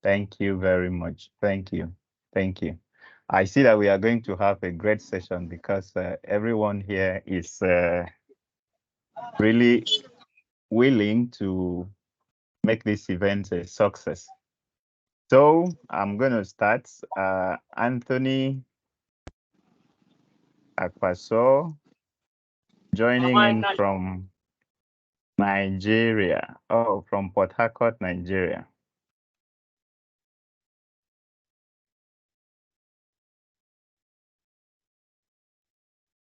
Thank you very much. Thank you. Thank you. I see that we are going to have a great session because everyone here is really willing to make this event a success. So I'm going to start. Anthony Akpaso joining in from Nigeria. Oh, from Port Harcourt, Nigeria.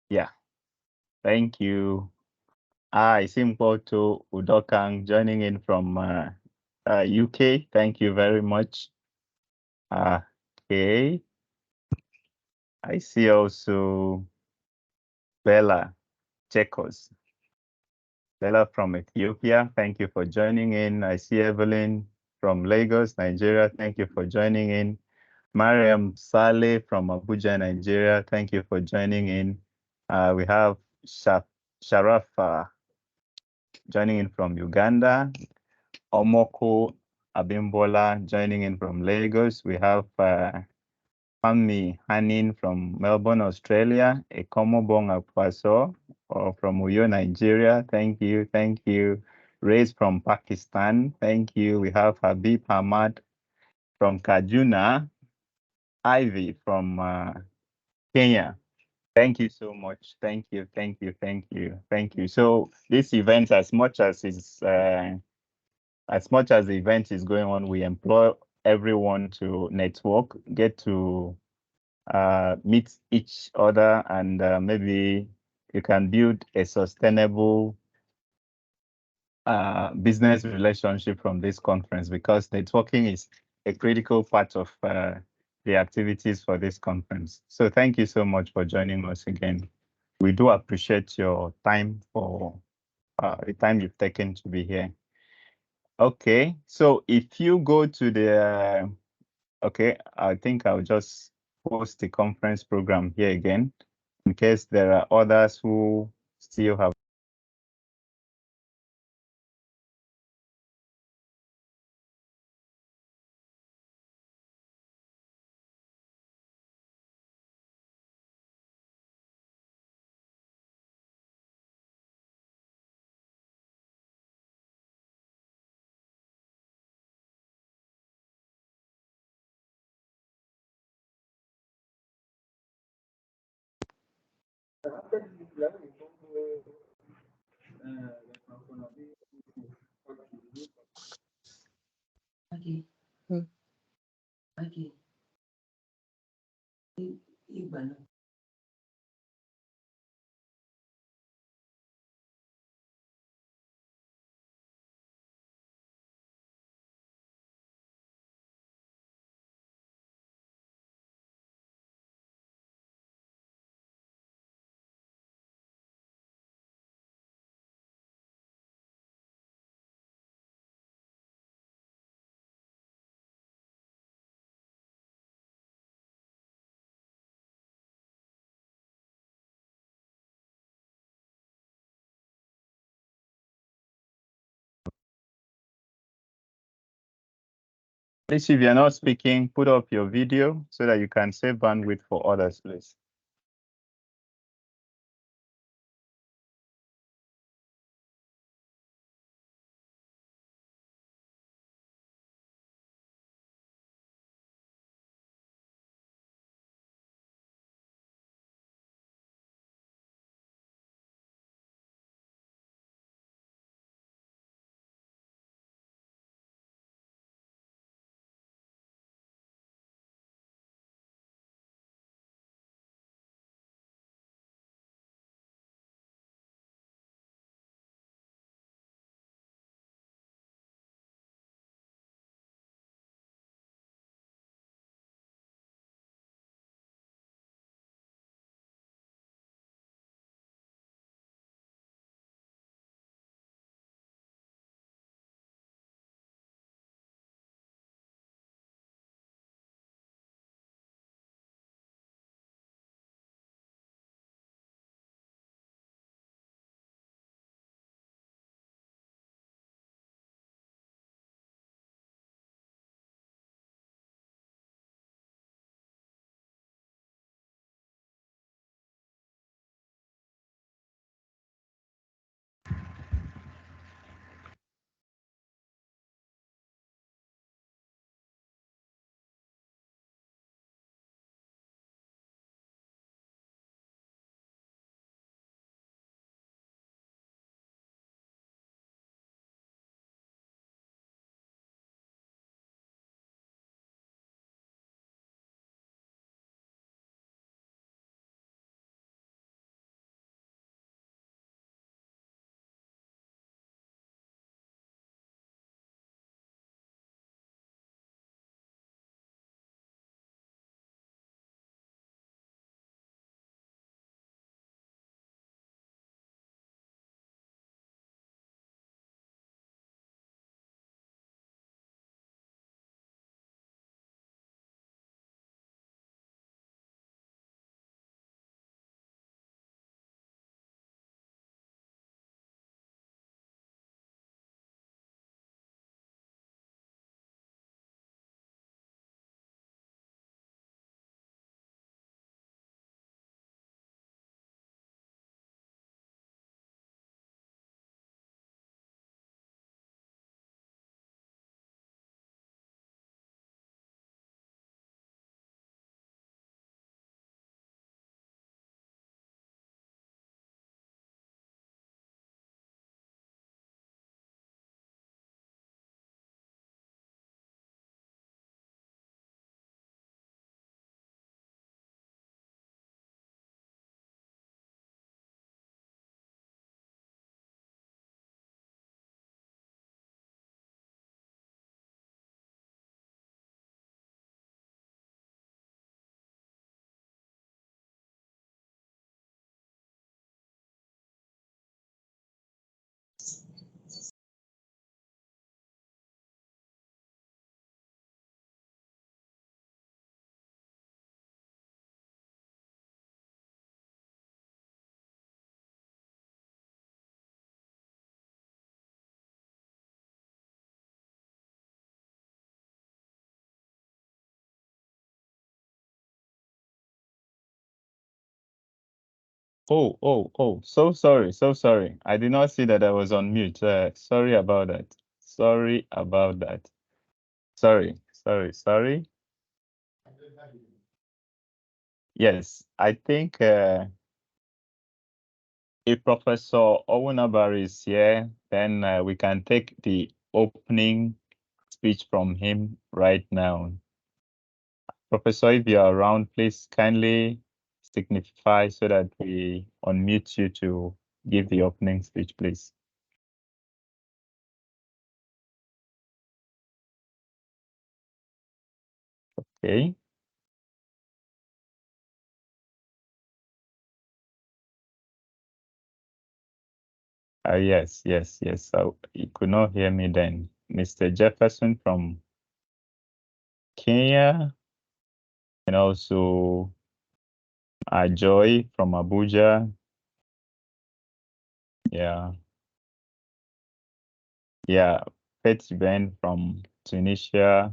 Yeah, thank you. I see Mpoto Udokang joining in from UK. Thank you very much. Okay. I see also Bella Chekos. Bella from Ethiopia. Thank you for joining in. I see Evelyn from Lagos, Nigeria. Thank you for joining in. Mariam Saleh from Abuja, Nigeria. Thank you for joining in. We have Sharafa joining in from Uganda. Omoko Abimbola joining in from Lagos. We have Pammi Hanin from Melbourne, Australia. Ekomobong Akwaso from Uyo, Nigeria. Thank you. Thank you. Rez from Pakistan. Thank you. We have Habib Ahmad from Kajuna. Ivy from Kenya. Thank you so much. Thank you. Thank you. Thank you. Thank you. So this event, as much as the event is going on, we employ everyone to network, get to meet each other, and maybe you can build a sustainable business relationship from this conference, because networking is a critical part of the activities for this conference. So thank you so much for joining us again. We do appreciate your time, for the time you've taken to be here. Okay, so if you go to the, okay, I think I'll just post the conference program here again, in case there are others who still have. Okay. Okay. Please, if you're not speaking, put up your video so that you can save bandwidth for others, please. Oh, so sorry, so sorry. I did not see that I was on mute. Sorry about that. Sorry about that. Sorry. Yes, I think if Professor Owunabari is here, then we can take the opening speech from him right now. Professor, if you're around, please kindly signify so that we unmute you to give the opening speech, please. Okay. Yes. So you could not hear me then. Mr. Jefferson from Kenya, and also Joy from Abuja. Yeah. Pet Ben from Tunisia,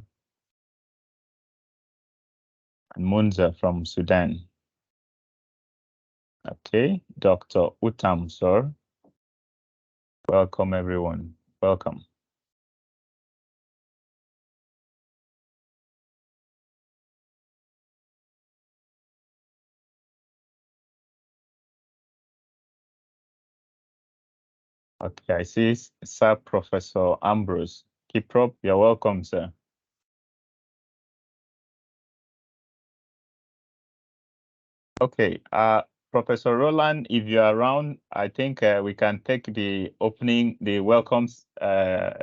and Munza from Sudan. Okay, Dr. Utam, sir. Welcome, everyone. Welcome. Okay, I see Sir Professor Ambrose Kiprop. You're welcome, sir. Okay, Professor Roland, if you're around, I think we can take the welcome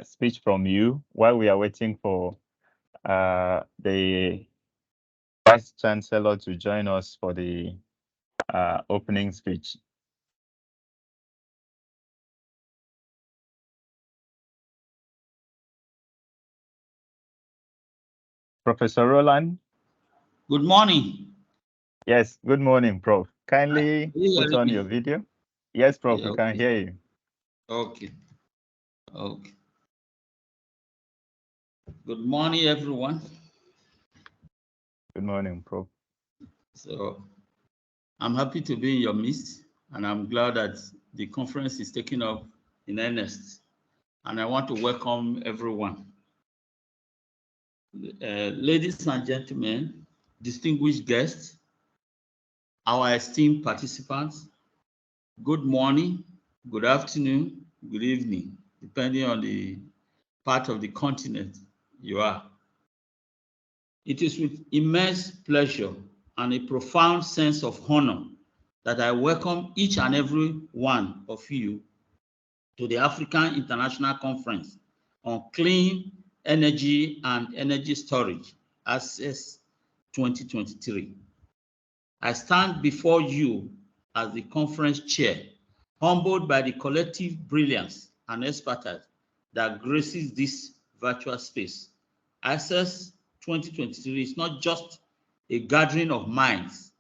speech from you while we are waiting for the Vice Chancellor to join us for the opening speech. Professor Roland? Good morning. Yes, good morning, Prof. Kindly put on me? your video. Yes, Prof, Yeah, we can hear you. Okay. Good morning, everyone. Good morning, Prof. So I'm happy to be in your midst, and I'm glad that the conference is taking up in earnest. And I want to welcome everyone. Ladies and gentlemen, distinguished guests, our esteemed participants, good morning, good afternoon, good evening, depending on the part of the continent you are. It is with immense pleasure and a profound sense of honor that I welcome each and every one of you to the African International Conference on Clean Energy and Energy Storage, AICCEES 2023. I stand before you as the conference chair, humbled by the collective brilliance and expertise that graces this virtual space. AICCEES 2023 is not just a gathering of minds,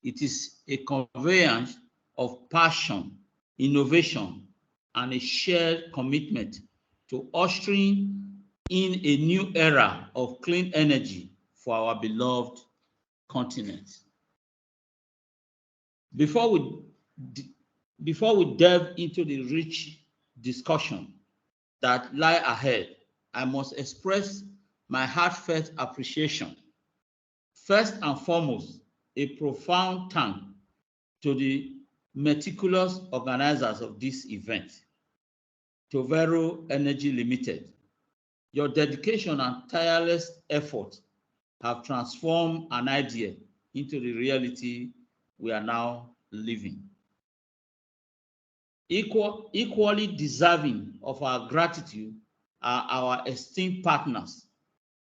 it is a conveyance of passion, innovation, and a shared commitment to ushering in a new era of clean energy for our beloved continent. Before we delve into the rich discussion that lie ahead, I must express my heartfelt appreciation. First and foremost, a profound thank to the meticulous organizers of this event, to Vero Energy Limited. Your dedication and tireless effort have transformed an idea into the reality we are now living. Equally deserving of our gratitude are our esteemed partners,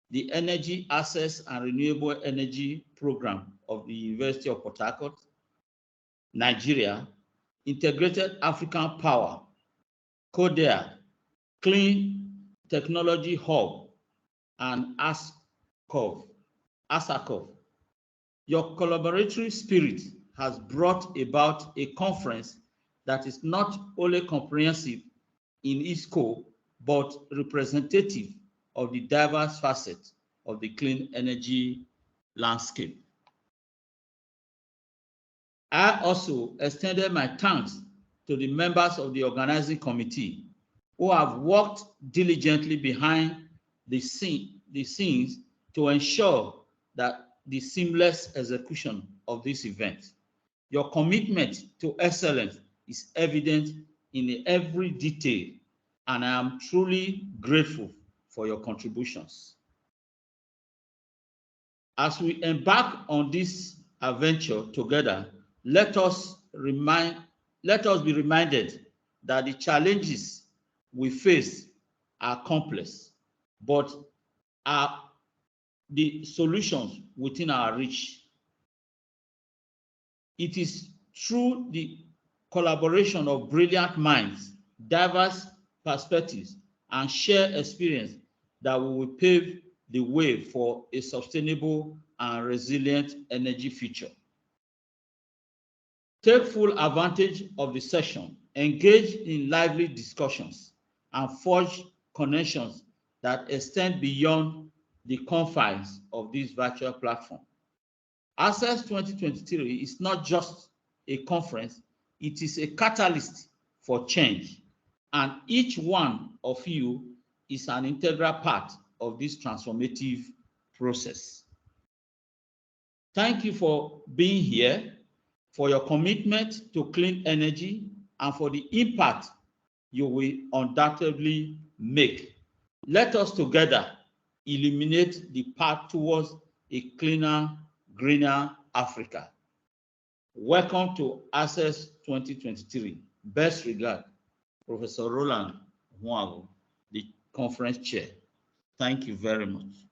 the Energy Access and Renewable Energy Program of the University of Port Harcourt, Nigeria, Integrated African Power, CODEA, Clean Technology Hub, and ASCOV. Your collaboratory spirit has brought about a conference that is not only comprehensive in its scope, but representative of the diverse facets of the clean energy landscape. I also extended my thanks to the members of the organizing committee who have worked diligently behind the scenes to ensure that the seamless execution of this event. Your commitment to excellence is evident in every detail, and I am truly grateful for your contributions. As we embark on this adventure together, let us be reminded that the challenges we face are complex, but are the solutions within our reach. It is through the collaboration of brilliant minds, diverse perspectives, and shared experience that we will pave the way for a sustainable and resilient energy future. Take full advantage of the session, engage in lively discussions, and forge connections that extend beyond the confines of this virtual platform. AICCEES 2023 is not just a conference, it is a catalyst for change, and each one of you is an integral part of this transformative process. Thank you for being here, for your commitment to clean energy, and for the impact you will undoubtedly make. Let us together illuminate the path towards a cleaner, greener Africa. Welcome to AICCEES 2023. Best regard, Professor Roland Huago, the conference chair. Thank you very much.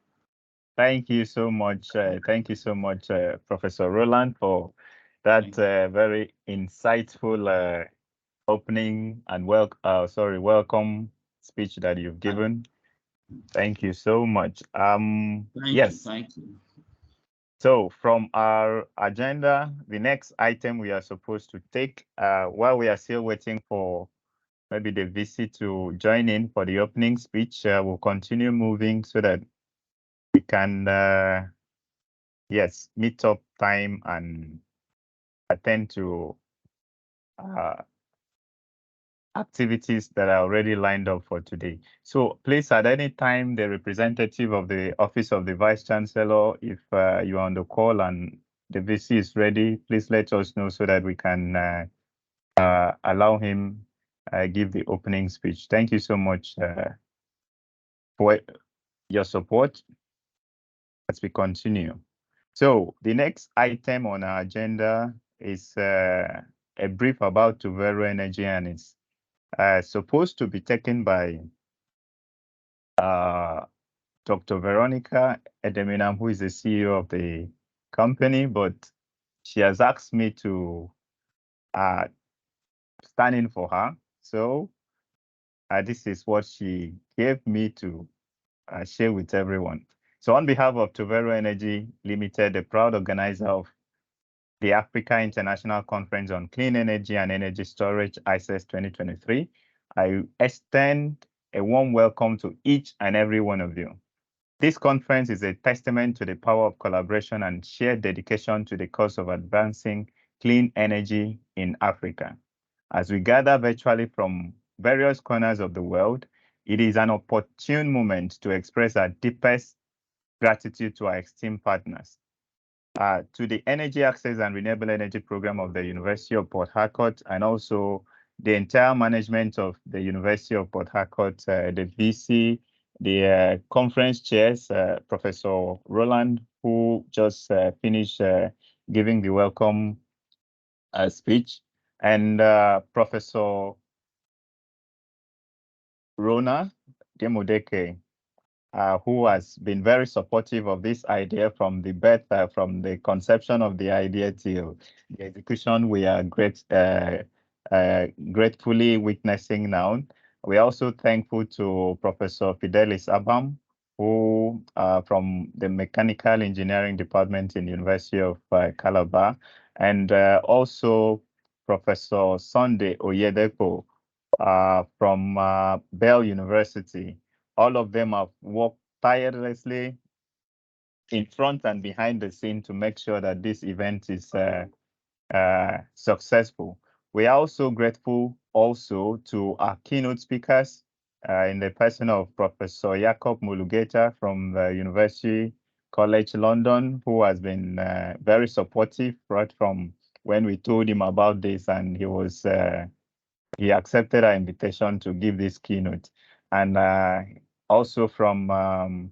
Thank you so much. Thank you so much, Professor Roland, for that very insightful opening and welcome speech that you've given. Thank you so much. Thank you. So from our agenda, the next item we are supposed to take, while we are still waiting for maybe the VC to join in for the opening speech, we'll continue moving so that we can, meet up time and attend to activities that are already lined up for today. So please, at any time, the representative of the Office of the Vice Chancellor, if you're on the call and the VC is ready, please let us know so that we can allow him give the opening speech. Thank you so much for your support as we continue. So the next item on our agenda is a brief about Tuvero Energy, and it's supposed to be taken by Dr. Veronica Edeminam, who is the CEO of the company, but she has asked me to stand in for her. So this is what she gave me to share with everyone. So on behalf of Tuvero Energy Limited, the proud organizer of the Africa International Conference on Clean Energy and Energy Storage, AICCEES 2023, I extend a warm welcome to each and every one of you. This conference is a testament to the power of collaboration and shared dedication to the cause of advancing clean energy in Africa. As we gather virtually from various corners of the world, it is an opportune moment to express our deepest gratitude to our esteemed partners. To the Energy Access and Renewable Energy Program of the University of Port Harcourt, and also the entire management of the University of Port Harcourt, the VC, the conference chairs, Professor Roland, who just finished giving the welcome speech, and Professor Rona Demodeke, who has been very supportive of this idea from the birth, from the conception of the idea till the execution. We are gratefully witnessing now. We are also thankful to Professor Fidelis Abam, who from the Mechanical Engineering Department in University of Calabar, and also Professor Sunday Oyedepo from Bell University. All of them have worked tirelessly in front and behind the scene to make sure that this event is successful. We are also grateful also to our keynote speakers in the person of Professor Yacob Mulugetta from the University College London, who has been very supportive right from when we told him about this, and he accepted our invitation to give this keynote. And also from Ms.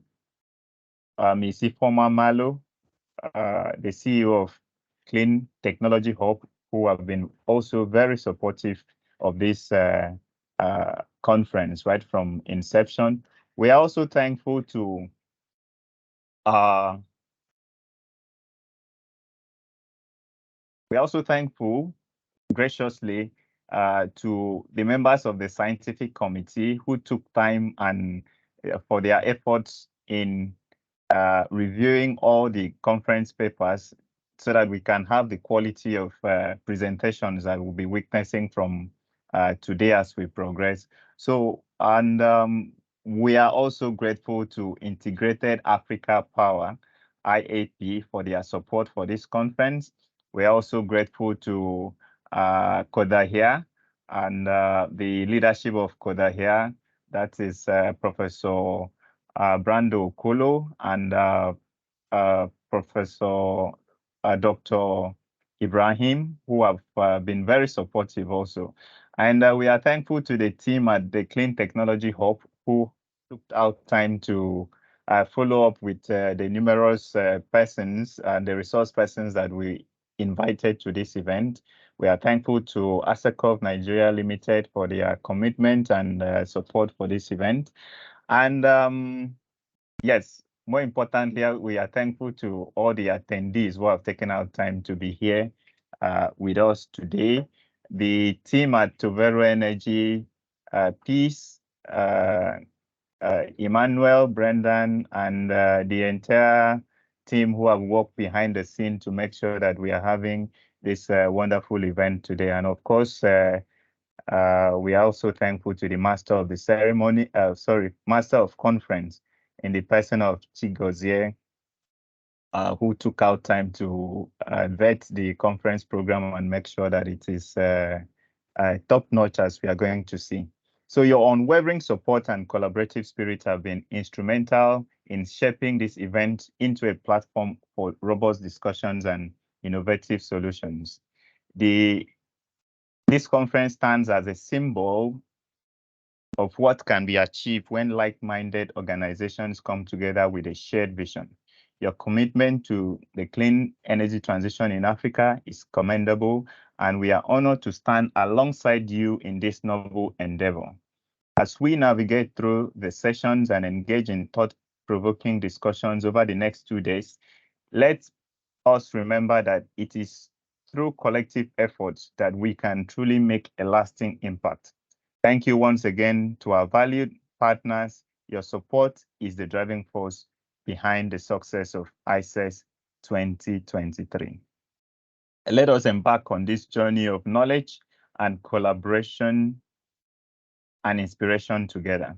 Ifeoma Malo, the CEO of Clean Technology Hub, who have been also very supportive of this conference right from inception. We are also thankful to graciously to the members of the scientific committee who took time and for their efforts in reviewing all the conference papers so that we can have the quality of presentations that we'll be witnessing from today as we progress. So, and we are also grateful to Integrated Africa Power, IAP, for their support for this conference. We are also grateful to Kodahia and the leadership of Kodahia, that is Professor Brando Okolo and Professor Dr. Ibrahim, who have been very supportive also. And we are thankful to the team at the Clean Technology Hub who took out time to follow up with the numerous persons and the resource persons that we invited to this event. We are thankful to AICCEES Nigeria Limited for their commitment and support for this event. And yes, more importantly, we are thankful to all the attendees who have taken out time to be here with us today. The team at Tovero Energy, Peace, Emmanuel, Brendan, and the entire team who have worked behind the scene to make sure that we are having this wonderful event today. And of course, we are also thankful to the master of the ceremony, master of conference in the person of Chigozie, who took out time to vet the conference program and make sure that it is top notch as we are going to see. So your unwavering support and collaborative spirit have been instrumental in shaping this event into a platform for robust discussions and innovative solutions. This conference stands as a symbol of what can be achieved when like-minded organizations come together with a shared vision. Your commitment to the clean energy transition in Africa is commendable, and we are honored to stand alongside you in this noble endeavor. As we navigate through the sessions and engage in thought-provoking discussions over the next 2 days, let us remember that it is through collective efforts that we can truly make a lasting impact. Thank you once again to our valued partners. Your support is the driving force behind the success of AICCEES 2023. Let us embark on this journey of knowledge and collaboration and inspiration together.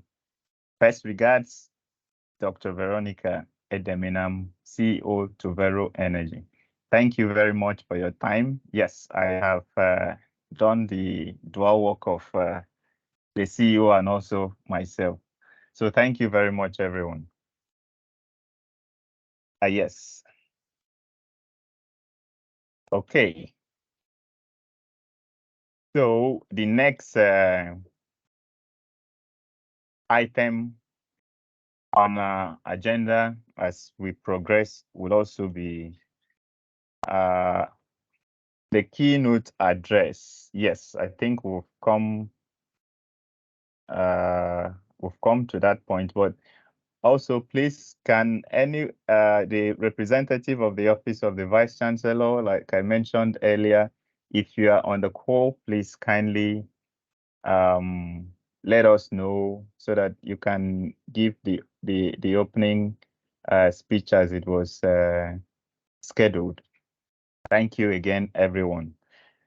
Best regards, Dr. Veronica Edeminam, CEO Tovero Energy. Thank you very much for your time. Yes, I have done the dual work of the CEO and also myself. So thank you very much, everyone. Yes. Okay. So the next item on our agenda as we progress will also be the keynote address. Yes, I think we've come to that point, but also please can the representative of the Office of the Vice Chancellor, like I mentioned earlier, if you are on the call, please kindly let us know so that you can give the opening speech as it was scheduled. Thank you again, everyone.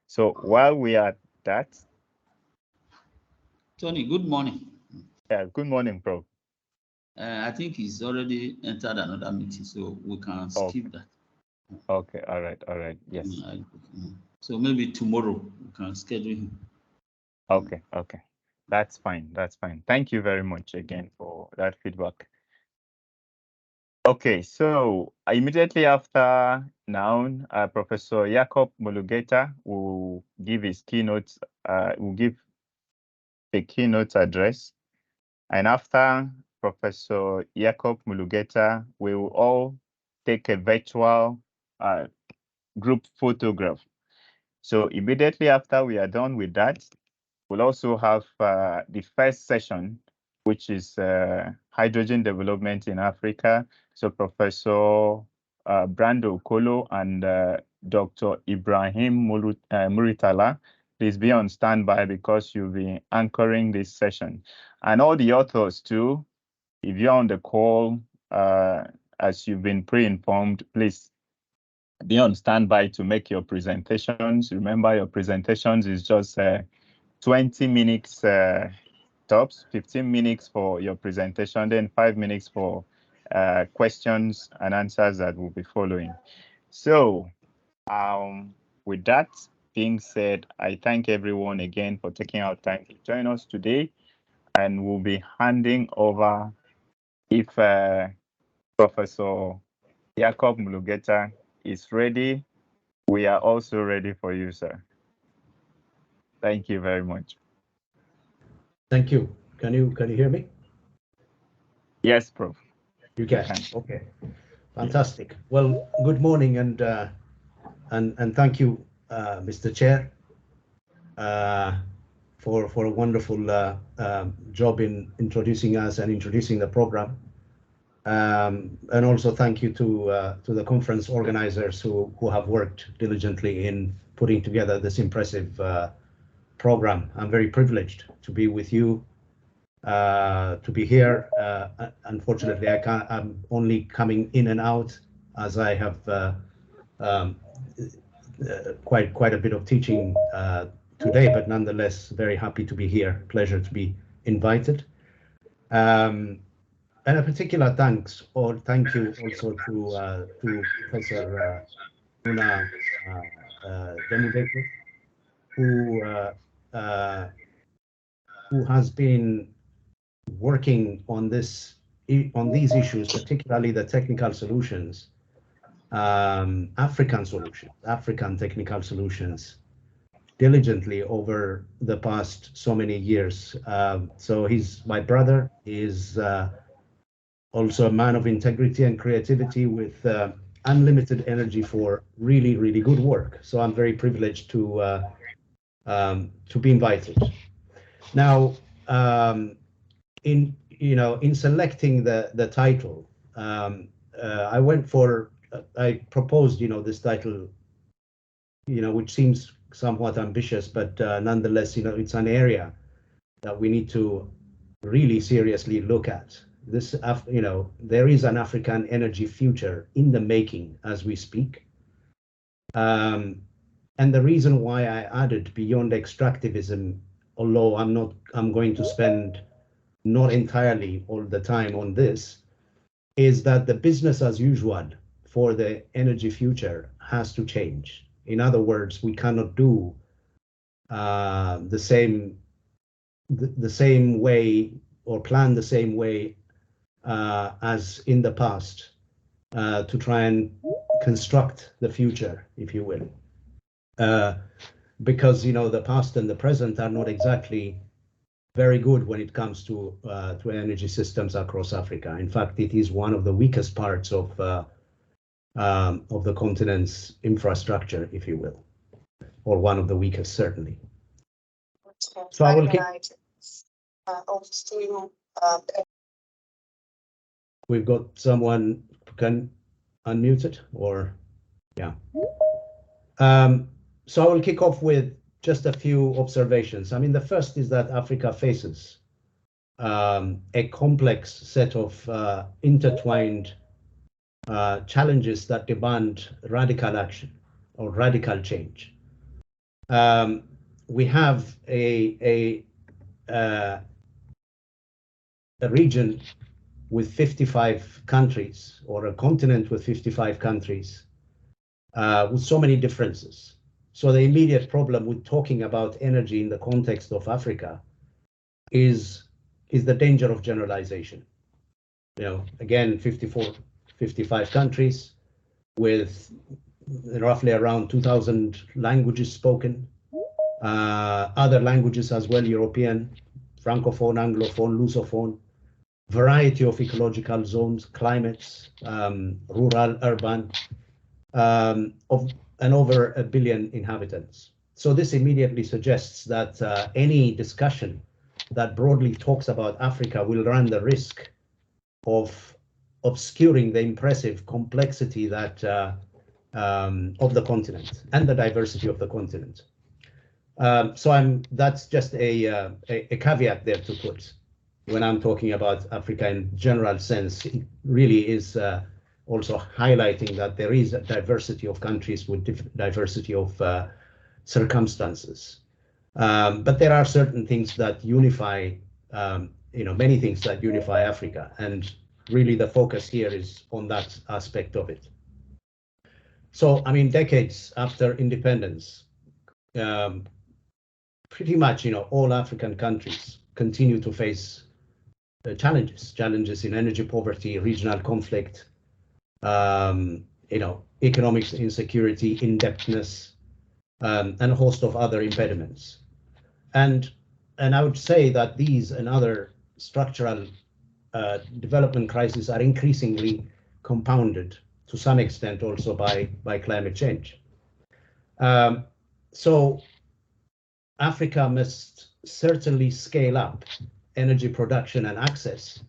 So while we are at that, Tony, good morning. Yeah, good morning, Prof. I think he's already entered another meeting, so we can skip that. Okay, all right, yes. So maybe tomorrow we can schedule him. Okay, okay. That's fine. That's fine. Thank you very much again for that feedback. Okay, so immediately after now, Professor Yacob Mulugetta will give his keynote, will give the keynote address. And after Professor Yacob Mulugetta, we will all take a virtual group photograph. So immediately after we are done with that, we'll also have the first session, which is hydrogen development in Africa. So Professor Brando Kolo and Dr. Ibrahim Muritala, please be on standby because you'll be anchoring this session. And all the authors too, if you're on the call, as you've been pre-informed, please be on standby to make your presentations. Remember, your presentations is just 20 minutes tops, 15 minutes for your presentation, then 5 minutes for questions and answers that will be following. So with that being said, I thank everyone again for taking our time to join us today, and we'll be handing over if Professor Yacob Mulugetta is ready. We are also ready for you, sir. Thank you very much. Thank you. Can you hear me? Yes, Prof. You can. Okay. Fantastic. Well, good morning and thank you, Mr. Chair, for a wonderful job in introducing us and introducing the program. And also thank you to the conference organizers who have worked diligently in putting together this impressive program. I'm very privileged to be with you, to be here. Unfortunately, I'm only coming in and out as I have quite a bit of teaching today, but nonetheless, very happy to be here. Pleasure to be invited. And a particular thank you also to Professor Una Demudeke, who has been working on these issues, particularly the technical solutions, African technical solutions, diligently over the past so many years. So he's my brother, is also a man of integrity and creativity with unlimited energy for really good work. So I'm very privileged to be invited. Now, in selecting the title, I proposed this title, which seems somewhat ambitious, but nonetheless, it's an area that we need to really seriously look at. This, there is an African energy future in the making as we speak. And the reason why I added beyond extractivism, although I'm going to spend not entirely all the time on this, is that the business as usual for the energy future has to change. In other words, we cannot do the same way or plan the same way as in the past to try and construct the future, if you will. Because the past and the present are not exactly very good when it comes to energy systems across Africa. In fact, it is one of the weakest parts of the continent's infrastructure, if you will, or one of the weakest, certainly. So I will keep. We've got someone who can unmute it, or yeah. So I will kick off with just a few observations. I mean, the first is that Africa faces a complex set of intertwined challenges that demand radical action or radical change. We have a region with 55 countries, or a continent with 55 countries, with so many differences. So the immediate problem with talking about energy in the context of Africa is the danger of generalization. Again, 55 countries with roughly around 2,000 languages spoken, other languages as well, European, Francophone, Anglophone, Lusophone, variety of ecological zones, climates, rural, urban, and over 1 billion inhabitants. So this immediately suggests that any discussion that broadly talks about Africa will run the risk of obscuring the impressive complexity that of the continent and the diversity of the continent. So that's just a caveat there to put when I'm talking about Africa in general sense. It really is also highlighting that there is a diversity of countries with diversity of circumstances. But there are certain things that unify, many things that unify Africa, and really the focus here is on that aspect of it. So, I mean, decades after independence, pretty much, all African countries continue to face challenges in energy poverty, regional conflict, economic insecurity, indebtedness, and a host of other impediments. And I would say that these and other structural development crises are increasingly compounded to some extent also by climate change. So Africa must certainly scale up energy production and access,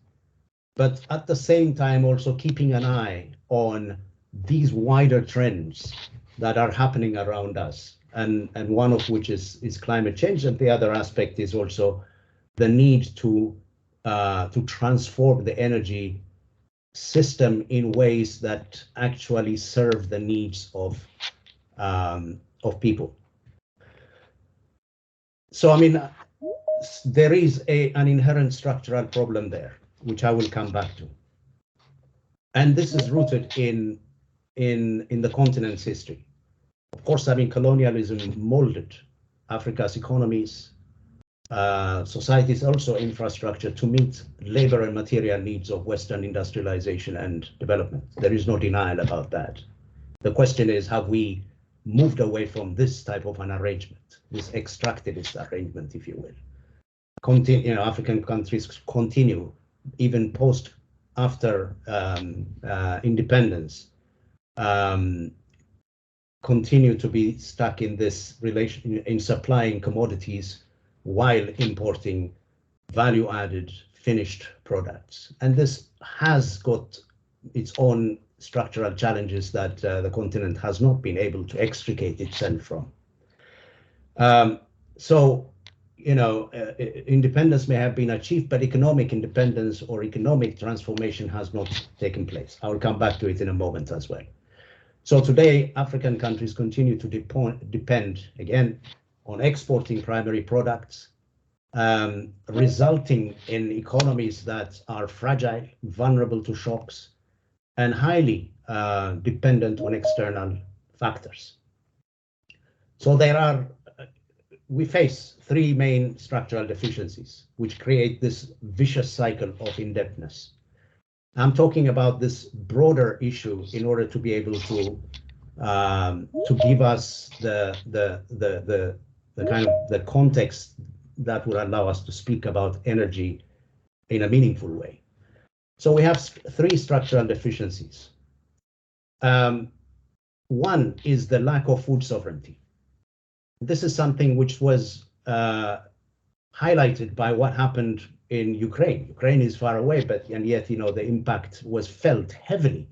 but at the same time also keeping an eye on these wider trends that are happening around us, and one of which is climate change, and the other aspect is also the need to transform the energy system in ways that actually serve the needs of people. So, I mean, there is an inherent structural problem there, which I will come back to. And this is rooted in the continent's history. Of course, I mean, colonialism molded Africa's economies, societies, also infrastructure to meet labor and material needs of Western industrialization and development. There is no denial about that. The question is, have we moved away from this type of an arrangement, this extractivist arrangement, if you will? African countries continue, even after independence, continue to be stuck in this relation in supplying commodities while importing value-added finished products. And this has got its own structural challenges that the continent has not been able to extricate itself from. Independence may have been achieved, but economic independence or economic transformation has not taken place. I will come back to it in a moment as well. So today, African countries continue to depend, again, on exporting primary products, resulting in economies that are fragile, vulnerable to shocks, and highly dependent on external factors. So we face three main structural deficiencies, which create this vicious cycle of indebtedness. I'm talking about this broader issue in order to be able to give us the kind of the context that would allow us to speak about energy in a meaningful way. So we have three structural deficiencies. One is the lack of food sovereignty. This is something which was highlighted by what happened in Ukraine. Ukraine is far away, and yet, the impact was felt heavily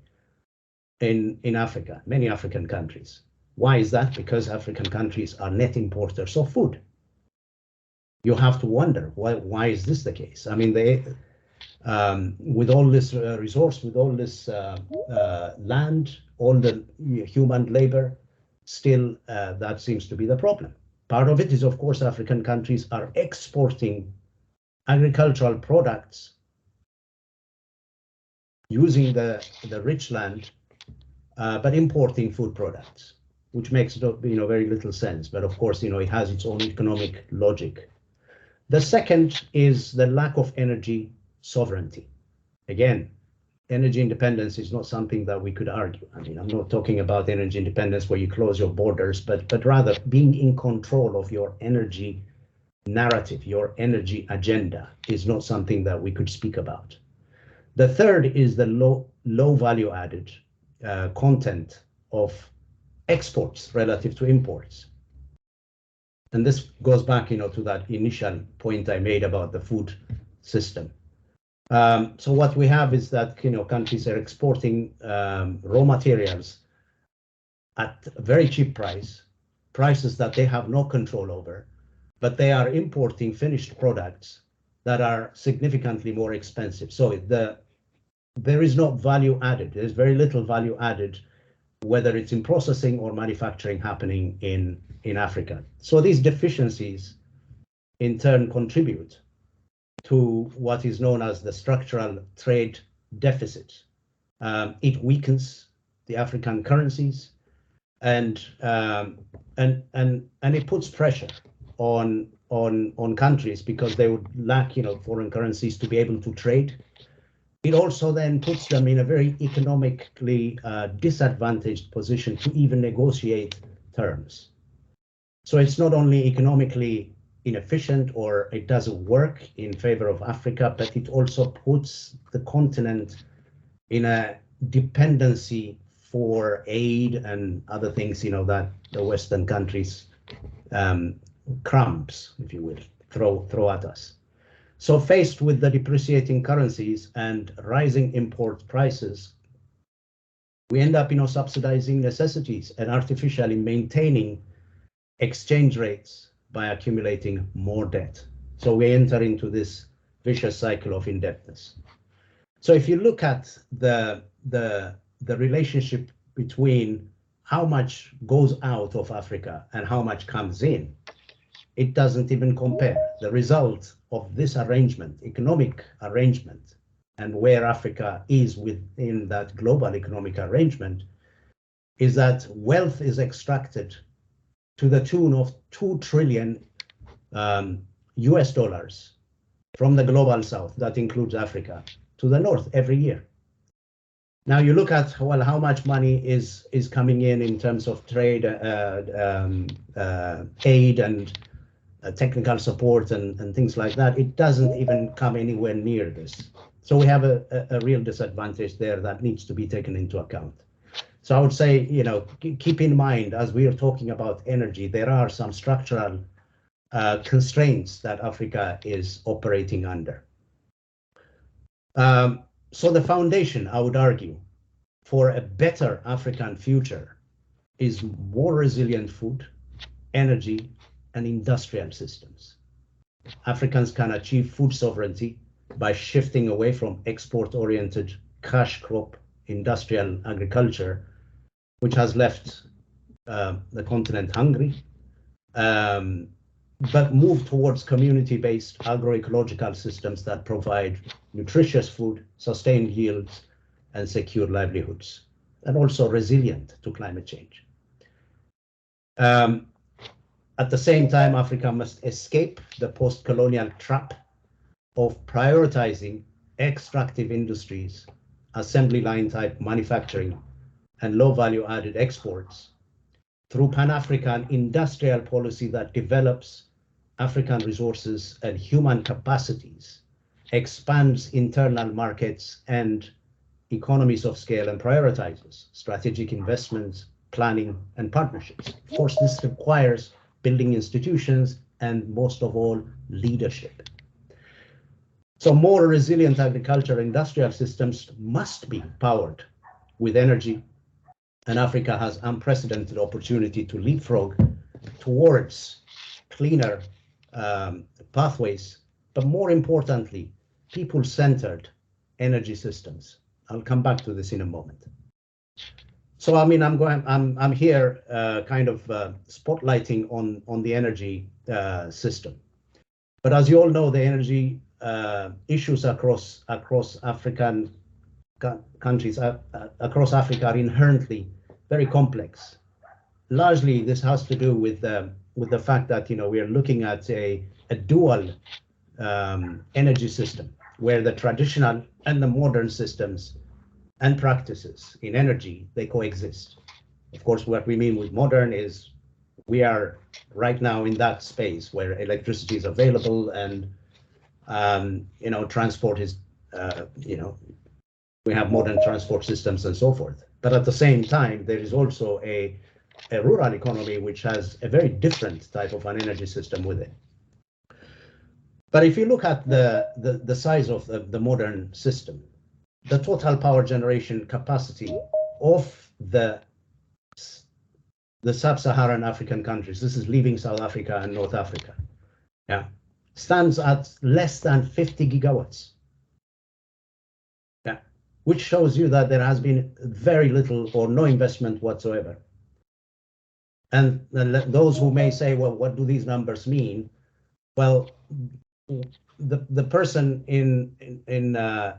in Africa, many African countries. Why is that? Because African countries are net importers of food. You have to wonder, why is this the case? I mean, with all this resource, with all this land, all the human labor, still that seems to be the problem. Part of it is, of course, African countries are exporting agricultural products using the rich land, but importing food products. which makes very little sense. But of course, it has its own economic logic. The second is the lack of energy sovereignty. Again, energy independence is not something that we could argue. I mean, I'm not talking about energy independence where you close your borders, but rather being in control of your energy narrative, your energy agenda is not something that we could speak about. The third is the low value added content of exports relative to imports. And this goes back, to that initial point I made about the food system. So what we have is that, countries are exporting raw materials at a very cheap prices that they have no control over, but they are importing finished products that are significantly more expensive. So there is no value added. There's very little value added, whether it's in processing or manufacturing happening in Africa. So these deficiencies in turn contribute to what is known as the structural trade deficit. It weakens the African currencies, and it puts pressure on countries because they would lack foreign currencies to be able to trade. It also then puts them in a very economically disadvantaged position to even negotiate terms. So it's not only economically inefficient or it doesn't work in favor of Africa, but it also puts the continent in a dependency for aid and other things, that the Western countries crumbs, if you will, throw at us. So faced with the depreciating currencies and rising import prices, we end up, subsidizing necessities and artificially maintaining exchange rates by accumulating more debt. So we enter into this vicious cycle of indebtedness. So if you look at the relationship between how much goes out of Africa and how much comes in, it doesn't even compare. The result of this arrangement, economic arrangement, and where Africa is within that global economic arrangement, is that wealth is extracted to the tune of $2 trillion US dollars from the global south, that includes Africa, to the north every year. Now you look at, well, how much money is coming in terms of trade, aid and technical support and things like that. It doesn't even come anywhere near this. So we have a real disadvantage there that needs to be taken into account. So I would say, keep in mind, as we are talking about energy, there are some structural constraints that Africa is operating under. So the foundation, I would argue, for a better African future is more resilient food, energy, and industrial systems. Africans can achieve food sovereignty by shifting away from export-oriented cash crop industrial agriculture, which has left the continent hungry, but move towards community-based agroecological systems that provide nutritious food, sustained yields, and secure livelihoods, and also resilient to climate change. At the same time, Africa must escape the post-colonial trap of prioritizing extractive industries, assembly line type manufacturing, and low value added exports through Pan-African industrial policy that develops African resources and human capacities, expands internal markets and economies of scale, and prioritizes strategic investments, planning, and partnerships. Of course, this requires building institutions and, most of all, leadership. So more resilient agriculture industrial systems must be powered with energy, and Africa has unprecedented opportunity to leapfrog towards cleaner pathways, but more importantly, people-centered energy systems. I'll come back to this in a moment. So I mean, I'm here kind of spotlighting on the energy system, but as you all know, the energy issues across African countries across Africa are inherently very complex largely this has to do with the fact that we are looking at a dual energy system where the traditional and the modern systems and practices in energy, they coexist. Of course, what we mean with modern is we are right now in that space where electricity is available and transport is we have modern transport systems and so forth. But at the same time, there is also a rural economy which has a very different type of an energy system with it. But if you look at the size of the modern system, the total power generation capacity of the sub-Saharan African countries, this is leaving South Africa and North Africa, stands at less than 50 gigawatts. Which shows you that there has been very little or no investment whatsoever. And those who may say, well, what do these numbers mean? Well, the person in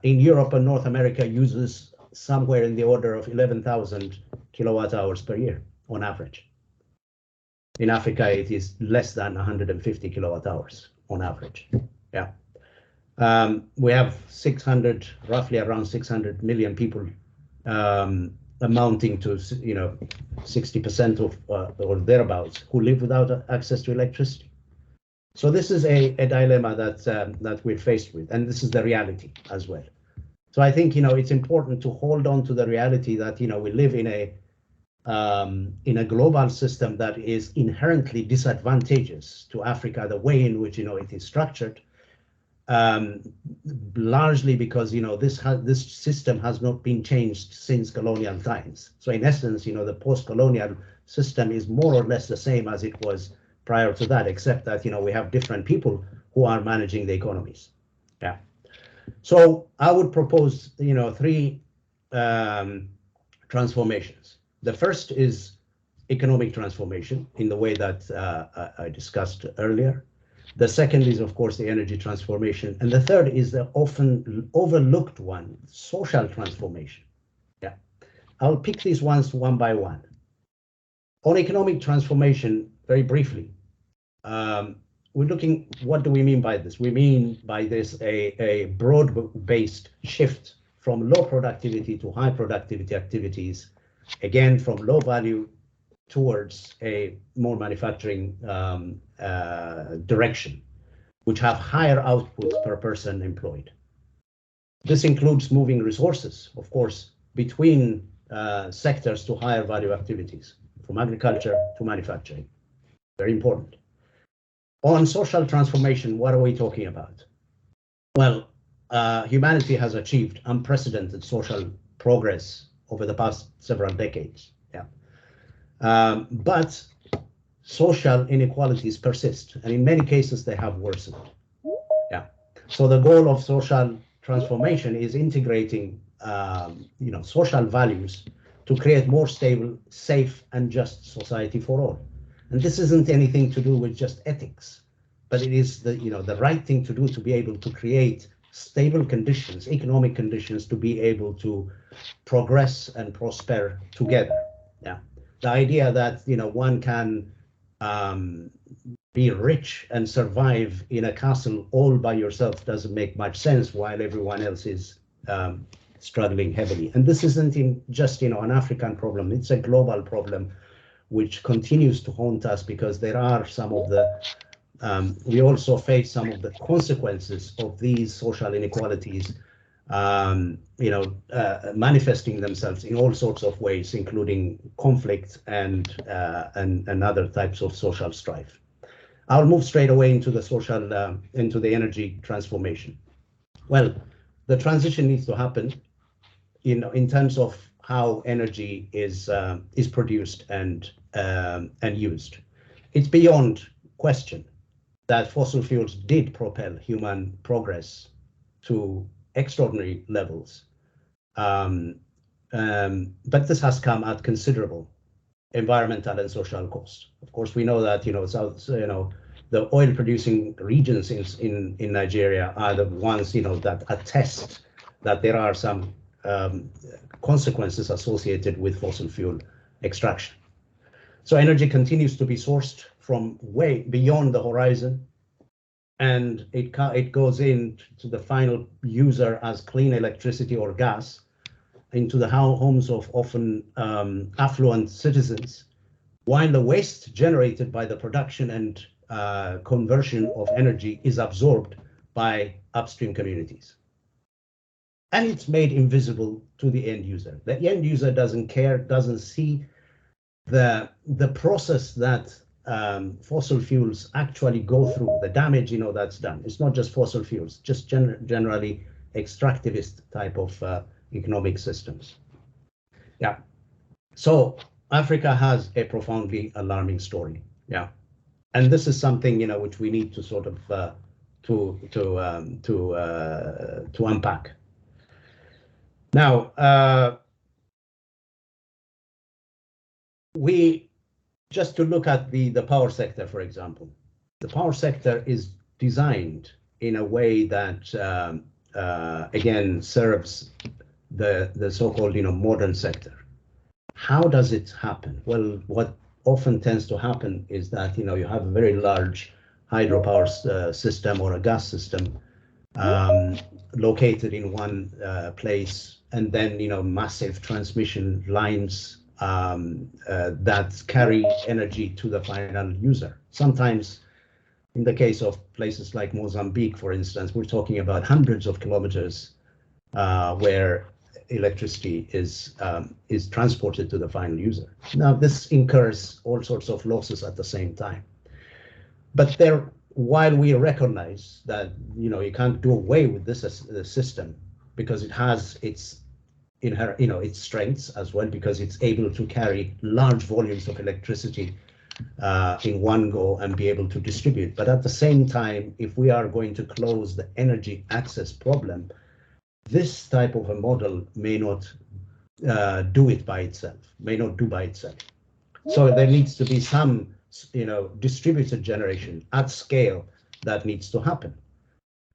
Europe and North America uses somewhere in the order of 11,000 kilowatt hours per year on average. In Africa, it is less than 150 kilowatt hours on average. We have roughly around 600 million people, amounting to 60% of or thereabouts, who live without access to electricity. So this is a dilemma that we're faced with, and this is the reality as well. So I think it's important to hold on to the reality that we live in a global system that is inherently disadvantageous to Africa, the way in which it is structured. Largely because this system has not been changed since colonial times. So in essence, the post-colonial system is more or less the same as it was prior to that, except that we have different people who are managing the economies. So I would propose three transformations. The first is economic transformation in the way that I discussed earlier. The second is, of course, the energy transformation. And the third is the often overlooked one, social transformation. I'll pick these ones one by one. On economic transformation, very briefly, we're looking, what do we mean by this? We mean by this a broad-based shift from low productivity to high productivity activities, again, from low value towards a more manufacturing direction, which have higher output per person employed. This includes moving resources, of course, between sectors to higher value activities, from agriculture to manufacturing. Very important. On social transformation, what are we talking about? Well, humanity has achieved unprecedented social progress over the past several decades. But social inequalities persist, and in many cases they have worsened. So the goal of social transformation is integrating social values to create more stable, safe, and just society for all. And this isn't anything to do with just ethics, but it is the right thing to do to be able to create stable conditions, economic conditions, to be able to progress and prosper together. The idea that one can be rich and survive in a castle all by yourself doesn't make much sense while everyone else is struggling heavily. And this isn't just an African problem, it's a global problem which continues to haunt us, because there are some of the we also face some of the consequences of these social inequalities manifesting themselves in all sorts of ways, including conflict and other types of social strife. I'll move straight away into the into the energy transformation. Well, the transition needs to happen in terms of how energy is produced and used. It's beyond question that fossil fuels did propel human progress to extraordinary levels, but this has come at considerable environmental and social cost. Of course, we know that the oil-producing regions in Nigeria are the ones that attest that there are some consequences associated with fossil fuel extraction. So energy continues to be sourced from way beyond the horizon, and it goes into the final user as clean electricity or gas into the homes of often affluent citizens, while the waste generated by the production and conversion of energy is absorbed by upstream communities. And it's made invisible to the end user. The end user doesn't care, doesn't see the process that fossil fuels actually go through, the damage that's done. It's not just fossil fuels, just generally extractivist type of economic systems. Yeah. So Africa has a profoundly alarming story. Yeah. And this is something which we need to sort of to unpack. Now, just to look at the power sector, for example. The power sector is designed in a way that again serves the so-called modern sector. How does it happen? Well, what often tends to happen is that you have a very large hydropower system or a gas system located in one place, and then massive transmission lines that carry energy to the final user. Sometimes, in the case of places like Mozambique, for instance, we're talking about hundreds of kilometers where electricity is transported to the final user. Now, this incurs all sorts of losses at the same time. But while we recognize that you can't do away with this system because it has its its strengths as well, because it's able to carry large volumes of electricity in one go and be able to distribute. But at the same time, if we are going to close the energy access problem, this type of a model may not do by itself. So there needs to be some distributed generation at scale that needs to happen.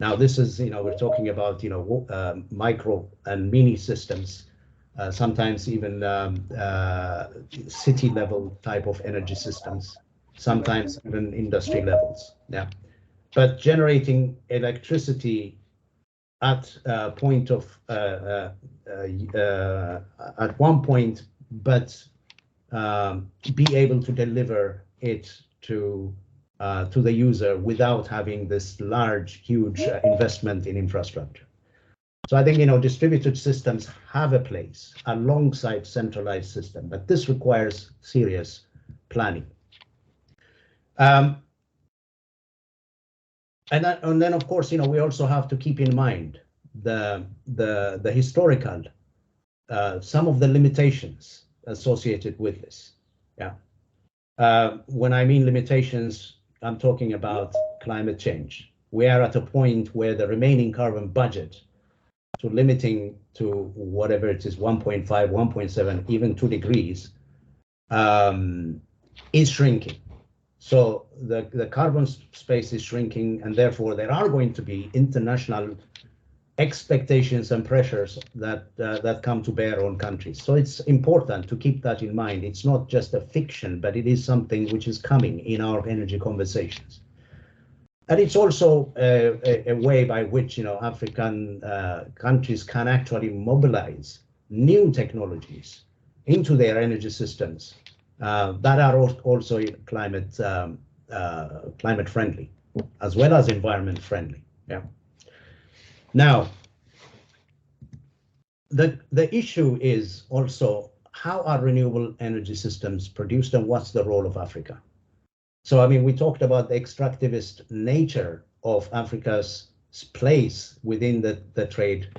Now, this is, we're talking about, micro and mini systems, sometimes even city level type of energy systems, sometimes even industry levels. Yeah. But generating electricity at a point of, at one point, but be able to deliver it to the user without having this large, huge investment in infrastructure. So I think distributed systems have a place alongside centralized system, but this requires serious planning. And then of course we also have to keep in mind the historical some of the limitations associated with this. Yeah. When I mean limitations, I'm talking about climate change. We are at a point where the remaining carbon budget to limiting to whatever it is, 1.5, 1.7, even 2 degrees, is shrinking. So the carbon space is shrinking, and therefore there are going to be international expectations and pressures that come to bear on countries. So it's important to keep that in mind. It's not just a fiction, but it is something which is coming in our energy conversations. And it's also a way by which African countries can actually mobilize new technologies into their energy systems that are also climate friendly, as well as environment friendly. Yeah. Now, the issue is also, how are renewable energy systems produced, and what's the role of Africa? So, I mean, we talked about the extractivist nature of Africa's place within the trade,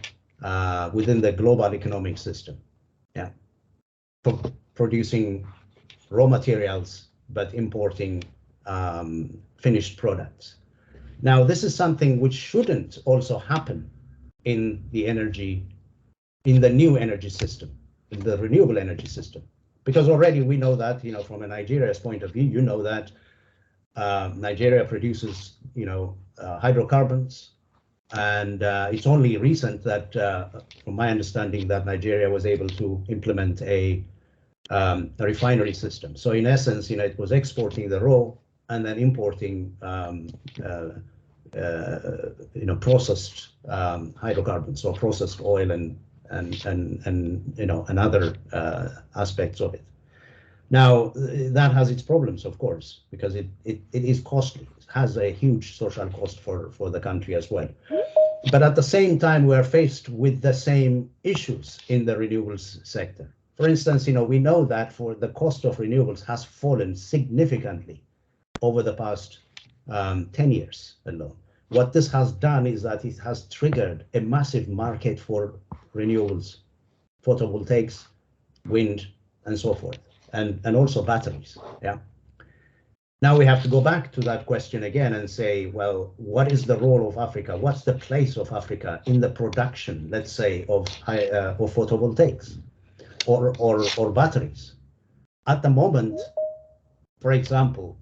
within the global economic system. Yeah, producing raw materials, but importing finished products. Now, this is something which shouldn't also happen in the new energy system, in the renewable energy system, because already we know that, from a Nigeria's point of view, that Nigeria produces, hydrocarbons, and it's only recent that, from my understanding, that Nigeria was able to implement a refinery system. So in essence, it was exporting the raw and then importing processed hydrocarbons or processed oil and other aspects of it. Now that has its problems, of course, because it is costly. It has a huge social cost for the country as well. But at the same time, we are faced with the same issues in the renewables sector. For instance, we know that for the cost of renewables has fallen significantly over the past 10 years alone. What this has done is that it has triggered a massive market for renewables, photovoltaics, wind, and so forth, and also batteries. Yeah. Now we have to go back to that question again and say, well, what is the role of Africa? What's the place of Africa in the production, let's say, of photovoltaics or batteries? At the moment, for example,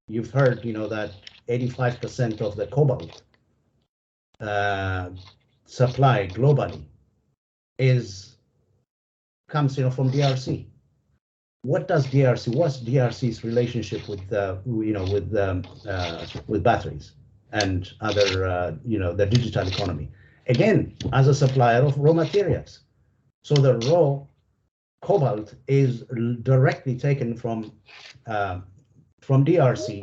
you've heard, that 85% of the cobalt supply globally comes, from DRC. What does DRC? What's DRC's relationship with with batteries and other, the digital economy? Again, as a supplier of raw materials. So the raw cobalt is directly taken from DRC,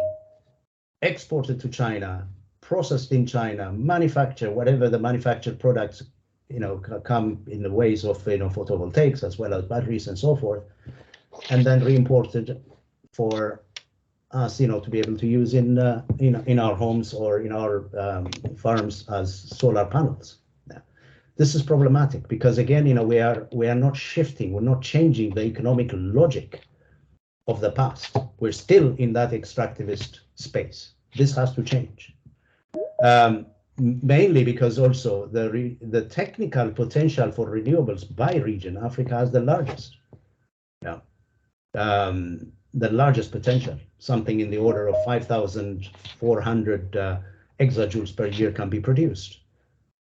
exported to China, processed in China, manufactured, whatever the manufactured products, come in the ways of, photovoltaics as well as batteries and so forth, and then re-imported for us, to be able to use in our homes or in our farms as solar panels. Yeah. This is problematic because again, we are not shifting, we're not changing the economic logic of the past. We're still in that extractivist space. This has to change. Mainly because also the technical potential for renewables by region, Africa has the largest. Yeah. The largest potential, something in the order of 5,400 exajoules per year can be produced.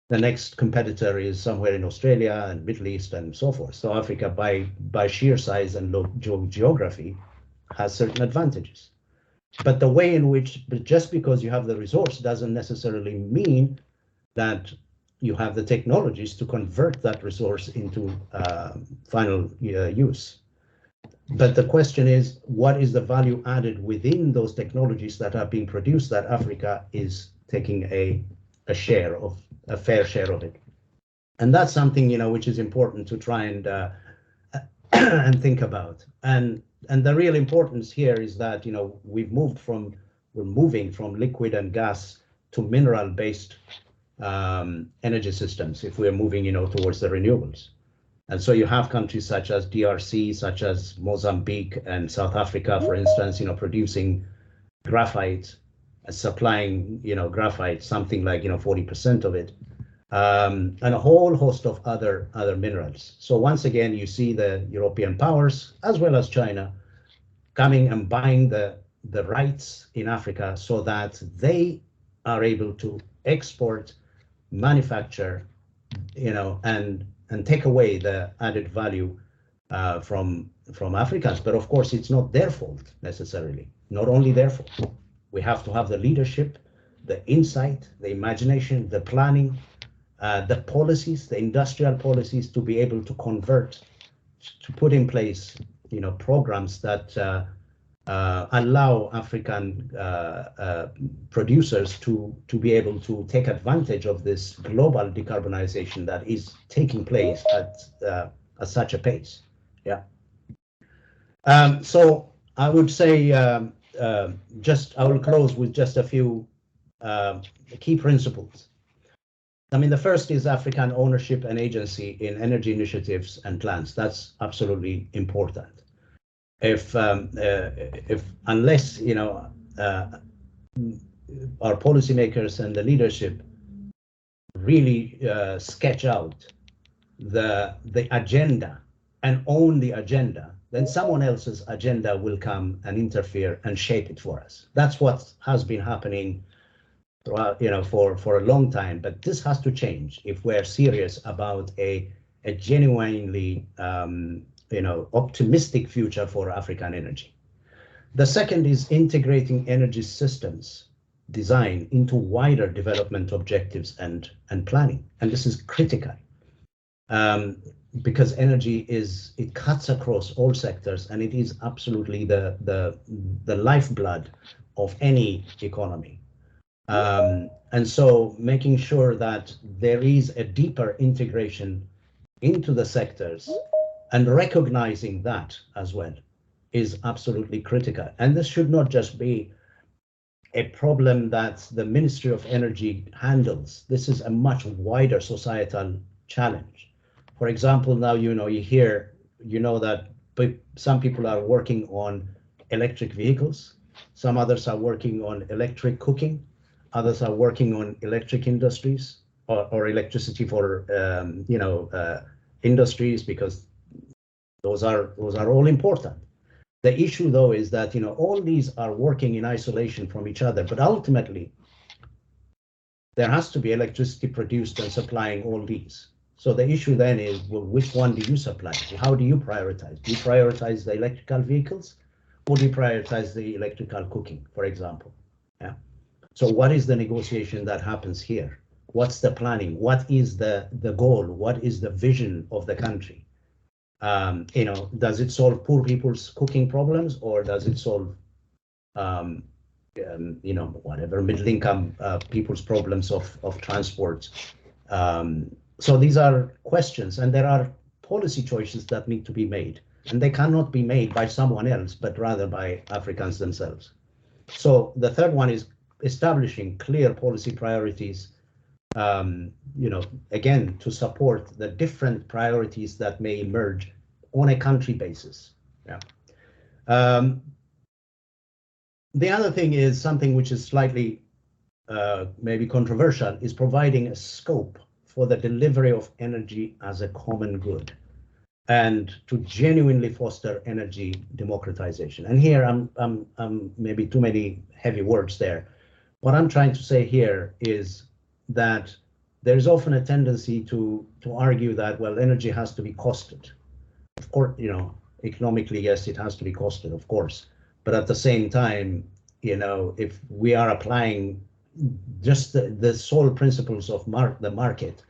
The next competitor is somewhere in Australia and Middle East and so forth. So Africa, by sheer size and geography, has certain advantages. But the way in which, just because you have the resource doesn't necessarily mean that you have the technologies to convert that resource into final use. But the question is, what is the value added within those technologies that are being produced that Africa is taking a fair share of it? And that's something, which is important to try and and think about. And the real importance here is that, we're moving from liquid and gas to mineral-based energy systems if we're moving, towards the renewables. And so you have countries such as DRC, such as Mozambique and South Africa, for instance, producing graphite, supplying, graphite, something like, 40% of it, and a whole host of other minerals. So once again, you see the European powers, as well as China, coming and buying the rights in Africa so that they are able to export, manufacture, and take away the added value from Africans. But of course, it's not their fault necessarily, not only their fault. We have to have the leadership, the insight, the imagination, the planning, the policies, the industrial policies to be able to convert, to put in place, programs that allow African producers to be able to take advantage of this global decarbonization that is taking place at such a pace. Yeah. So I would say I will close with just a few key principles. I mean, the first is African ownership and agency in energy initiatives and plans. That's absolutely important. If unless our policymakers and the leadership really sketch out the agenda and own the agenda, then someone else's agenda will come and interfere and shape it for us. That's what has been happening, for a long time. But this has to change if we're serious about a genuinely optimistic future for African energy. The second is integrating energy systems design into wider development objectives and planning. And this is critical because energy it cuts across all sectors, and it is absolutely the lifeblood of any economy. And so making sure that there is a deeper integration into the sectors and recognizing that as well is absolutely critical. And this should not just be a problem that the Ministry of Energy handles. This is a much wider societal challenge. For example, now, you hear, that some people are working on electric vehicles. Some others are working on electric cooking. Others are working on electric industries or electricity for, industries, because those are all important. The issue, though, is that all these are working in isolation from each other, but ultimately there has to be electricity produced and supplying all these. So the issue then is, well, which one do you supply? How do you prioritize? Do you prioritize the electrical vehicles, or do you prioritize the electrical cooking, for example? Yeah. So what is the negotiation that happens here? What's the planning? What is the goal? What is the vision of the country? Does it solve poor people's cooking problems, or does it solve, whatever middle-income people's problems of transport? So these are questions, and there are policy choices that need to be made, and they cannot be made by someone else, but rather by Africans themselves. So the third one is establishing clear policy priorities, again, to support the different priorities that may emerge on a country basis. Yeah. The other thing is something which is slightly maybe controversial, is providing a scope for the delivery of energy as a common good, and to genuinely foster energy democratization. And here I'm maybe too many heavy words there. What I'm trying to say here is that there's often a tendency to argue that, well, energy has to be costed. Of course, economically, yes, it has to be costed, of course. But at the same time, if we are applying just the sole principles of the market,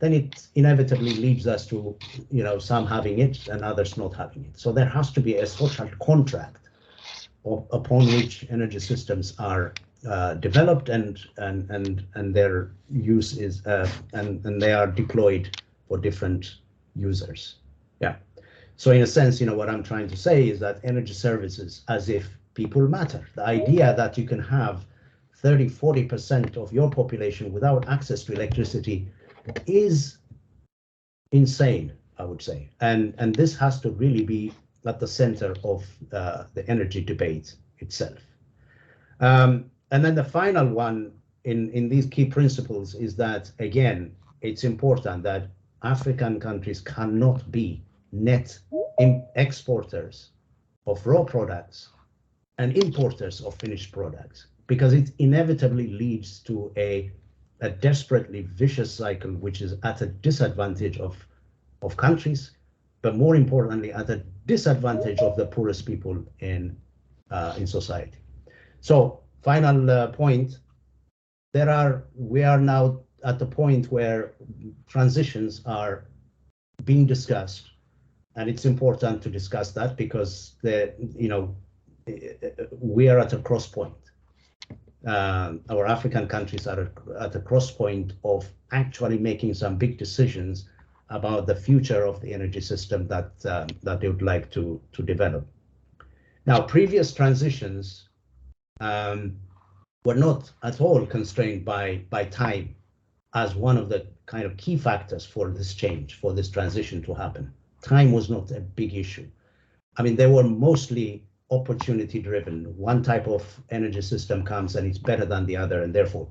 then it inevitably leads us to, some having it and others not having it. So there has to be a social contract upon which energy systems are developed and their use is and they are deployed for different users. Yeah. So in a sense, what I'm trying to say is that energy services, as if people matter. The idea that you can have 30–40% of your population without access to electricity is insane, I would say. And this has to really be at the center of the energy debate itself. And then the final one in these key principles is that, again, it's important that African countries cannot be net exporters of raw products and importers of finished products, because it inevitably leads to a desperately vicious cycle, which is at a disadvantage of countries, but more importantly, at a disadvantage of the poorest people in society. So final point, we are now at the point where transitions are being discussed, and it's important to discuss that because we are at a cross point. Our African countries are at a cross point of actually making some big decisions about the future of the energy system that they would like to develop. Now, previous transitions were not at all constrained by time as one of the kind of key factors for this change, for this transition to happen. Time was not a big issue. I mean, they were mostly opportunity driven. One type of energy system comes and it's better than the other, and therefore,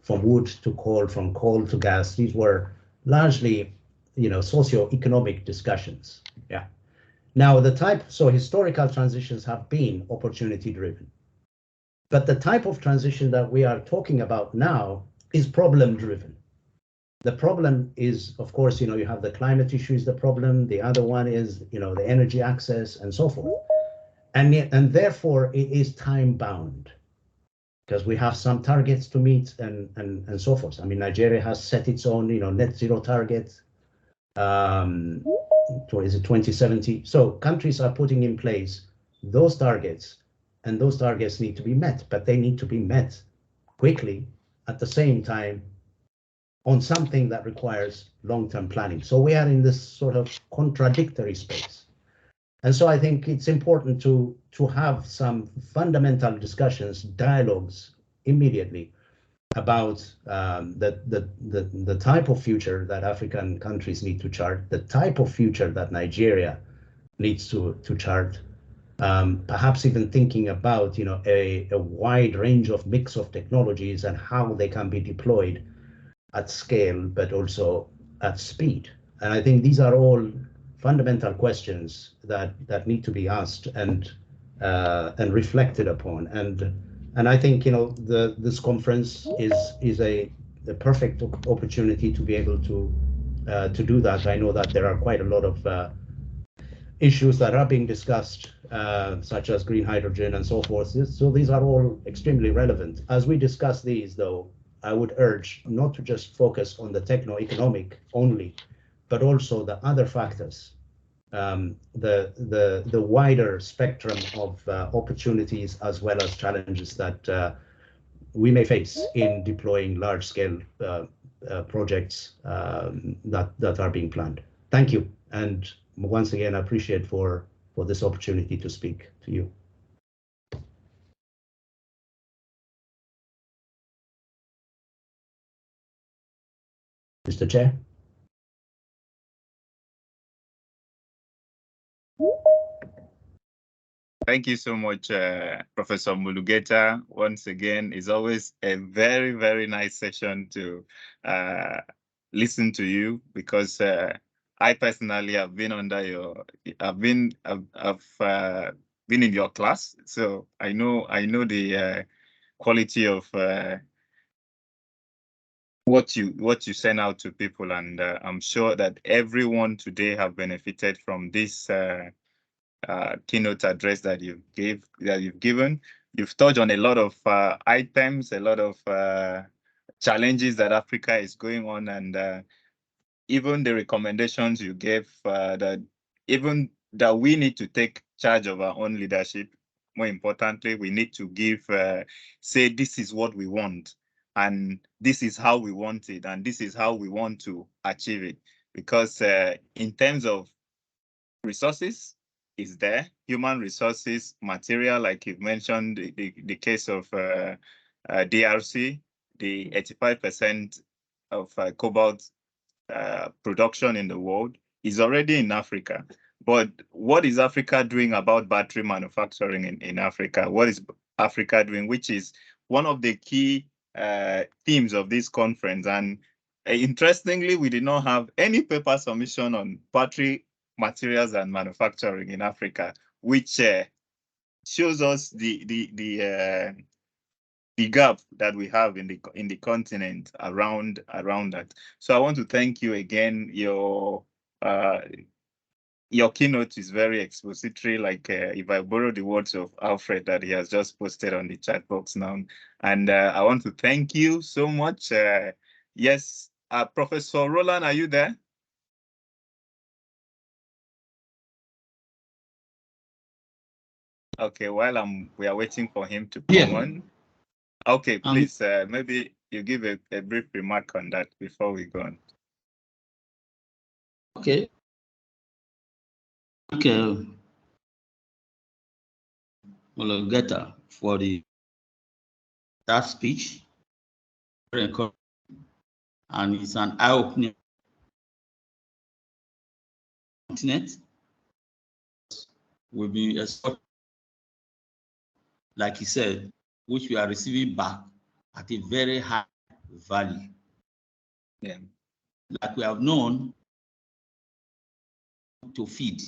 from wood to coal, from coal to gas, these were largely, socio-economic discussions. Yeah. Now so historical transitions have been opportunity driven, but the type of transition that we are talking about now is problem driven. The problem is, of course, you have the climate issue is the problem. The other one is, the energy access and so forth. And therefore, it is time bound because we have some targets to meet and so forth. I mean, Nigeria has set its own, net zero target. Is it 2070? So countries are putting in place those targets, and those targets need to be met, but they need to be met quickly at the same time on something that requires long-term planning. So we are in this sort of contradictory space. And so I think it's important to have some fundamental discussions, dialogues immediately about the type of future that African countries need to chart, the type of future that Nigeria needs to chart, perhaps even thinking about a wide range of mix of technologies and how they can be deployed at scale, but also at speed. And I think these are all fundamental questions that need to be asked and reflected upon. And I think this conference is a perfect opportunity to be able to do that. I know that there are quite a lot of issues that are being discussed, such as green hydrogen and so forth. So these are all extremely relevant. As we discuss these, though, I would urge not to just focus on the techno-economic only, but also the other factors, the wider spectrum of opportunities as well as challenges that we may face in deploying large-scale projects that are being planned. Thank you, and once again, I appreciate for this opportunity to speak to you. Mr. Chair. Thank you so much, Professor Mulugetta. Once again, it's always a very, very nice session to listen to you, because I personally have been I've been in your class, so I know the quality of what you send out to people, and I'm sure that everyone today have benefited from this keynote address that you've given. You've touched on a lot of items, a lot of challenges that Africa is going on, and even the recommendations you gave, that we need to take charge of our own leadership. More importantly, we need to say this is what we want, and this is how we want it, and this is how we want to achieve it. Because in terms of resources, is there human resources, material, like you've mentioned, the case of DRC, the 85% of cobalt production in the world is already in Africa. But what is Africa doing about battery manufacturing in Africa? What is Africa doing, which is one of the key themes of this conference? And interestingly, we did not have any paper submission on battery materials and manufacturing in Africa, which shows us the gap that we have in the continent around that. So I want to thank you again. Your keynote is very expository, like if I borrow the words of Alfred that he has just posted on the chat box now. And I want to thank you so much. Yes, Professor Roland, are you there? Okay, while we are waiting for him to come on. Okay, please, maybe you give a brief remark on that before we go on. Okay. Okay. Mulugetta for that speech, and it's an eye-opening continent. Will be a spot, like he said, which we are receiving back at a very high value. Yeah. Like we have known to feed,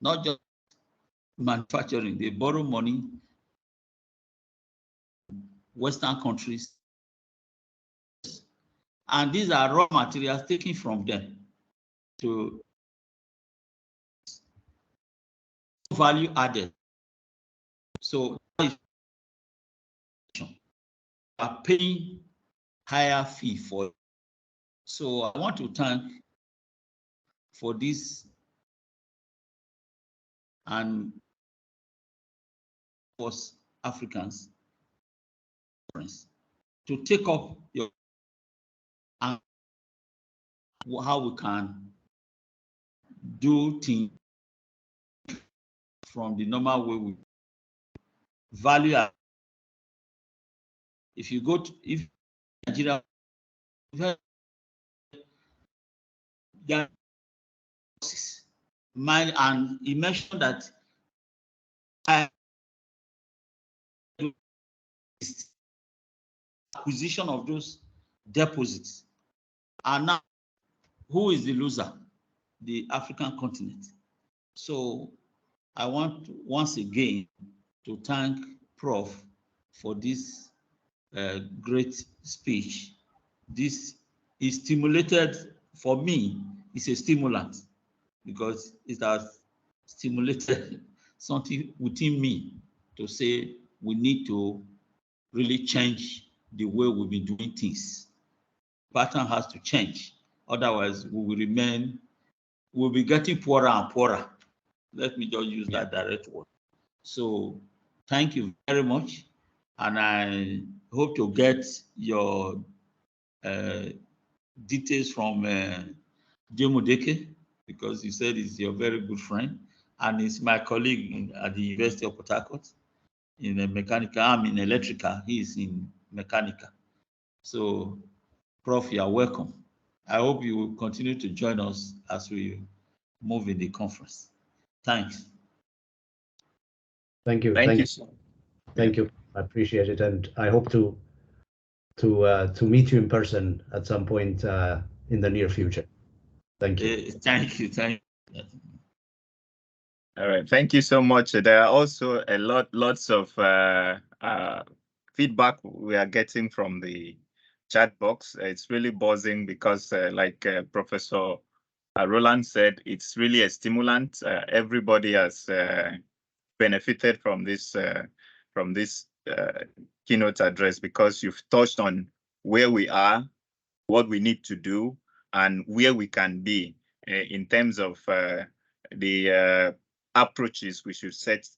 not just manufacturing. They borrow money, Western countries, And these are raw materials taken from them to value added. So are paying higher fee for it. So I want to thank for this and was Africans to take up your and how we can do things from the normal way we value. If you go to Nigeria, and he mentioned that acquisition of those deposits. And now, who is the loser? The African continent. So I want once again to thank Prof for this great speech. This is stimulated, for me, it's a stimulant because it has stimulated something within me to say we need to really change the way we've been doing things. Pattern has to change. Otherwise, we will remain, we'll be getting poorer and poorer. Let me just use that direct word. So thank you very much. And I hope to get your details from Jemodeke, because you said he's your very good friend. And he's my colleague at the University of Port Harcourt in mechanical. I'm in electrical, he's in mechanical. So, Prof, you are welcome. I hope you will continue to join us as we move in the conference. Thanks. Thank you. Thank you. Thank you. I appreciate it, and I hope to meet you in person at some point in the near future. Thank you. Thank you. Thank you. All right. Thank you so much. There are also lots of feedback we are getting from the chat box. It's really buzzing because, like Professor Roland said, it's really a stimulant. Everybody has benefited from this keynote address because you've touched on where we are, what we need to do, and where we can be in terms of the approaches we should set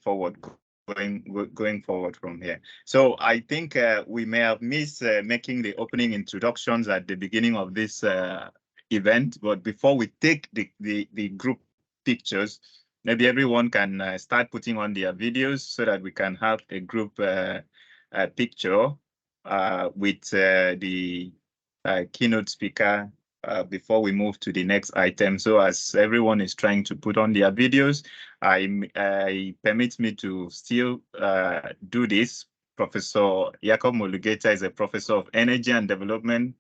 forward going forward from here. So I think we may have missed making the opening introductions at the beginning of this event, but before we take the group pictures, maybe everyone can start putting on their videos so that we can have a group picture with the keynote speaker before we move to the next item. So as everyone is trying to put on their videos, I permit me to still do this. Professor Yacob Mulugetta is a professor of energy and development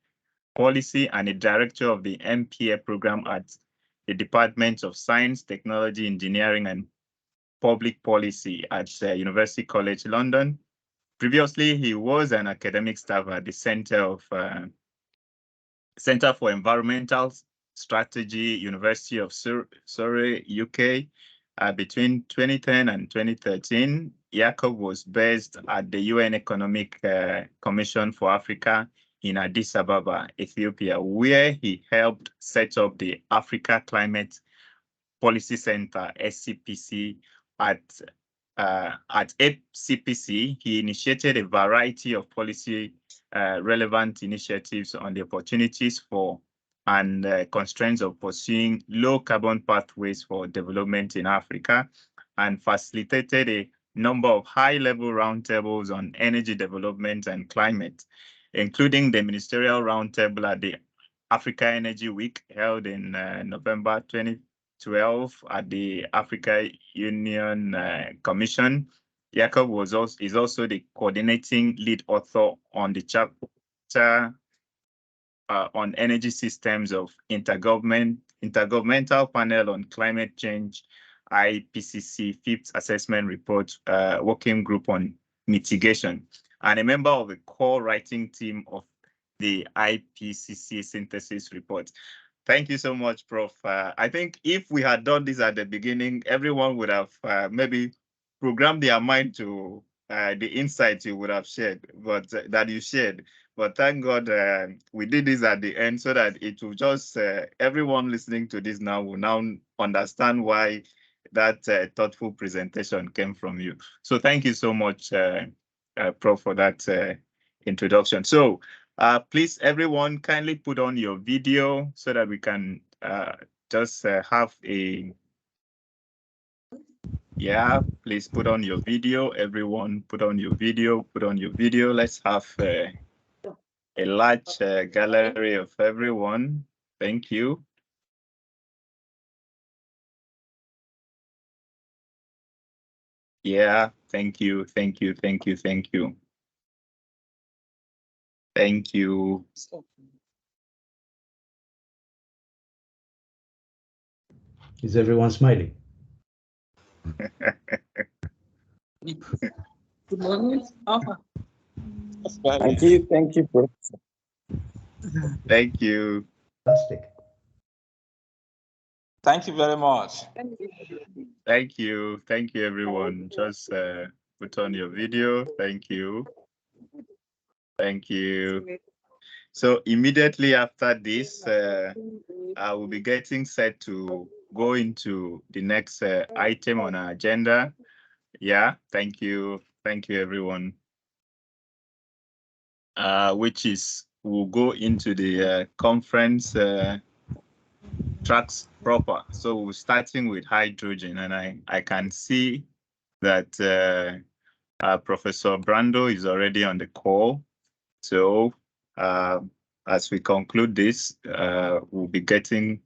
policy and a director of the MPA program at the Department of Science, Technology, Engineering, and Public Policy at University College London. Previously, he was an academic staff at the Center for Environmental Strategy, University of Surrey, UK. Between 2010 and 2013, Yacob was based at the UN Economic Commission for Africa in Addis Ababa, Ethiopia, where he helped set up the Africa Climate Policy Center, SCPC. At AICCEES, he initiated a variety of policy relevant initiatives on the opportunities for and constraints of pursuing low carbon pathways for development in Africa, and facilitated a number of high-level roundtables on energy development and climate, including the ministerial roundtable at the Africa Energy Week held in November 2012 at the Africa Union Commission. Yacob is also the coordinating lead author on the chapter on energy systems of Intergovernmental Panel on Climate Change, IPCC Fifth Assessment Report Working Group on Mitigation. and a member of the core writing team of the IPCC synthesis report. Thank you so much, Prof. I think if we had done this at the beginning, everyone would have maybe programmed their mind to the insights you would have shared, but that you shared. But thank God we did this at the end so that it will just, everyone listening to this now will now understand why that thoughtful presentation came from you. So thank you so much, Prof, for that introduction. So please, everyone, kindly put on your video so that we can just have a, yeah, please put on your video. Everyone, put on your video, put on your video. Let's have a large gallery of everyone. Thank you. Yeah, thank you, thank you, thank you, thank you. Thank you. Is everyone smiling? Good morning. Thank you, Professor. Thank you. Fantastic. Thank you very much. Thank you, everyone. Just put on your video. Thank you. Thank you. So immediately after this, I will be getting set to go into the next item on our agenda. Yeah, thank you. Thank you, everyone. Which is, we'll go into the conference tracks proper. So we're starting with hydrogen, and I can see that Professor Brando is already on the call. So as we conclude this, we'll be getting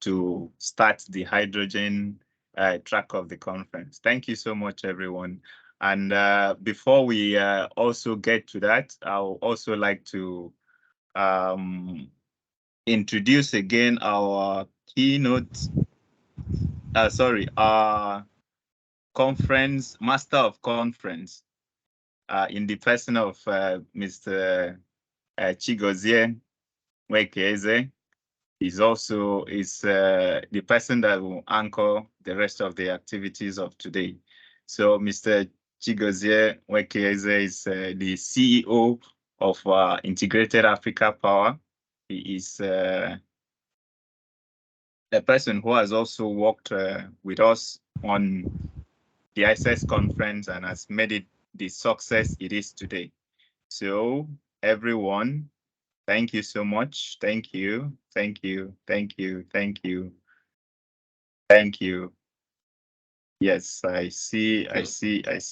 to start the hydrogen track of the conference. Thank you so much, everyone. And before we also get to that, I'll also like to introduce again our keynote, our conference, Master of Conference, in the person of Mr. Chigozie Nwekeze. Is also the person that will anchor the rest of the activities of today. So Mr. Chigozie Nwekeze is the CEO of Integrated Africa Power. He is a person who has also worked with us on the AICCEES conference and has made it the success it is today. So everyone, thank you so much. Thank you. Thank you. Thank you. Thank you. Thank you. Yes, I see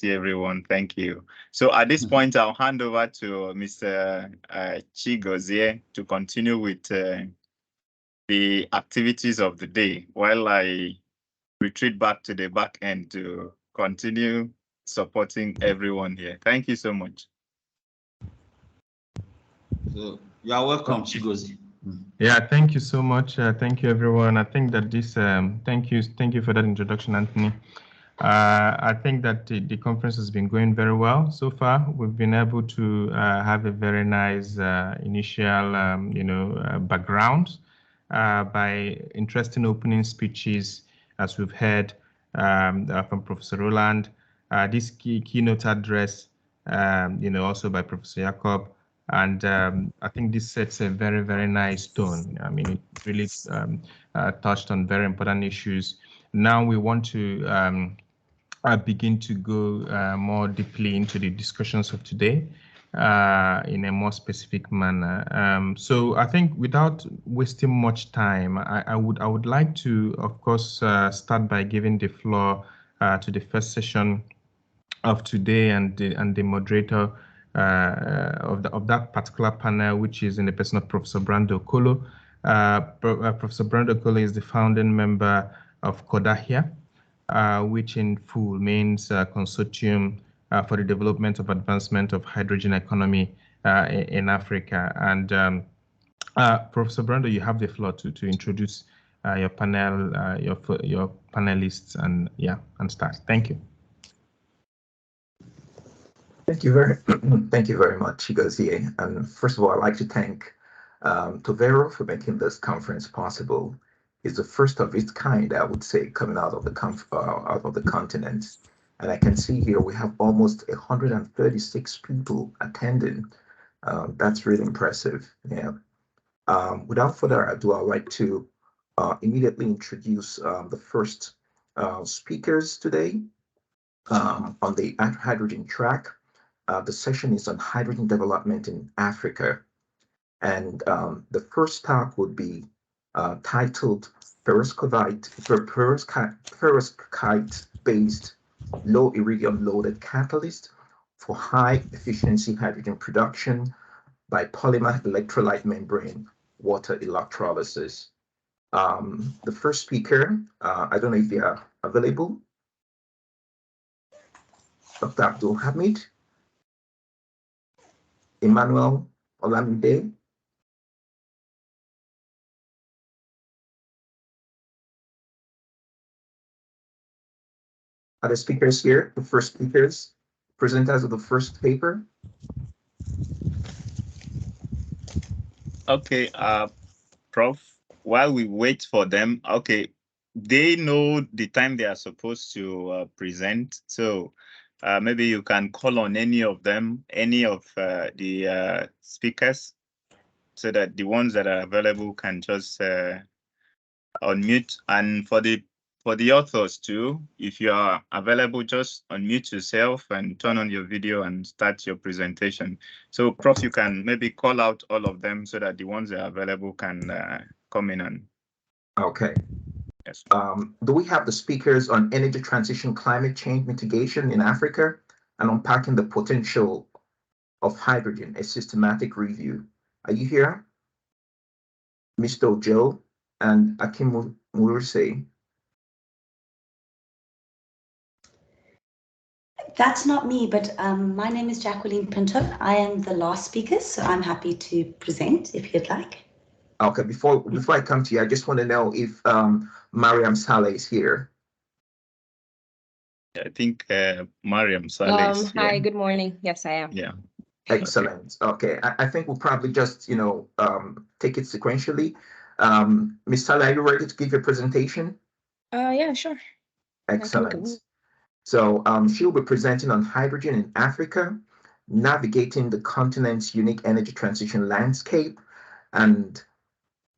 everyone. Thank you. So at this point, I'll hand over to Mr. Chigozie to continue with the activities of the day while I retreat back to the back end to continue supporting everyone here. Thank you so much. So you are welcome, Chigozie. Yeah, thank you so much. Thank you, everyone. I think that this, thank you for that introduction, Anthony. I think that the conference has been going very well so far. We've been able to have a very nice initial, background by interesting opening speeches, as we've heard from Professor Roland. This keynote address, also by Professor Yacob. And I think this sets a very, very nice tone. I mean, it really touched on very important issues. Now we want to begin to go more deeply into the discussions of today in a more specific manner. So I think without wasting much time, I would like to, of course, start by giving the floor to the first session of today and the moderator of that particular panel, which is in the person of Professor Brando Okolo. Professor Brando Okolo is the founding member of CODAHIA, which in full means Consortium for the Development of Advancement of Hydrogen Economy in Africa. And Professor Brando, you have the floor to introduce your panel, your panelists, and start. Thank you. Thank you thank you very much, Chigozie. And first of all, I'd like to thank Tovero for making this conference possible. It's the first of its kind, I would say, coming out of the continent. And I can see here we have almost 136 people attending. That's really impressive. Yeah. Without further ado, I'd like to immediately introduce the first speakers today on the hydrogen track. The session is on hydrogen development in Africa. And the first talk would be titled Perovskite-based low iridium loaded catalyst for high efficiency hydrogen production by polymer electrolyte membrane water electrolysis. The first speaker, I don't know if they are available. Dr. Abdul Hamid. Emmanuel Olamide. Are the speakers here, the first speakers, presenters of the first paper? Okay, Prof, while we wait for them, okay, they know the time they are supposed to present. So maybe you can call on any of them, any of the speakers, so that the ones that are available can just unmute. And for the authors too, if you are available, just unmute yourself and turn on your video and start your presentation. So Prof, you can maybe call out all of them so that the ones that are available can come in and. Okay. Yes. Do we have the speakers on energy transition, climate change mitigation in Africa, and unpacking the potential of hydrogen, a systematic review? Are you here? Mr. Ojo and Akim Muruse. That's not me, but my name is Jacqueline Pinto. I am the last speaker, so I'm happy to present if you'd like. Okay, before I come to you, I just want to know if Mariam Saleh is here. I think Mariam Saleh is here. Hi, good morning. Yes, I am. Yeah. Excellent. Okay, I think we'll probably just, take it sequentially. Ms. Saleh, are you ready to give your presentation? Yeah, sure. Excellent. So she'll be presenting on hydrogen in Africa, navigating the continent's unique energy transition landscape, and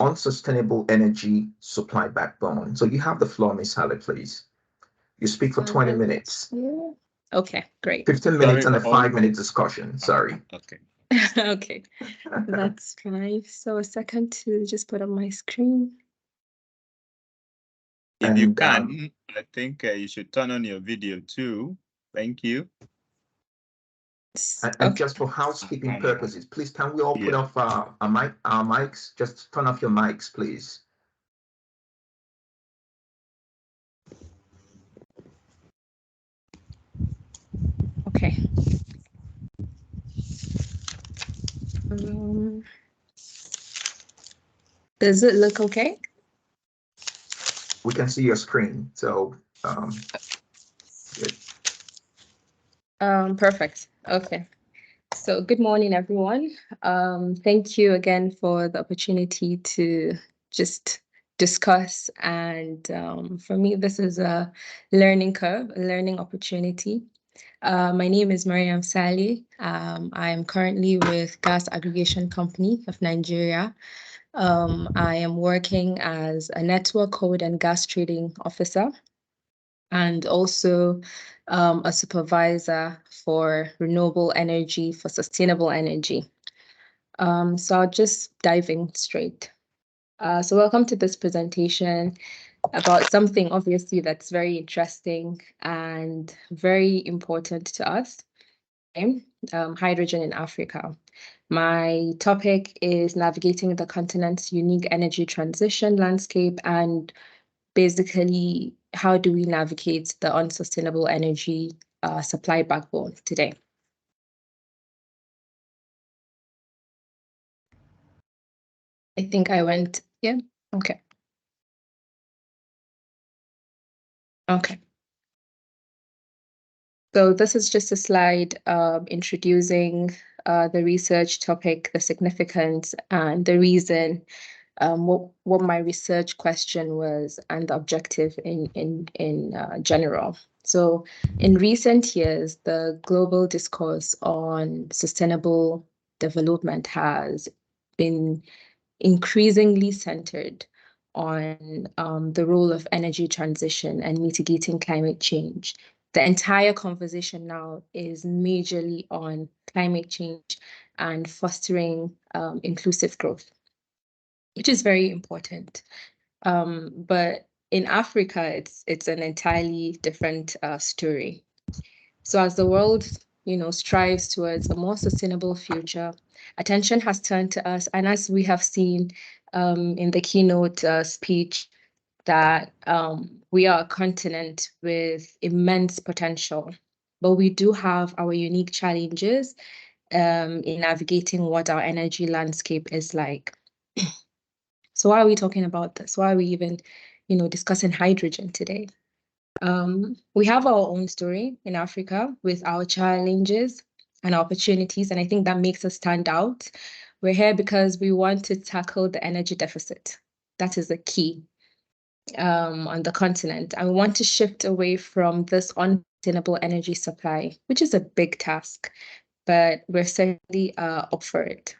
unsustainable energy supply backbone. So you have the floor, Ms. Saleh, please. You speak for 20 minutes. Okay, great. 15 minutes and a 5-minute discussion. Sorry. Okay. Okay, that's fine. So a second to just put on my screen. If you can, I think you should turn on your video too. Thank you. And just for housekeeping purposes, please, can we all put off our mics? Just turn off your mics, please. Okay. Does it look okay? We can see your screen, so good. Perfect. Okay. So good morning, everyone. Thank you again for the opportunity to just discuss. And for me, this is a learning curve, a learning opportunity. My name is Mariam Saleh. I am currently with Gas Aggregation Company of Nigeria. I am working as a network code and gas trading officer, and also a supervisor for renewable energy, for sustainable energy. So I'll just dive in straight. So welcome to this presentation about something obviously that's very interesting and very important to us, hydrogen in Africa. My topic is navigating the continent's unique energy transition landscape, and basically, how do we navigate the unsustainable energy supply backbone today? I think I went, yeah, okay. Okay. So this is just a slide introducing the research topic, the significance, and the reason, what my research question was, and the objective in general. So in recent years, the global discourse on sustainable development has been increasingly centered on the role of energy transition and mitigating climate change. The entire conversation now is majorly on climate change and fostering inclusive growth, which is very important. But in Africa, it's an entirely different story. So as the world, strives towards a more sustainable future, attention has turned to us. And as we have seen in the keynote speech, that we are a continent with immense potential, but we do have our unique challenges in navigating what our energy landscape is like. So why are we talking about this? Why are we even, discussing hydrogen today? We have our own story in Africa with our challenges and opportunities, and I think that makes us stand out. We're here because we want to tackle the energy deficit. That is the key on the continent. And we want to shift away from this unsustainable energy supply, which is a big task, but we're certainly up for it.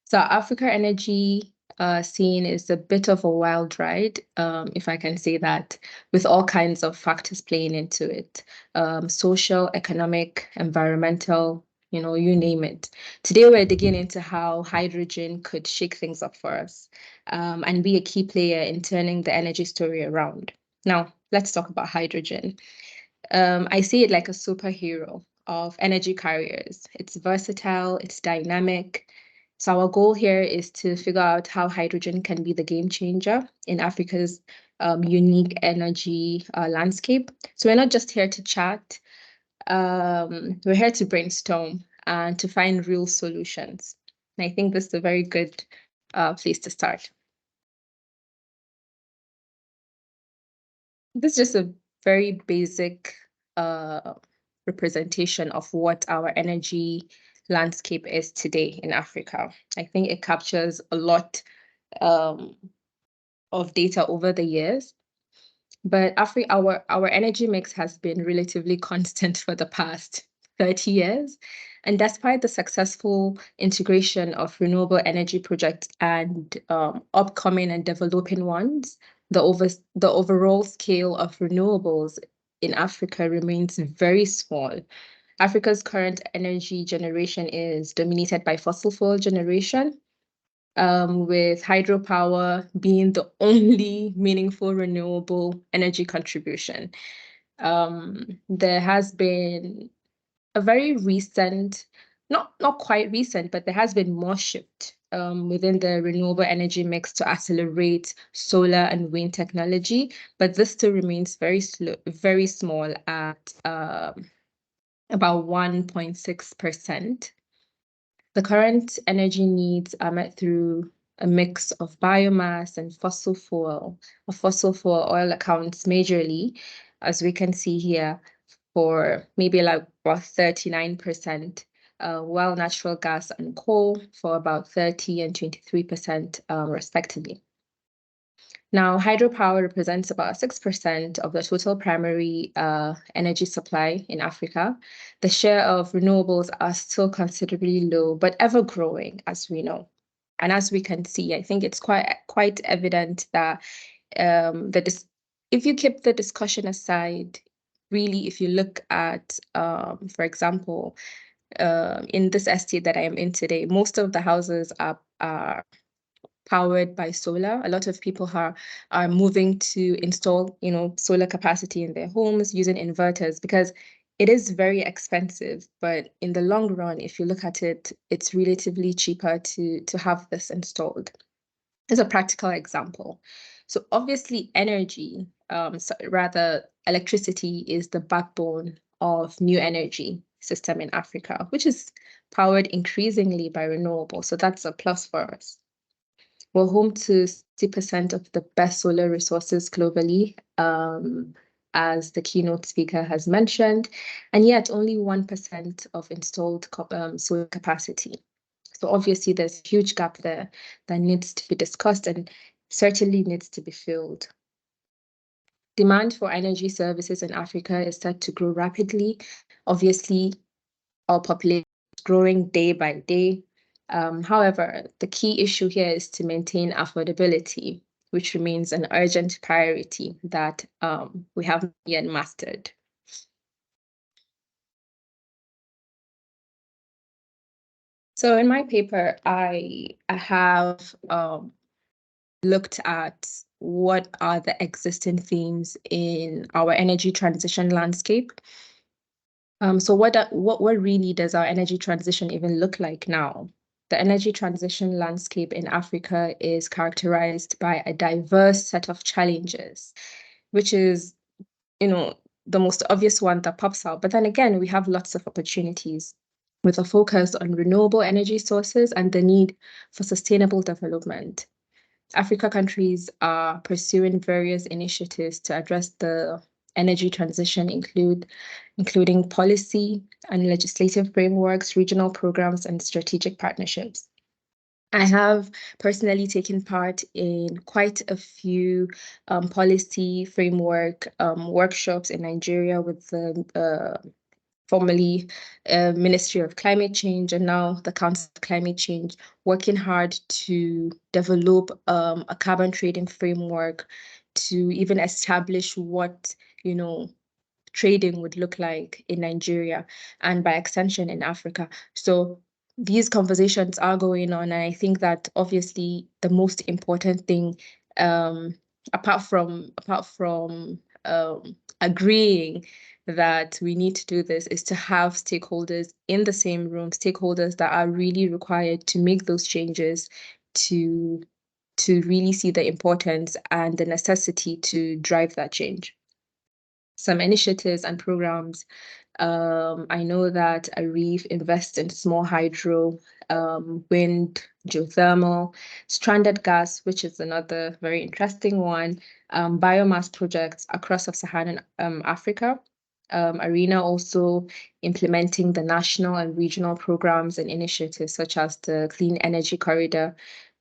So Africa energy scene is a bit of a wild ride, if I can say that, with all kinds of factors playing into it, social, economic, environmental, you name it. Today, we're digging into how hydrogen could shake things up for us and be a key player in turning the energy story around. Now, let's talk about hydrogen. I see it like a superhero of energy carriers. It's versatile, it's dynamic. So our goal here is to figure out how hydrogen can be the game changer in Africa's unique energy landscape. So we're not just here to chat, we're here to brainstorm and to find real solutions. And I think this is a very good place to start. This is just a very basic representation of what our energy landscape is today in Africa. I think it captures a lot of data over the years, but our energy mix has been relatively constant for the past 30 years. And despite the successful integration of renewable energy projects and upcoming and developing ones, the overall scale of renewables in Africa remains very small. Africa's current energy generation is dominated by fossil fuel generation, with hydropower being the only meaningful renewable energy contribution. There has been a very recent, not quite recent, but there has been more shift within the renewable energy mix to accelerate solar and wind technology, but this still remains very small at about 1.6%. The current energy needs are met through a mix of biomass and fossil fuel. Fossil fuel oil accounts majorly, as we can see here, for maybe like about 39%, while natural gas and coal for about 30 and 23% respectively. Now, hydropower represents about 6% of the total primary energy supply in Africa. The share of renewables are still considerably low, but ever growing, as we know. And as we can see, I think it's quite evident that if you keep the discussion aside, really, if you look at, for example, in this estate that I am in today, most of the houses are powered by solar. A lot of people are moving to install, solar capacity in their homes using inverters because it is very expensive. But in the long run, if you look at it, it's relatively cheaper to have this installed. As a practical example. So obviously electricity is the backbone of new energy system in Africa, which is powered increasingly by renewable. So that's a plus for us. We're home to 60% of the best solar resources globally. as the keynote speaker has mentioned, and yet only 1% of installed solar capacity. So obviously there's a huge gap there that needs to be discussed and certainly needs to be filled. Demand for energy services in Africa is set to grow rapidly. Obviously, our population is growing day by day. However, the key issue here is to maintain affordability, which remains an urgent priority that we haven't yet mastered. So in my paper, I have looked at what are the existing themes in our energy transition landscape. So what really does our energy transition even look like now? The energy transition landscape in Africa is characterized by a diverse set of challenges, which is, the most obvious one that pops out. But then again, we have lots of opportunities with a focus on renewable energy sources and the need for sustainable development. Africa countries are pursuing various initiatives to address the energy transition, including policy and legislative frameworks, regional programs, and strategic partnerships. I have personally taken part in quite a few policy framework workshops in Nigeria with the formerly Ministry of Climate Change and now the Council of Climate Change, working hard to develop a carbon trading framework to even establish what, trading would look like in Nigeria and by extension in Africa. So these conversations are going on, and I think that obviously the most important thing, apart from agreeing that we need to do this, is to have stakeholders in the same room, stakeholders that are really required to make those changes, to really see the importance and the necessity to drive that change. Some initiatives and programs. I know that ARIF invests in small hydro, wind, geothermal, stranded gas, which is another very interesting one, biomass projects across sub-Saharan Africa. ARENA also implementing the national and regional programs and initiatives such as the Clean Energy Corridor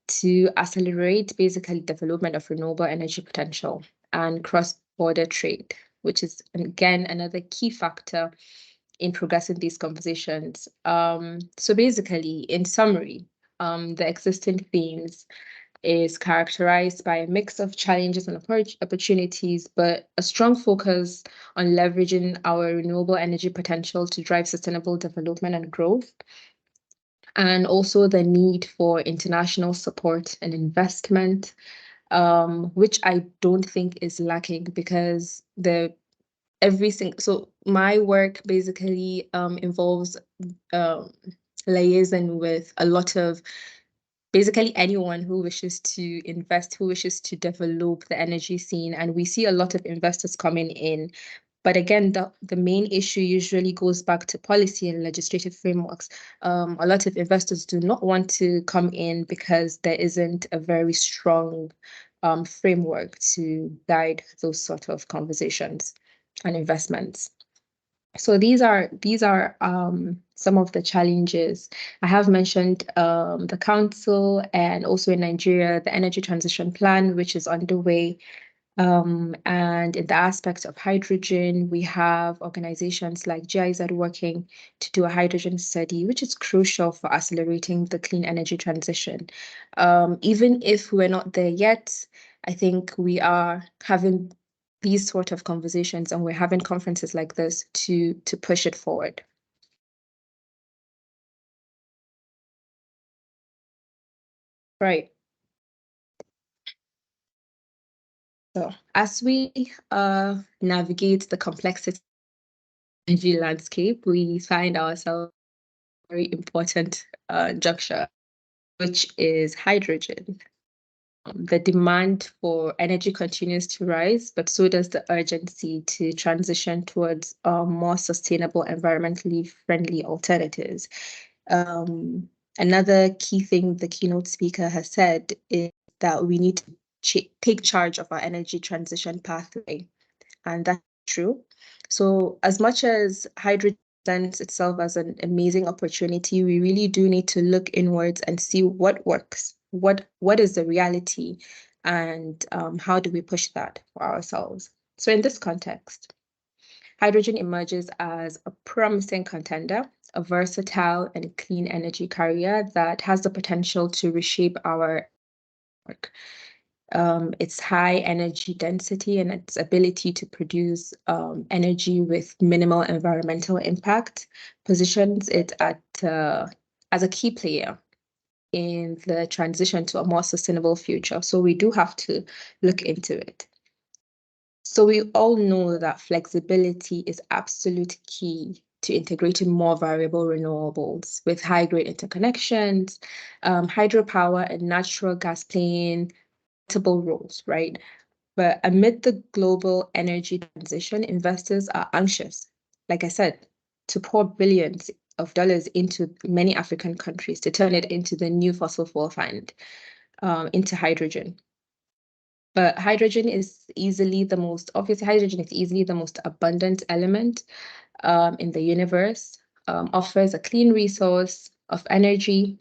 to accelerate basically development of renewable energy potential and cross-border trade, which is again another key factor in progressing these conversations. So basically, in summary, the existing themes is characterized by a mix of challenges and opportunities, but a strong focus on leveraging our renewable energy potential to drive sustainable development and growth, and also the need for international support and investment, which I don't think is lacking because so my work basically involves liaison with a lot of basically anyone who wishes to invest, who wishes to develop the energy scene, and we see a lot of investors coming in. But again, the main issue usually goes back to policy and legislative frameworks. A lot of investors do not want to come in because there isn't a very strong framework to guide those sort of conversations and investments. So these are some of the challenges. I have mentioned the council and also in Nigeria, the energy transition plan, which is underway. And in the aspect of hydrogen, we have organizations like GIZ working to do a hydrogen study, which is crucial for accelerating the clean energy transition. Even if we're not there yet, I think we are having these sort of conversations and we're having conferences like this to push it forward. Right. So as we navigate the complexity of the energy landscape, we find ourselves at a very important juncture, which is hydrogen. The demand for energy continues to rise, but so does the urgency to transition towards more sustainable, environmentally friendly alternatives. Another key thing the keynote speaker has said is that we need to take charge of our energy transition pathway, and that's true. So as much as hydrogen presents itself as an amazing opportunity, we really do need to look inwards and see what works, what is the reality, and how do we push that for ourselves. So in this context, hydrogen emerges as a promising contender, a versatile and clean energy carrier that has the potential to reshape our work. Its high energy density and its ability to produce energy with minimal environmental impact positions it at as a key player in the transition to a more sustainable future. So we do have to look into it. So we all know that flexibility is absolute key to integrating more variable renewables with high-grade interconnections, hydropower and natural gas playing multiple roles, right? But amid the global energy transition, investors are anxious, like I said, to pour billions of dollars into many African countries to turn it into the new fossil fuel fund, into hydrogen. But hydrogen is easily the most, obviously, hydrogen is easily the most abundant element in the universe, offers a clean resource of energy,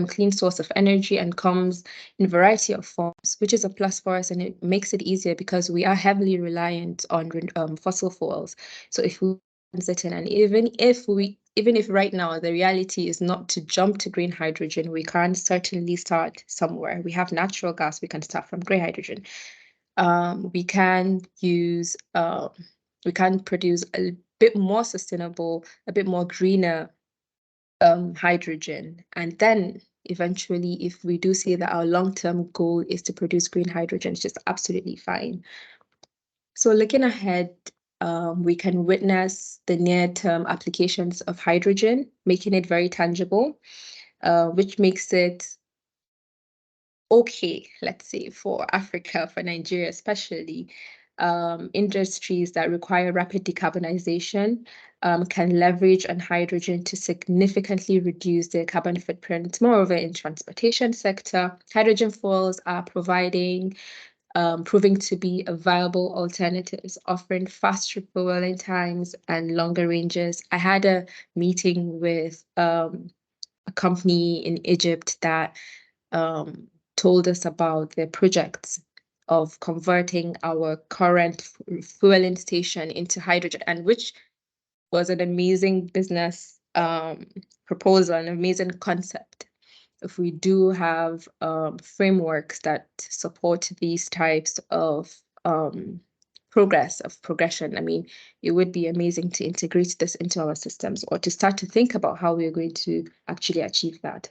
clean source of energy, and comes in a variety of forms, which is a plus for us, and it makes it easier because we are heavily reliant on fossil fuels. So if we transit in, and even if right now the reality is not to jump to green hydrogen, we can certainly start somewhere. We have natural gas, we can start from gray hydrogen. We can use, we can produce a bit more sustainable, a bit more greener hydrogen. And then eventually, if we do see that our long-term goal is to produce green hydrogen, it's just absolutely fine. So looking ahead, we can witness the near-term applications of hydrogen, making it very tangible, which makes it okay, let's say, for Africa, for Nigeria especially. Industries that require rapid decarbonization can leverage on hydrogen to significantly reduce their carbon footprint. Moreover, in transportation sector, hydrogen fuels are proving to be a viable alternatives, offering faster fueling times and longer ranges. I had a meeting with a company in Egypt that told us about their projects of converting our current fueling station into hydrogen, and which was an amazing business proposal, an amazing concept. If we do have frameworks that support these types of progression, I mean, it would be amazing to integrate this into our systems, or to start to think about how we're going to actually achieve that.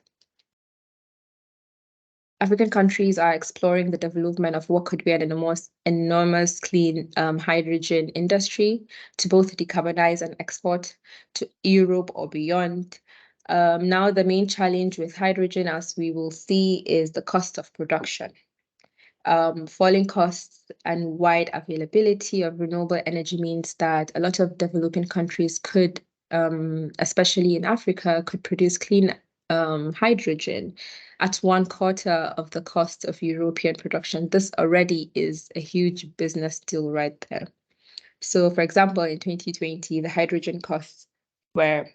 African countries are exploring the development of what could be an enormous clean hydrogen industry to both decarbonize and export to Europe or beyond. Now, the main challenge with hydrogen, as we will see, is the cost of production. Falling costs and wide availability of renewable energy means that a lot of developing countries could, especially in Africa, could produce clean hydrogen at 1/4 of the cost of European production. This already is a huge business deal right there. So, for example, in 2020, the hydrogen costs were,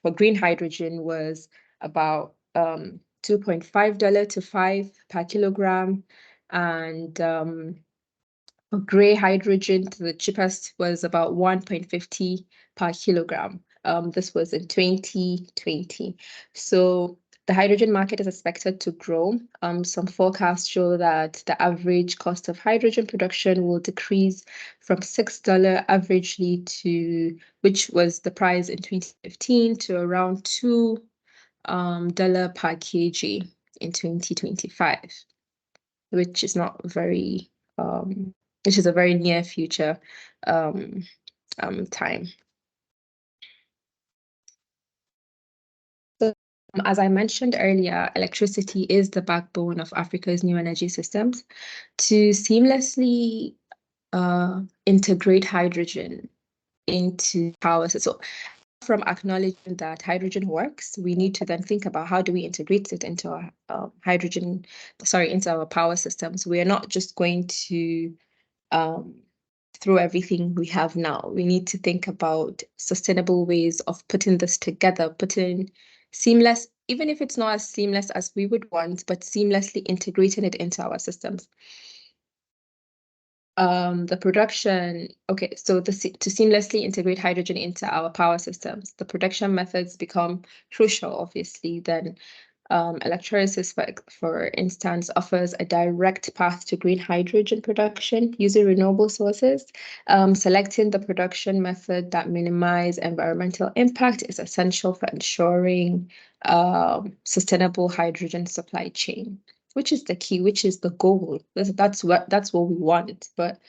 for green hydrogen, was about $2.5 to $5 per kilogram, and for gray hydrogen, the cheapest was about 1.50 per kilogram. This was in 2020. So the hydrogen market is expected to grow. Some forecasts show that the average cost of hydrogen production will decrease from $6 averagely to, which was the price in 2015, to around $2 per kg in 2025, which is not very, which is a very near future time. So, as I mentioned earlier, electricity is the backbone of Africa's new energy systems. To seamlessly integrate hydrogen into power, so from acknowledging that hydrogen works, we need to then think about how do we integrate it into our into our power systems. We are not just going to throw everything we have now. We need to think about sustainable ways of putting this together, putting seamless, even if it's not as seamless as we would want, but seamlessly integrating it into our systems. The production, okay, so to seamlessly integrate hydrogen into our power systems, the production methods become crucial, obviously. Then electrolysis, for instance, offers a direct path to green hydrogen production using renewable sources. Selecting the production method that minimizes environmental impact is essential for ensuring sustainable hydrogen supply chain, which is the key, which is the goal. That's what we want. But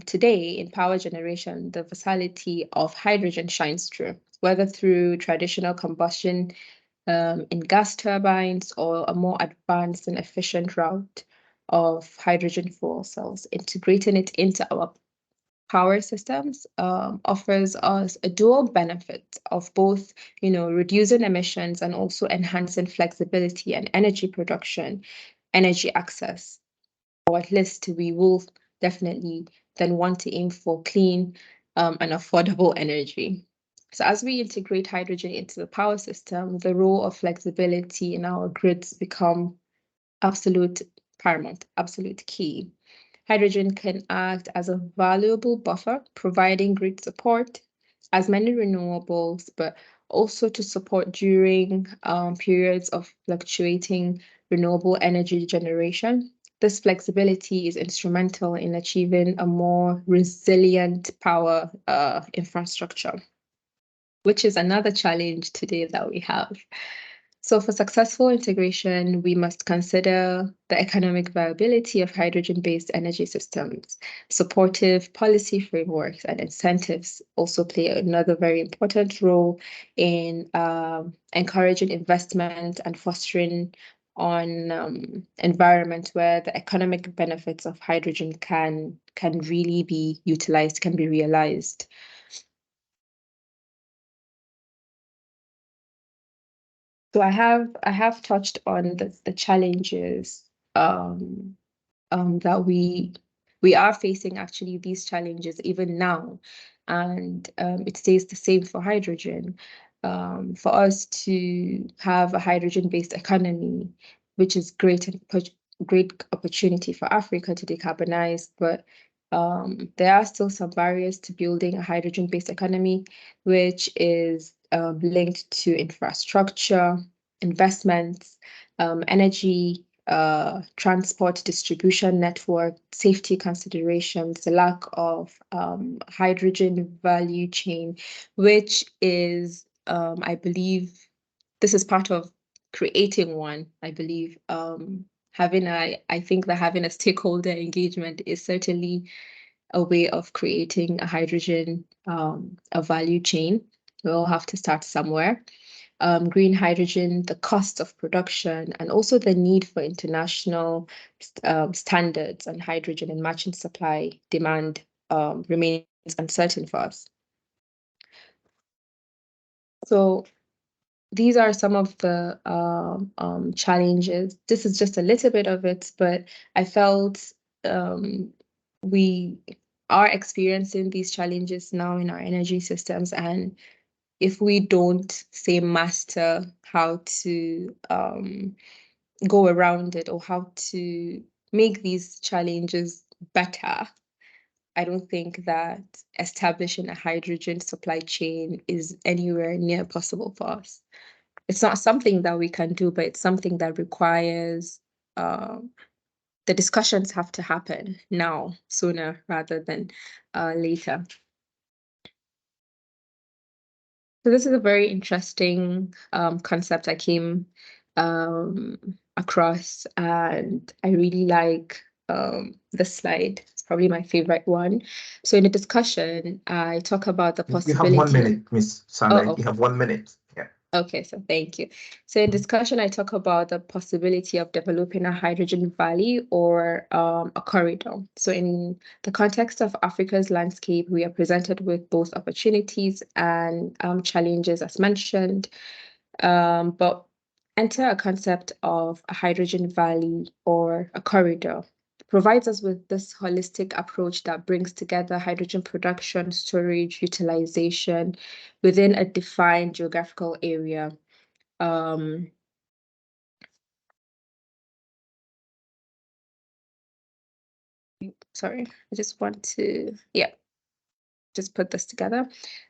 today in power generation, the versatility of hydrogen shines through, whether through traditional combustion in gas turbines or a more advanced and efficient route of hydrogen fuel cells. Integrating it into our power systems offers us a dual benefit of both, reducing emissions and also enhancing flexibility and energy production, energy access. Or at least we will definitely then want to aim for clean and affordable energy. So as we integrate hydrogen into the power system, the role of flexibility in our grids become absolute paramount, absolute key. Hydrogen can act as a valuable buffer, providing grid support, as many renewables, but also to support during periods of fluctuating renewable energy generation. This flexibility is instrumental in achieving a more resilient power infrastructure, which is another challenge today that we have. So for successful integration, we must consider the economic viability of hydrogen-based energy systems. Supportive policy frameworks and incentives also play another very important role in encouraging investment and fostering on environment where the economic benefits of hydrogen can really be utilized, can be realized. So I have touched on the challenges that we are facing. Actually, these challenges even now, and it stays the same for hydrogen. For us to have a hydrogen-based economy, which is great opportunity for Africa to decarbonize, but there are still some barriers to building a hydrogen-based economy, which is linked to infrastructure, investments, energy, transport distribution network, safety considerations, the lack of hydrogen value chain, which is, I believe, this is part of creating one. I believe I think that having a stakeholder engagement is certainly a way of creating a hydrogen, a value chain. We'll have to start somewhere. Green hydrogen, the cost of production, and also the need for international standards on hydrogen and matching supply demand remains uncertain for us. So these are some of the challenges. This is just a little bit of it, but I felt we are experiencing these challenges now in our energy systems, and if we don't, say, master how to go around it or how to make these challenges better, I don't think that establishing a hydrogen supply chain is anywhere near possible for us. It's not something that we can do, but it's something that requires the discussions have to happen now, sooner rather than later. So this is a very interesting concept I came across, and I really like this slide. It's probably my favorite one. So in the discussion, I talk about the possibility. You have 1 minute, Miss Sandra. You have 1 minute. Yeah. Okay, so thank you. So in discussion, I talk about the possibility of developing a hydrogen valley or a corridor. So in the context of Africa's landscape, we are presented with both opportunities and challenges as mentioned, but enter a concept of a hydrogen valley or a corridor. provides us with this holistic approach that brings together hydrogen production, storage, utilization within a defined geographical area. Sorry, I just want to, just put this together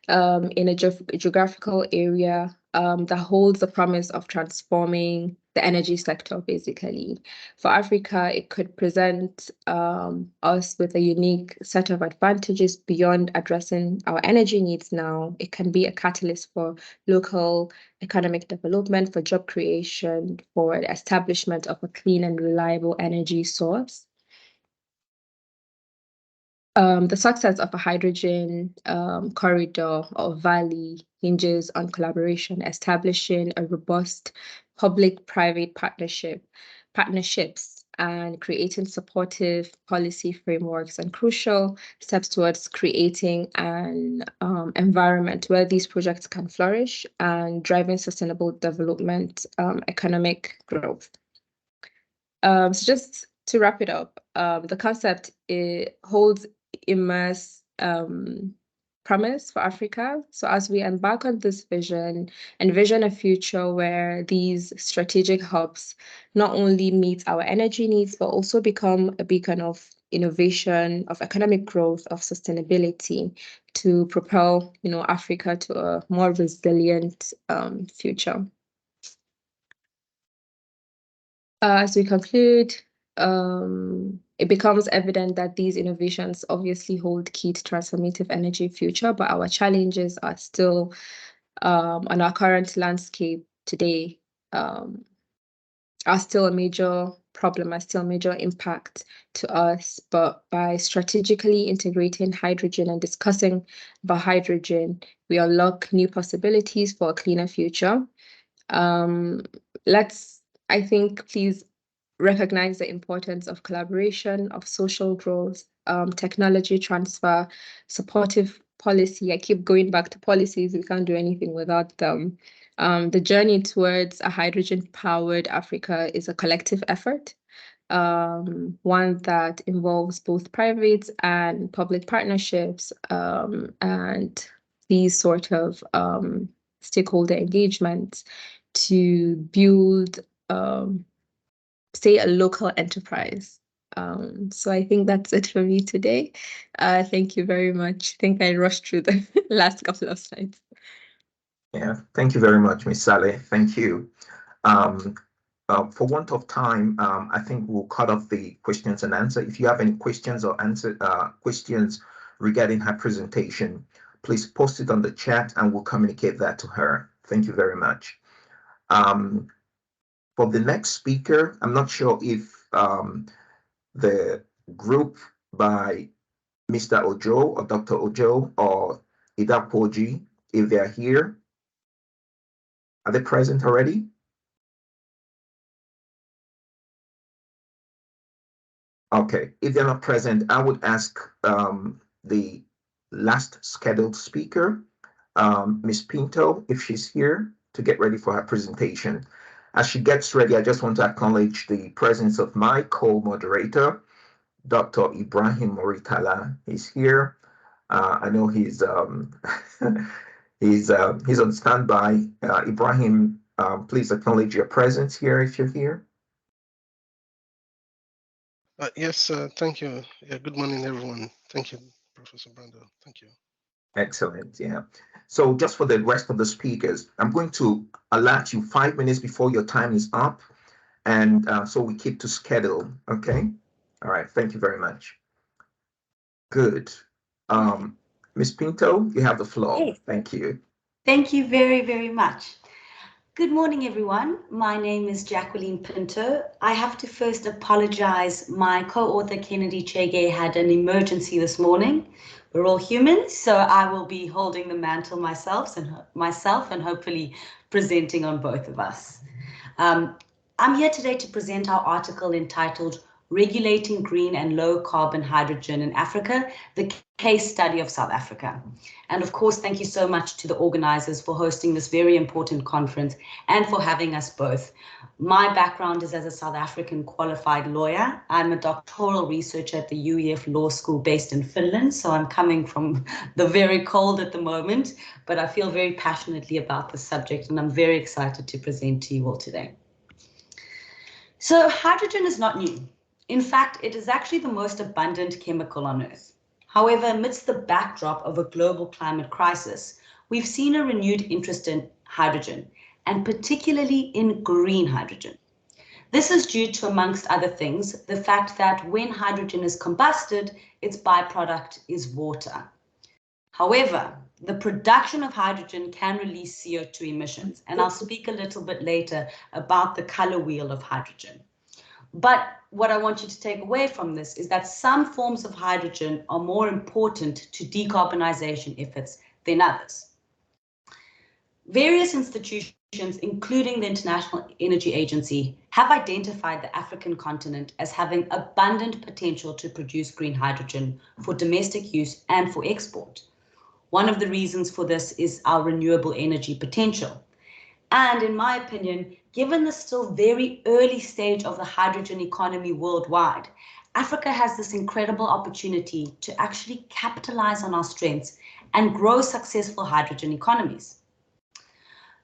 in a geographical area that holds the promise of transforming the energy sector, basically. For Africa, it could present us with a unique set of advantages beyond addressing our energy needs now. It can be a catalyst for local economic development, for job creation, for the establishment of a clean and reliable energy source. The success of a hydrogen corridor or valley hinges on collaboration, establishing a robust public-private partnerships and creating supportive policy frameworks and crucial steps towards creating an environment where these projects can flourish and driving sustainable development, economic growth. So just to wrap it up, the concept holds immense promise for Africa. So as we embark on this vision, envision a future where these strategic hubs not only meet our energy needs, but also become a beacon of innovation, of economic growth, of sustainability to propel, Africa to a more resilient future. As we conclude, it becomes evident that these innovations obviously hold key to transformative energy future, but our challenges are still on our current landscape today are still a major problem, are still a major impact to us. But by strategically integrating hydrogen and discussing about hydrogen, we unlock new possibilities for a cleaner future. I think, please recognize the importance of collaboration, of social growth, technology transfer, supportive policy. I keep going back to policies. We can't do anything without them. The journey towards a hydrogen-powered Africa is a collective effort, one that involves both private and public partnerships and these sort of stakeholder engagements to build say a local enterprise. So I think that's it for me today. Thank you very much. I think I rushed through the last couple of slides. Yeah, thank you very much, Ms. Saleh. Thank you. For want of time, I think we'll cut off the questions and answer. If you have any questions or questions regarding her presentation, please post it on the chat and we'll communicate that to her. Thank you very much. For the next speaker, I'm not sure if the group by Mr. Ojo or Dr. Ojo or Idapoji, if they're here, are they present already? Okay, if they're not present, I would ask the last scheduled speaker, Ms. Pinto, if she's here, to get ready for her presentation. As she gets ready, I just want to acknowledge the presence of my co-moderator, Dr. Ibrahim Moritala. He's here. I know he's he's on standby. Ibrahim, please acknowledge your presence here if you're here. Yes, thank you. Yeah, good morning, everyone. Thank you, Professor Brando. Thank you. Excellent. Yeah. So just for the rest of the speakers, I'm going to allot you 5 minutes before your time is up. And so we keep to schedule. Okay. All right. Thank you very much. Good. Ms. Pinto, you have the floor. Yes. Thank you. Thank you very, very much. Good morning, everyone. My name is Jacqueline Pinto. I have to first apologize. My co-author Kennedy Chege had an emergency this morning. We're all humans, so I will be holding the mantle myself and hopefully presenting on both of us. I'm here today to present our article entitled Regulating Green and Low Carbon Hydrogen in Africa, the case study of South Africa. And of course, thank you so much to the organizers for hosting this very important conference and for having us both. My background is as a South African qualified lawyer. I'm a doctoral researcher at the UEF Law School based in Finland, so I'm coming from the very cold at the moment, but I feel very passionately about this subject and I'm very excited to present to you all today. So hydrogen is not new. In fact, it is actually the most abundant chemical on Earth. However, amidst the backdrop of a global climate crisis, we've seen a renewed interest in hydrogen, and particularly in green hydrogen. This is due to, amongst other things, the fact that when hydrogen is combusted, its byproduct is water. However, the production of hydrogen can release CO2 emissions, and I'll speak a little bit later about the color wheel of hydrogen. But what I want you to take away from this is that some forms of hydrogen are more important to decarbonization efforts than others. Various institutions, including the International Energy Agency, have identified the African continent as having abundant potential to produce green hydrogen for domestic use and for export. One of the reasons for this is our renewable energy potential. And in my opinion, given the still very early stage of the hydrogen economy worldwide, Africa has this incredible opportunity to actually capitalize on our strengths and grow successful hydrogen economies.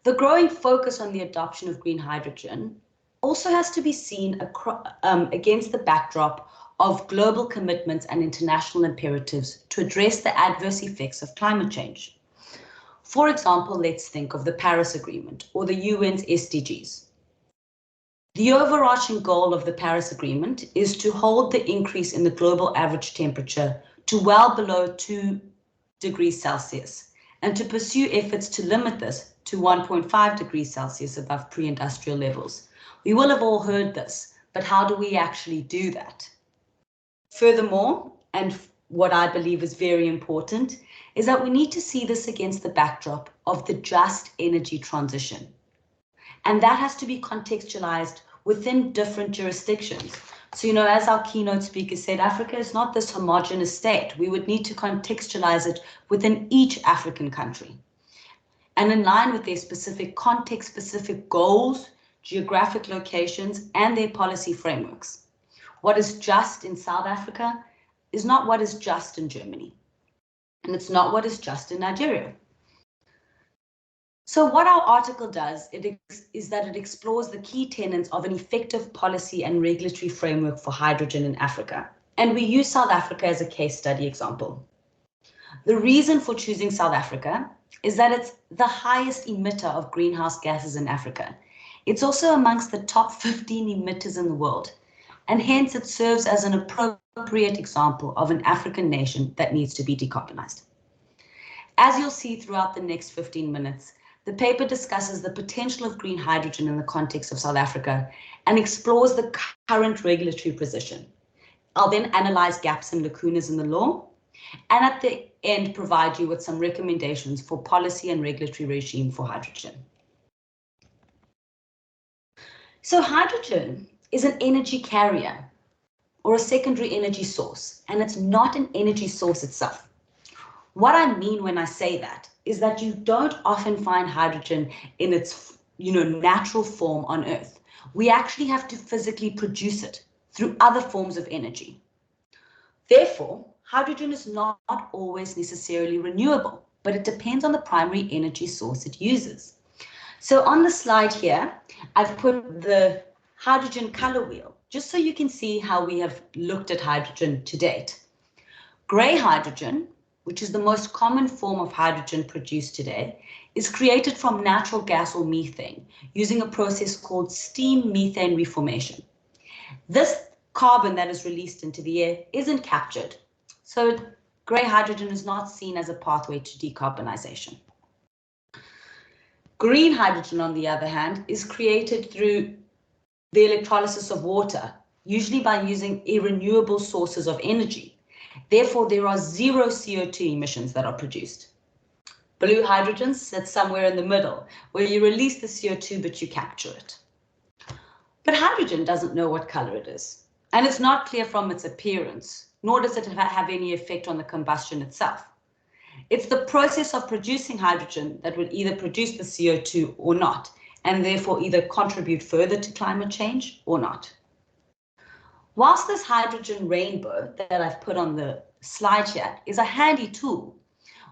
The growing focus on the adoption of green hydrogen also has to be seen against the backdrop of global commitments and international imperatives to address the adverse effects of climate change. For example, let's think of the Paris Agreement or the UN's SDGs. The overarching goal of the Paris Agreement is to hold the increase in the global average temperature to well below 2 degrees Celsius and to pursue efforts to limit this to 1.5 degrees Celsius above pre-industrial levels. We will have all heard this, but how do we actually do that? Furthermore, and what I believe is very important, is that we need to see this against the backdrop of the just energy transition. And that has to be contextualized within different jurisdictions. So, as our keynote speaker said, Africa is not this homogeneous state. We would need to contextualize it within each African country. And in line with their specific context-specific goals, geographic locations, and their policy frameworks. What is just in South Africa is not what is just in Germany. And it's not what is just in Nigeria. So what our article does is that it explores the key tenets of an effective policy and regulatory framework for hydrogen in Africa. And we use South Africa as a case study example. The reason for choosing South Africa is that it's the highest emitter of greenhouse gases in Africa. It's also amongst the top 15 emitters in the world. And hence it serves as an appropriate example of an African nation that needs to be decarbonized. As you'll see throughout the next 15 minutes, the paper discusses the potential of green hydrogen in the context of South Africa and explores the current regulatory position. I'll then analyze gaps and lacunas in the law, and at the end provide you with some recommendations for policy and regulatory regime for hydrogen. So hydrogen is an energy carrier or a secondary energy source, and it's not an energy source itself. What I mean when I say that is that you don't often find hydrogen in its natural form on Earth. We actually have to physically produce it through other forms of energy. Therefore, hydrogen is not always necessarily renewable, but it depends on the primary energy source it uses. So on the slide here, I've put the hydrogen color wheel, just so you can see how we have looked at hydrogen to date. Gray hydrogen, which is the most common form of hydrogen produced today, is created from natural gas or methane using a process called steam methane reformation. This carbon that is released into the air isn't captured, so gray hydrogen is not seen as a pathway to decarbonization. Green hydrogen, on the other hand, is created through the electrolysis of water, usually by using renewable sources of energy. Therefore, there are zero CO2 emissions that are produced. Blue hydrogen sits somewhere in the middle, where you release the CO2, but you capture it. But hydrogen doesn't know what color it is, and it's not clear from its appearance, nor does it have any effect on the combustion itself. It's the process of producing hydrogen that would either produce the CO2 or not, and therefore either contribute further to climate change or not. Whilst this hydrogen rainbow that I've put on the slide here is a handy tool,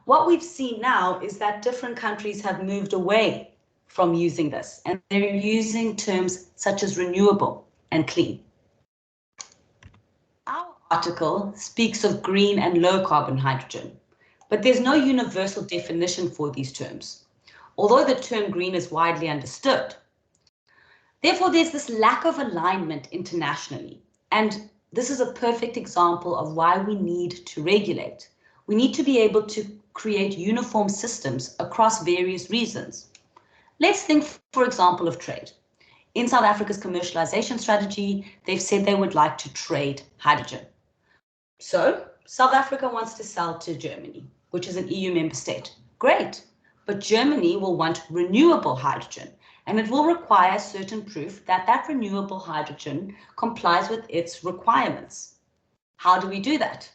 what we've seen now is that different countries have moved away from using this, and they're using terms such as renewable and clean. Our article speaks of green and low carbon hydrogen, but there's no universal definition for these terms, although the term green is widely understood. Therefore, there's this lack of alignment internationally, and this is a perfect example of why we need to regulate. We need to be able to create uniform systems across various regions. Let's think, for example, of trade. In South Africa's commercialization strategy, they've said they would like to trade hydrogen. So South Africa wants to sell to Germany, which is an EU member state. Great, but Germany will want renewable hydrogen, and it will require certain proof that that renewable hydrogen complies with its requirements. How do we do that?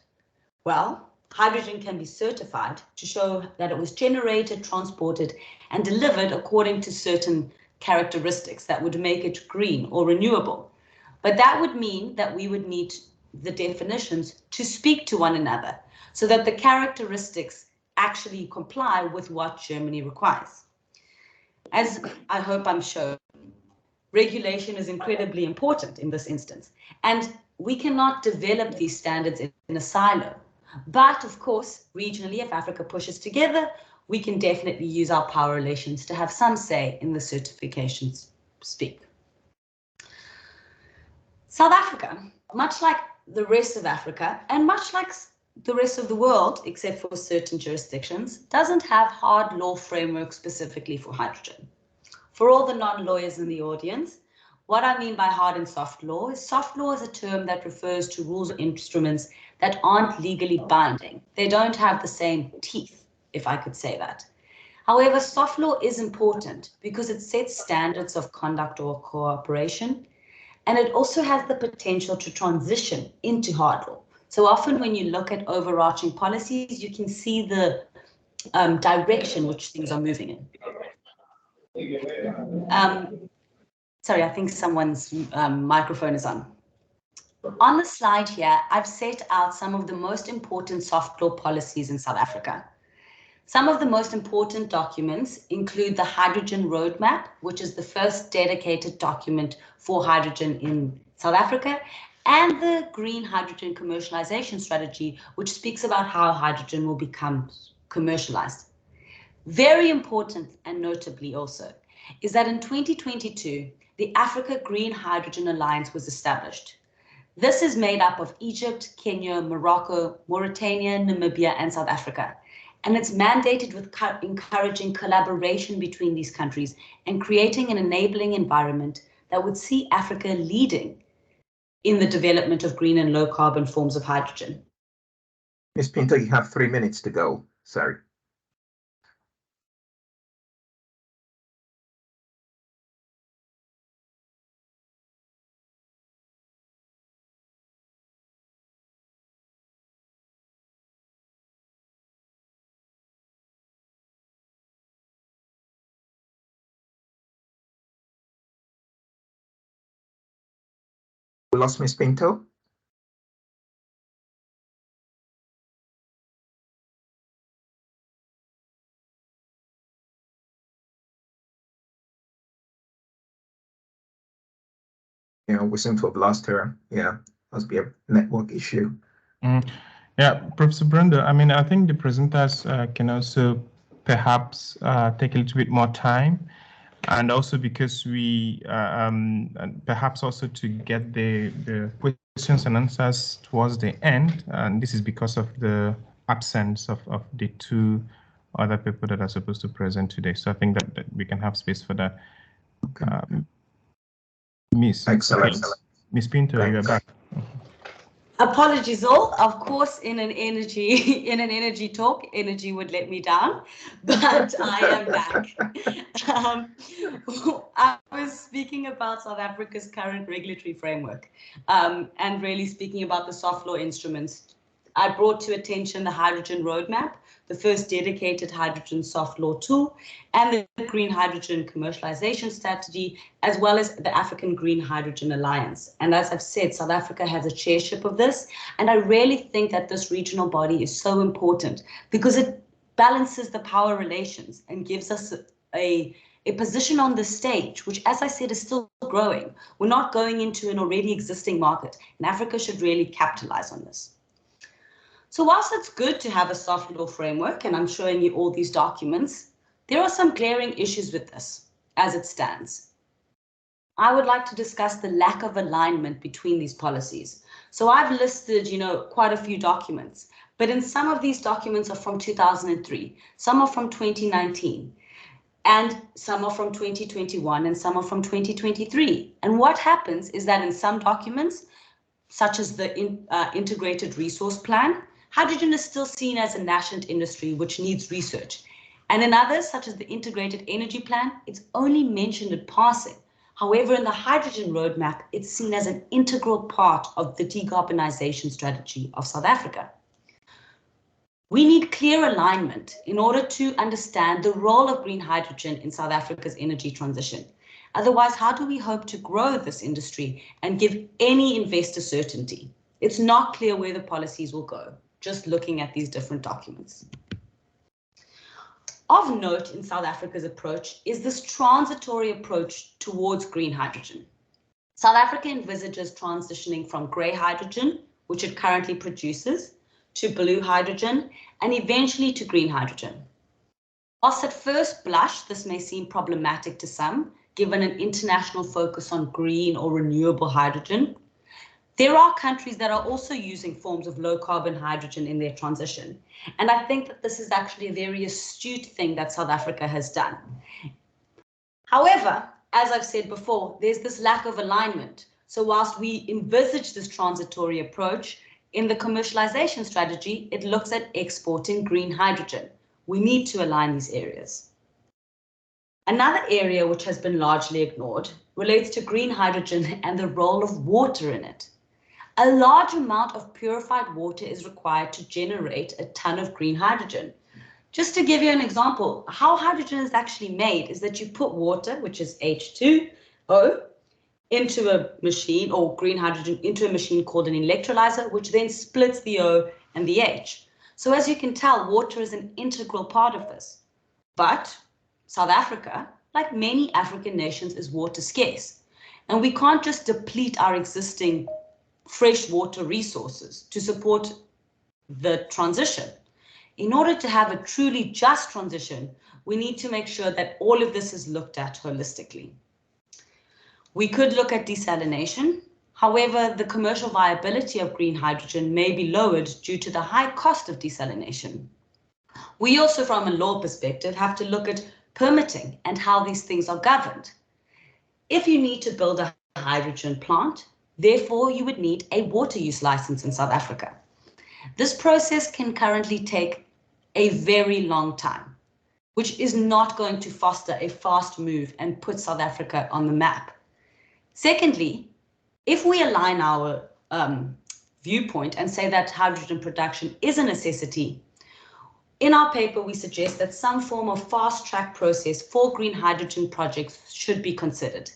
Well, hydrogen can be certified to show that it was generated, transported, and delivered according to certain characteristics that would make it green or renewable. But that would mean that we would need the definitions to speak to one another so that the characteristics actually comply with what Germany requires. As I hope I'm showing, regulation is incredibly important in this instance, and we cannot develop these standards in a silo. But of course, regionally, if Africa pushes together, we can definitely use our power relations to have some say in the certifications speak. South Africa, much like the rest of Africa, and much like the rest of the world, except for certain jurisdictions, doesn't have hard law framework specifically for hydrogen. For all the non-lawyers in the audience, what I mean by hard and soft law is a term that refers to rules or instruments that aren't legally binding. They don't have the same teeth, if I could say that. However, soft law is important because it sets standards of conduct or cooperation, and it also has the potential to transition into hard law. So often when you look at overarching policies, you can see the direction which things are moving in. Sorry, I think someone's microphone is on. On the slide here, I've set out some of the most important soft law policies in South Africa. Some of the most important documents include the Hydrogen Roadmap, which is the first dedicated document for hydrogen in South Africa, and the Green Hydrogen Commercialization Strategy, which speaks about how hydrogen will become commercialized. Very important and notably also is that in 2022, the Africa Green Hydrogen Alliance was established. This is made up of Egypt, Kenya, Morocco, Mauritania, Namibia, and South Africa. And it's mandated with encouraging collaboration between these countries and creating an enabling environment that would see Africa leading in the development of green and low carbon forms of hydrogen. Ms. Pinto, you have 3 minutes to go. Sorry. We lost Ms. Pinto. Yeah, we seem to have lost her. Yeah, must be a network issue. Yeah, Professor Brando, I mean, I think the presenters can also perhaps take a little bit more time, and also because we and perhaps also to get the questions and answers towards the end, and this is because of the absence of the two other people that are supposed to present today. So I think that we can have space for that. Okay. Miss Excellent. Miss Pinto, you're back. Apologies all. Of course, in an energy talk, energy would let me down, but I am back. I was speaking about South Africa's current regulatory framework, and really speaking about the soft law instruments. I brought to attention the hydrogen roadmap, the first dedicated hydrogen soft law tool, and the green hydrogen commercialization strategy, as well as the African Green Hydrogen Alliance. And as I've said, South Africa has a chairship of this, and I really think that this regional body is so important because it balances the power relations and gives us a position on the stage, which, as I said, is still growing. We're not going into an already existing market, and Africa should really capitalize on this. So whilst it's good to have a soft law framework, and I'm showing you all these documents, there are some glaring issues with this as it stands. I would like to discuss the lack of alignment between these policies. So I've listed, quite a few documents, but in some of these documents are from 2003, some are from 2019, and some are from 2021, and some are from 2023. And what happens is that in some documents, such as the Integrated Resource Plan, hydrogen is still seen as a nascent industry which needs research. And in others, such as the Integrated Energy Plan, it's only mentioned in passing. However, in the hydrogen roadmap, it's seen as an integral part of the decarbonization strategy of South Africa. We need clear alignment in order to understand the role of green hydrogen in South Africa's energy transition. Otherwise, how do we hope to grow this industry and give any investor certainty? It's not clear where the policies will go, just looking at these different documents. Of note in South Africa's approach is this transitory approach towards green hydrogen. South Africa envisages transitioning from grey hydrogen, which it currently produces, to blue hydrogen, and eventually to green hydrogen. Whilst at first blush, this may seem problematic to some, given an international focus on green or renewable hydrogen, there are countries that are also using forms of low carbon hydrogen in their transition. And I think that this is actually a very astute thing that South Africa has done. However, as I've said before, there's this lack of alignment. So whilst we envisage this transitory approach, in the commercialization strategy, it looks at exporting green hydrogen. We need to align these areas. Another area which has been largely ignored relates to green hydrogen and the role of water in it. A large amount of purified water is required to generate a ton of green hydrogen. Just to give you an example, how hydrogen is actually made is that you put water, which is H2O, into a machine, or green hydrogen into a machine called an electrolyzer, which then splits the O and the H. So as you can tell, water is an integral part of this. But South Africa, like many African nations, is water scarce. And we can't just deplete our existing freshwater resources to support the transition. In order to have a truly just transition, we need to make sure that all of this is looked at holistically. We could look at desalination. However, the commercial viability of green hydrogen may be lowered due to the high cost of desalination. We also, from a law perspective, have to look at permitting and how these things are governed. If you need to build a hydrogen plant, therefore you would need a water use license in South Africa. This process can currently take a very long time, which is not going to foster a fast move and put South Africa on the map. Secondly, if we align our viewpoint and say that hydrogen production is a necessity, in our paper we suggest that some form of fast-track process for green hydrogen projects should be considered.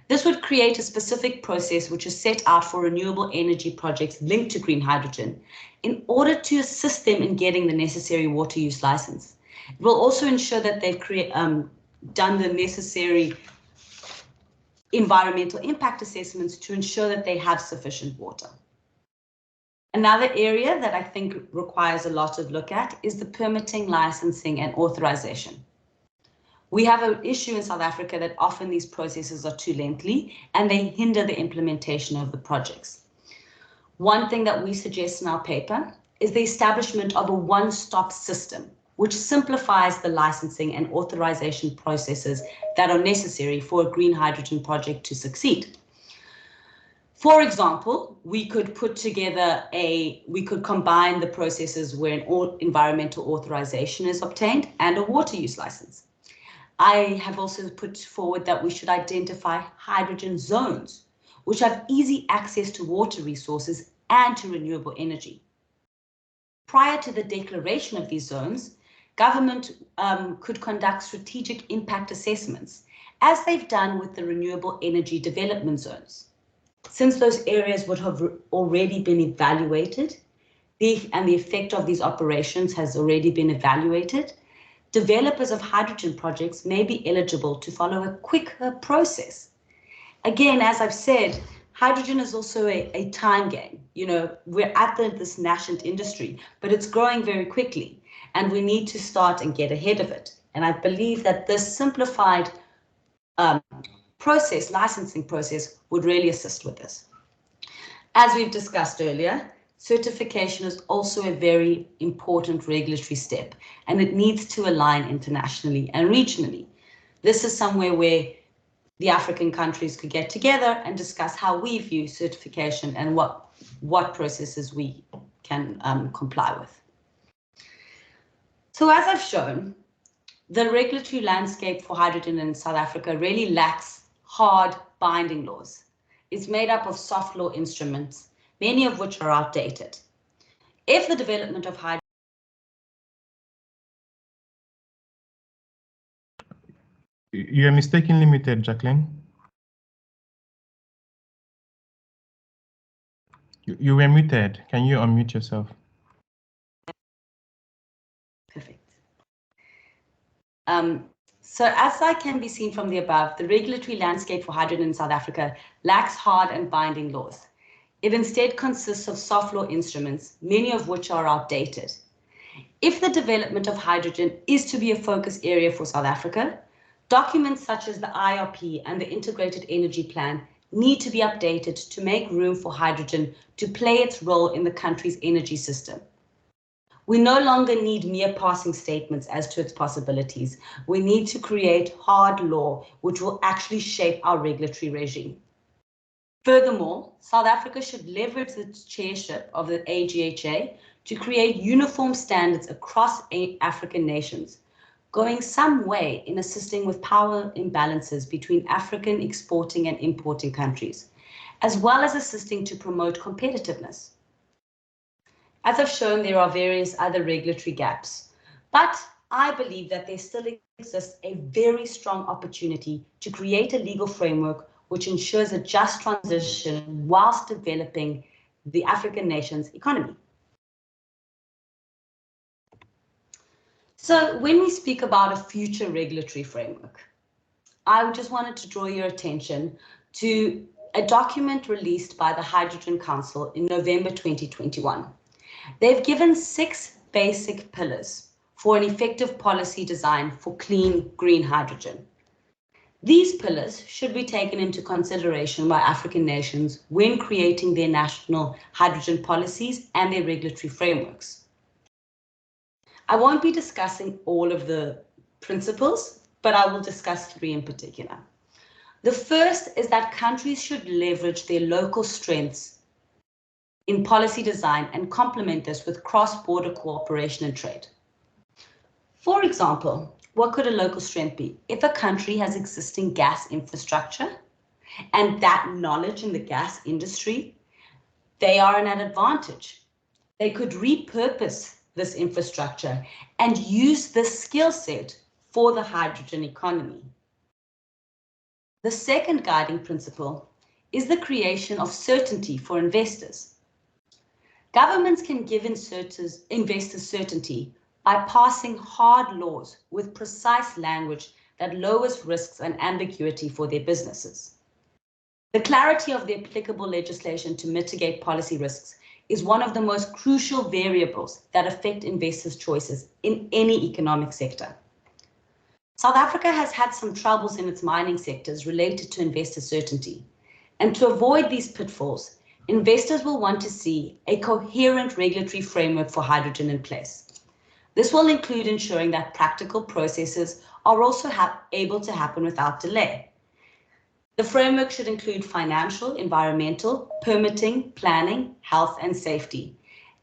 This would create a specific process which is set out for renewable energy projects linked to green hydrogen in order to assist them in getting the necessary water use license. It will also ensure that they've done the necessary environmental impact assessments to ensure that they have sufficient water. Another area that I think requires a lot of look at is the permitting, licensing, and authorization. We have an issue in South Africa that often these processes are too lengthy and they hinder the implementation of the projects. One thing that we suggest in our paper is the establishment of a one-stop system, which simplifies the licensing and authorization processes that are necessary for a green hydrogen project to succeed. For example, we could combine the processes where an environmental authorization is obtained and a water use license. I have also put forward that we should identify hydrogen zones, which have easy access to water resources and to renewable energy. Prior to the declaration of these zones, government could conduct strategic impact assessments, as they've done with the renewable energy development zones. Since those areas would have already been evaluated, and the effect of these operations has already been evaluated, developers of hydrogen projects may be eligible to follow a quicker process. Again, as I've said, hydrogen is also a time game. You know, we're at this nascent industry, but it's growing very quickly, and we need to start and get ahead of it. And I believe that this simplified licensing process, would really assist with this. As we've discussed earlier, certification is also a very important regulatory step, and it needs to align internationally and regionally. This is somewhere where the African countries could get together and discuss how we view certification and what processes we can comply with. So as I've shown, the regulatory landscape for hydrogen in South Africa really lacks hard binding laws. It's made up of soft law instruments, many of which are outdated. If the development of hydrogen... You are mistakenly muted, Jacqueline. You were muted. Can you unmute yourself? Perfect. So as can be seen from the above, the regulatory landscape for hydrogen in South Africa lacks hard and binding laws. It instead consists of soft law instruments, many of which are outdated. If the development of hydrogen is to be a focus area for South Africa, documents such as the IRP and the Integrated Energy Plan need to be updated to make room for hydrogen to play its role in the country's energy system. We no longer need mere passing statements as to its possibilities. We need to create hard law which will actually shape our regulatory regime. Furthermore, South Africa should leverage its chairship of the AGHA to create uniform standards across African nations, going some way in assisting with power imbalances between African exporting and importing countries, as well as assisting to promote competitiveness. As I've shown, there are various other regulatory gaps, but I believe that there still exists a very strong opportunity to create a legal framework which ensures a just transition whilst developing the African nation's economy. So when we speak about a future regulatory framework, I just wanted to draw your attention to a document released by the Hydrogen Council in November 2021. They've given 6 basic pillars for an effective policy design for clean green hydrogen. These pillars should be taken into consideration by African nations when creating their national hydrogen policies and their regulatory frameworks. I won't be discussing all of the principles, but I will discuss 3 in particular. The first is that countries should leverage their local strengths in policy design and complement this with cross-border cooperation and trade. For example, what could a local strength be? If a country has existing gas infrastructure and that knowledge in the gas industry, they are at an advantage. They could repurpose this infrastructure and use this skill set for the hydrogen economy. The second guiding principle is the creation of certainty for investors. Governments can give investors certainty by passing hard laws with precise language that lowers risks and ambiguity for their businesses. The clarity of the applicable legislation to mitigate policy risks is one of the most crucial variables that affect investors' choices in any economic sector. South Africa has had some troubles in its mining sectors related to investor certainty, and to avoid these pitfalls, investors will want to see a coherent regulatory framework for hydrogen in place. This will include ensuring that practical processes are also able to happen without delay. The framework should include financial, environmental, permitting, planning, health and safety,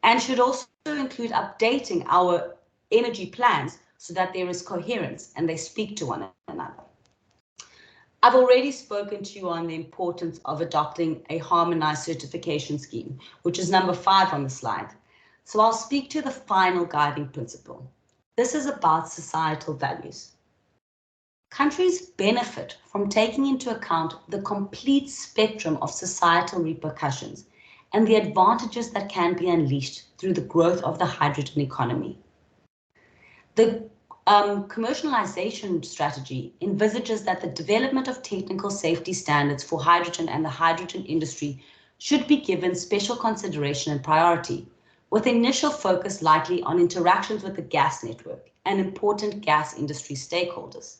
and should also include updating our energy plans so that there is coherence and they speak to one another. I've already spoken to you on the importance of adopting a harmonized certification scheme, which is number 5 on the slide. So I'll speak to the final guiding principle. This is about societal values. Countries benefit from taking into account the complete spectrum of societal repercussions and the advantages that can be unleashed through the growth of the hydrogen economy. The commercialization strategy envisages that the development of technical safety standards for hydrogen and the hydrogen industry should be given special consideration and priority, with initial focus likely on interactions with the gas network and important gas industry stakeholders.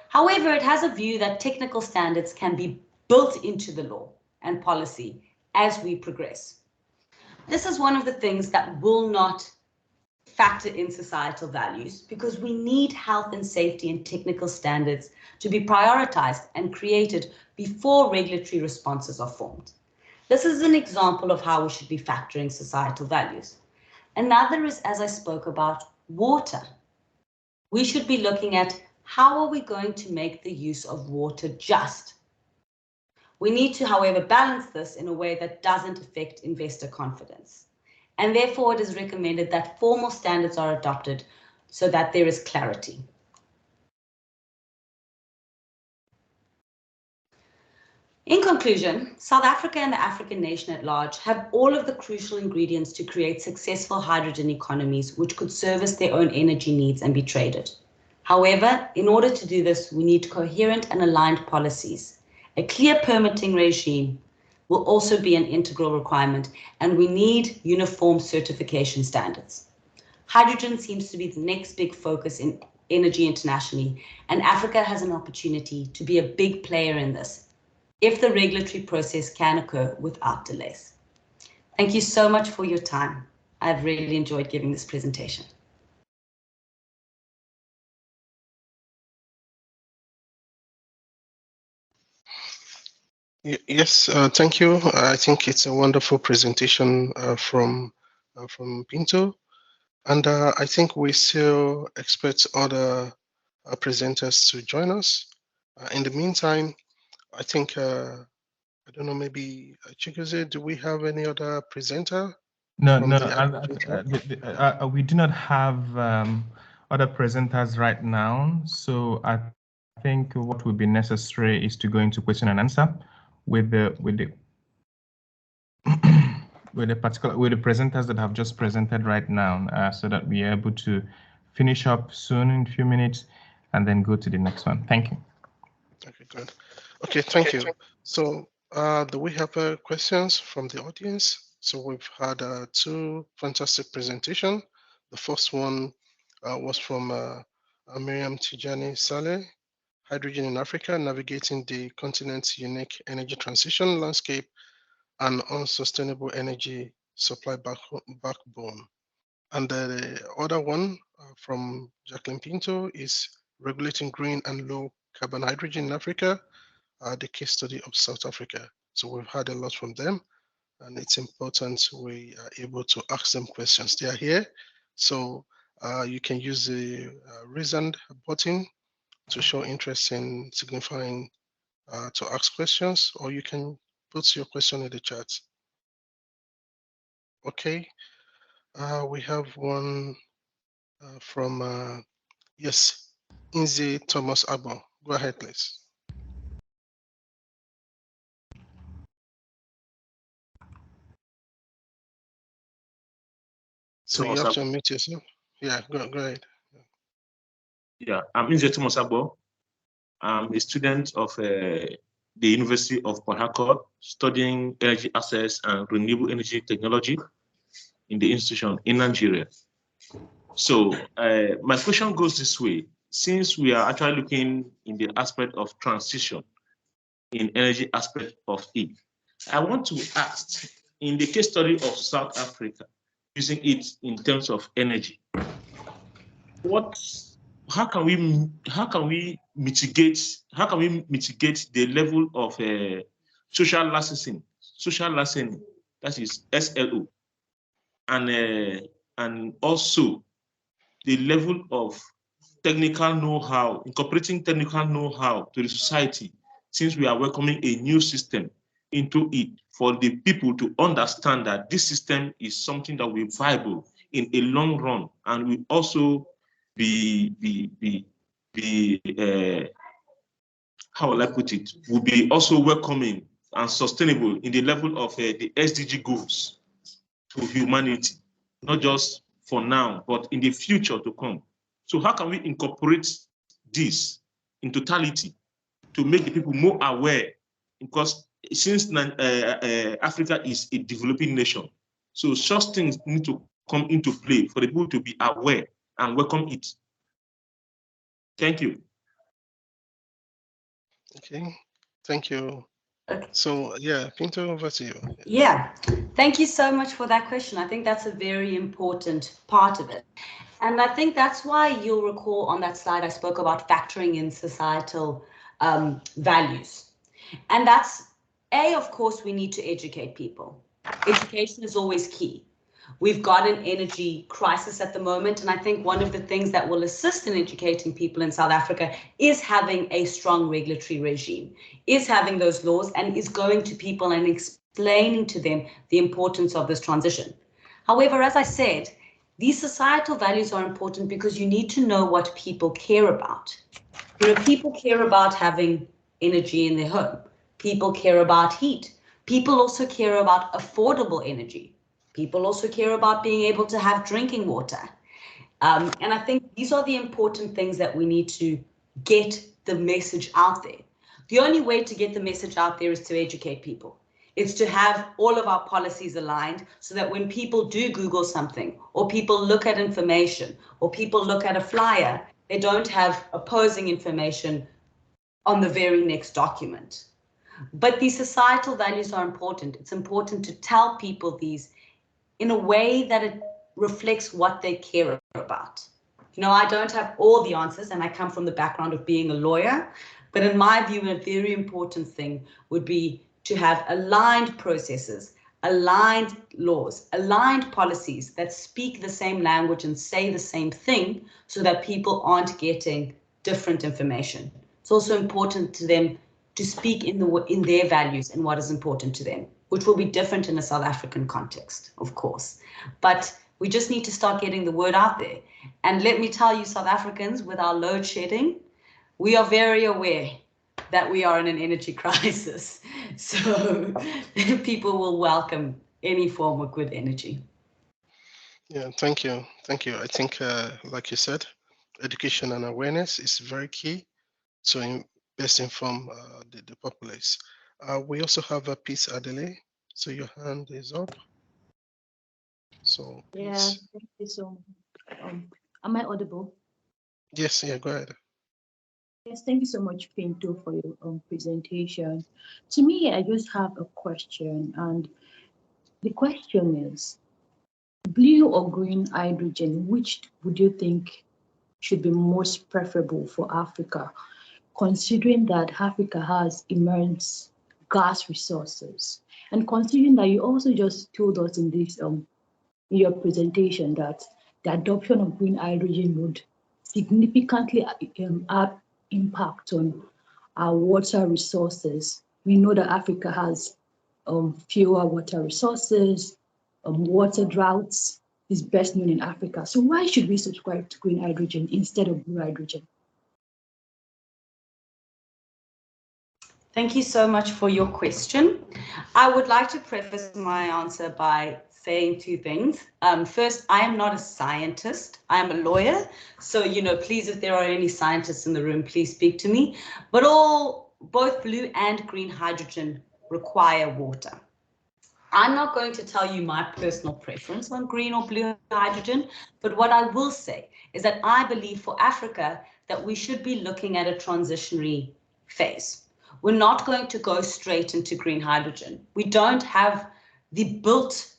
However, it has a view that technical standards can be built into the law and policy as we progress. This is one of the things that will not factor in societal values because we need health and safety and technical standards to be prioritized and created before regulatory responses are formed. This is an example of how we should be factoring societal values. Another is, as I spoke about, water. We should be looking at how are we going to make the use of water just. We need to, however, balance this in a way that doesn't affect investor confidence. And therefore, it is recommended that formal standards are adopted so that there is clarity. In conclusion, South Africa and the African nation at large have all of the crucial ingredients to create successful hydrogen economies which could service their own energy needs and be traded. However, in order to do this, we need coherent and aligned policies. A clear permitting regime will also be an integral requirement, and we need uniform certification standards. Hydrogen seems to be the next big focus in energy internationally, and Africa has an opportunity to be a big player in this, if the regulatory process can occur without delays. Thank you so much for your time. I've really enjoyed giving this presentation. Yes, thank you. I think it's a wonderful presentation from Pinto. And I think we still expect other presenters to join us. In the meantime, I think, I don't know, maybe Chiguze, do we have any other presenter? No, from no, the we do not have other presenters right now. So I think what would be necessary is to go into question and answer with the with the presenters that have just presented right now, so that we are able to finish up soon in a few minutes and then go to the next one. Thank you. Okay, good. Okay, thank you. So do we have questions from the audience? So we've had 2 fantastic presentations. The first one was from Miriam Tijani Saleh, Hydrogen in Africa, Navigating the Continent's Unique Energy Transition Landscape and Unsustainable Energy Supply Backbone. And the other one from Jacqueline Pinto is Regulating Green and Low Carbon Hydrogen in Africa, the case study of South Africa. So we've heard a lot from them, and it's important we are able to ask them questions. They are here, so you can use the raise hand button to show interest in signifying to ask questions, or you can put your question in the chat. Okay, we have one from, yes, Inze Thomas Abo. Go ahead, please. So you have to unmute yourself. Yeah, go ahead. Yeah, I'm Inze Thomas Abo. I'm a student of the University of Port Harcourt, studying energy access and renewable energy technology in the institution in Nigeria. So my question goes this way. Since we are actually looking in the aspect of transition, in energy aspect of it, I want to ask, in the case study of South Africa, using it in terms of energy, what how can we mitigate the level of social licensing, that is SLO, and also the level of technical know-how, incorporating technical know-how to the society, since we are welcoming a new system into it, for the people to understand that this system is something that will be viable in a long run, and will also be how will I put it, will be also welcoming and sustainable in the level of the SDG goals to humanity, not just for now, but in the future to come. So how can we incorporate this in totality to make the people more aware? Because since Africa is a developing nation, so such things need to come into play for the people to be aware and welcome it. Thank you. Okay, thank you. Okay. So yeah, Pinto, over to you. Yeah, thank you so much for that question. I think that's a very important part of it. And I think that's why you'll recall on that slide I spoke about factoring in societal values. And that's, of course, we need to educate people. Education is always key. We've got an energy crisis at the moment, and I think one of the things that will assist in educating people in South Africa is having a strong regulatory regime, is having those laws, and is going to people and explaining to them the importance of this transition. However, as I said, these societal values are important because you need to know what people care about. You know, people care about having energy in their home. People care about heat. People also care about affordable energy. People also care about being able to have drinking water. And I think these are the important things that we need to get the message out there. The only way to get the message out there is to educate people. It's to have all of our policies aligned so that when people do Google something, or people look at information, or people look at a flyer, they don't have opposing information on the very next document. But these societal values are important. It's important to tell people these in a way that it reflects what they care about. You know, I don't have all the answers, and I come from the background of being a lawyer, but in my view, a very important thing would be to have aligned processes, aligned laws, aligned policies that speak the same language and say the same thing so that people aren't getting different information. It's also important to them to speak in their values and what is important to them, which will be different in a South African context, of course. But we just need to start getting the word out there. And let me tell you, South Africans, with our load shedding, we are very aware that we are in an energy crisis. So people will welcome any form of good energy. Yeah, thank you. Thank you. I think, like you said, education and awareness is very key to best inform the populace. We also have a Peace Adele. So your hand is up. So please. Yeah, thank you so much. Am I audible? Yes, yeah, go ahead. Yes, thank you so much, Pinto, for your presentation. To me, I just have a question, and the question is, blue or green hydrogen, which would you think should be most preferable for Africa, considering that Africa has immense gas resources, and considering that you also just told us in this in your presentation that the adoption of green hydrogen would significantly have impact on our water resources. We know that Africa has fewer water resources, water droughts is best known in Africa. So why should we subscribe to green hydrogen instead of blue hydrogen? Thank you so much for your question. I would like to preface my answer by saying two things. First, I am not a scientist. I am a lawyer. So, you know, please, if there are any scientists in the room, please speak to me. But both blue and green hydrogen require water. I'm not going to tell you my personal preference on green or blue hydrogen, but what I will say is that I believe for Africa that we should be looking at a transitionary phase. We're not going to go straight into green hydrogen. We don't have the built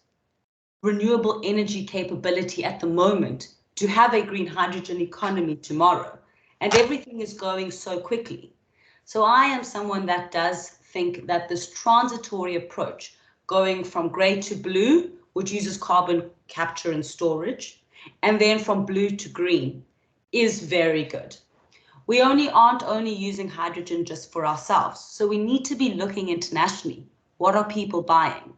renewable energy capability at the moment to have a green hydrogen economy tomorrow. And everything is going so quickly. So I am someone that does think that this transitory approach, going from grey to blue, which uses carbon capture and storage, and then from blue to green, is very good. We aren't only using hydrogen just for ourselves, so we need to be looking internationally. What are people buying?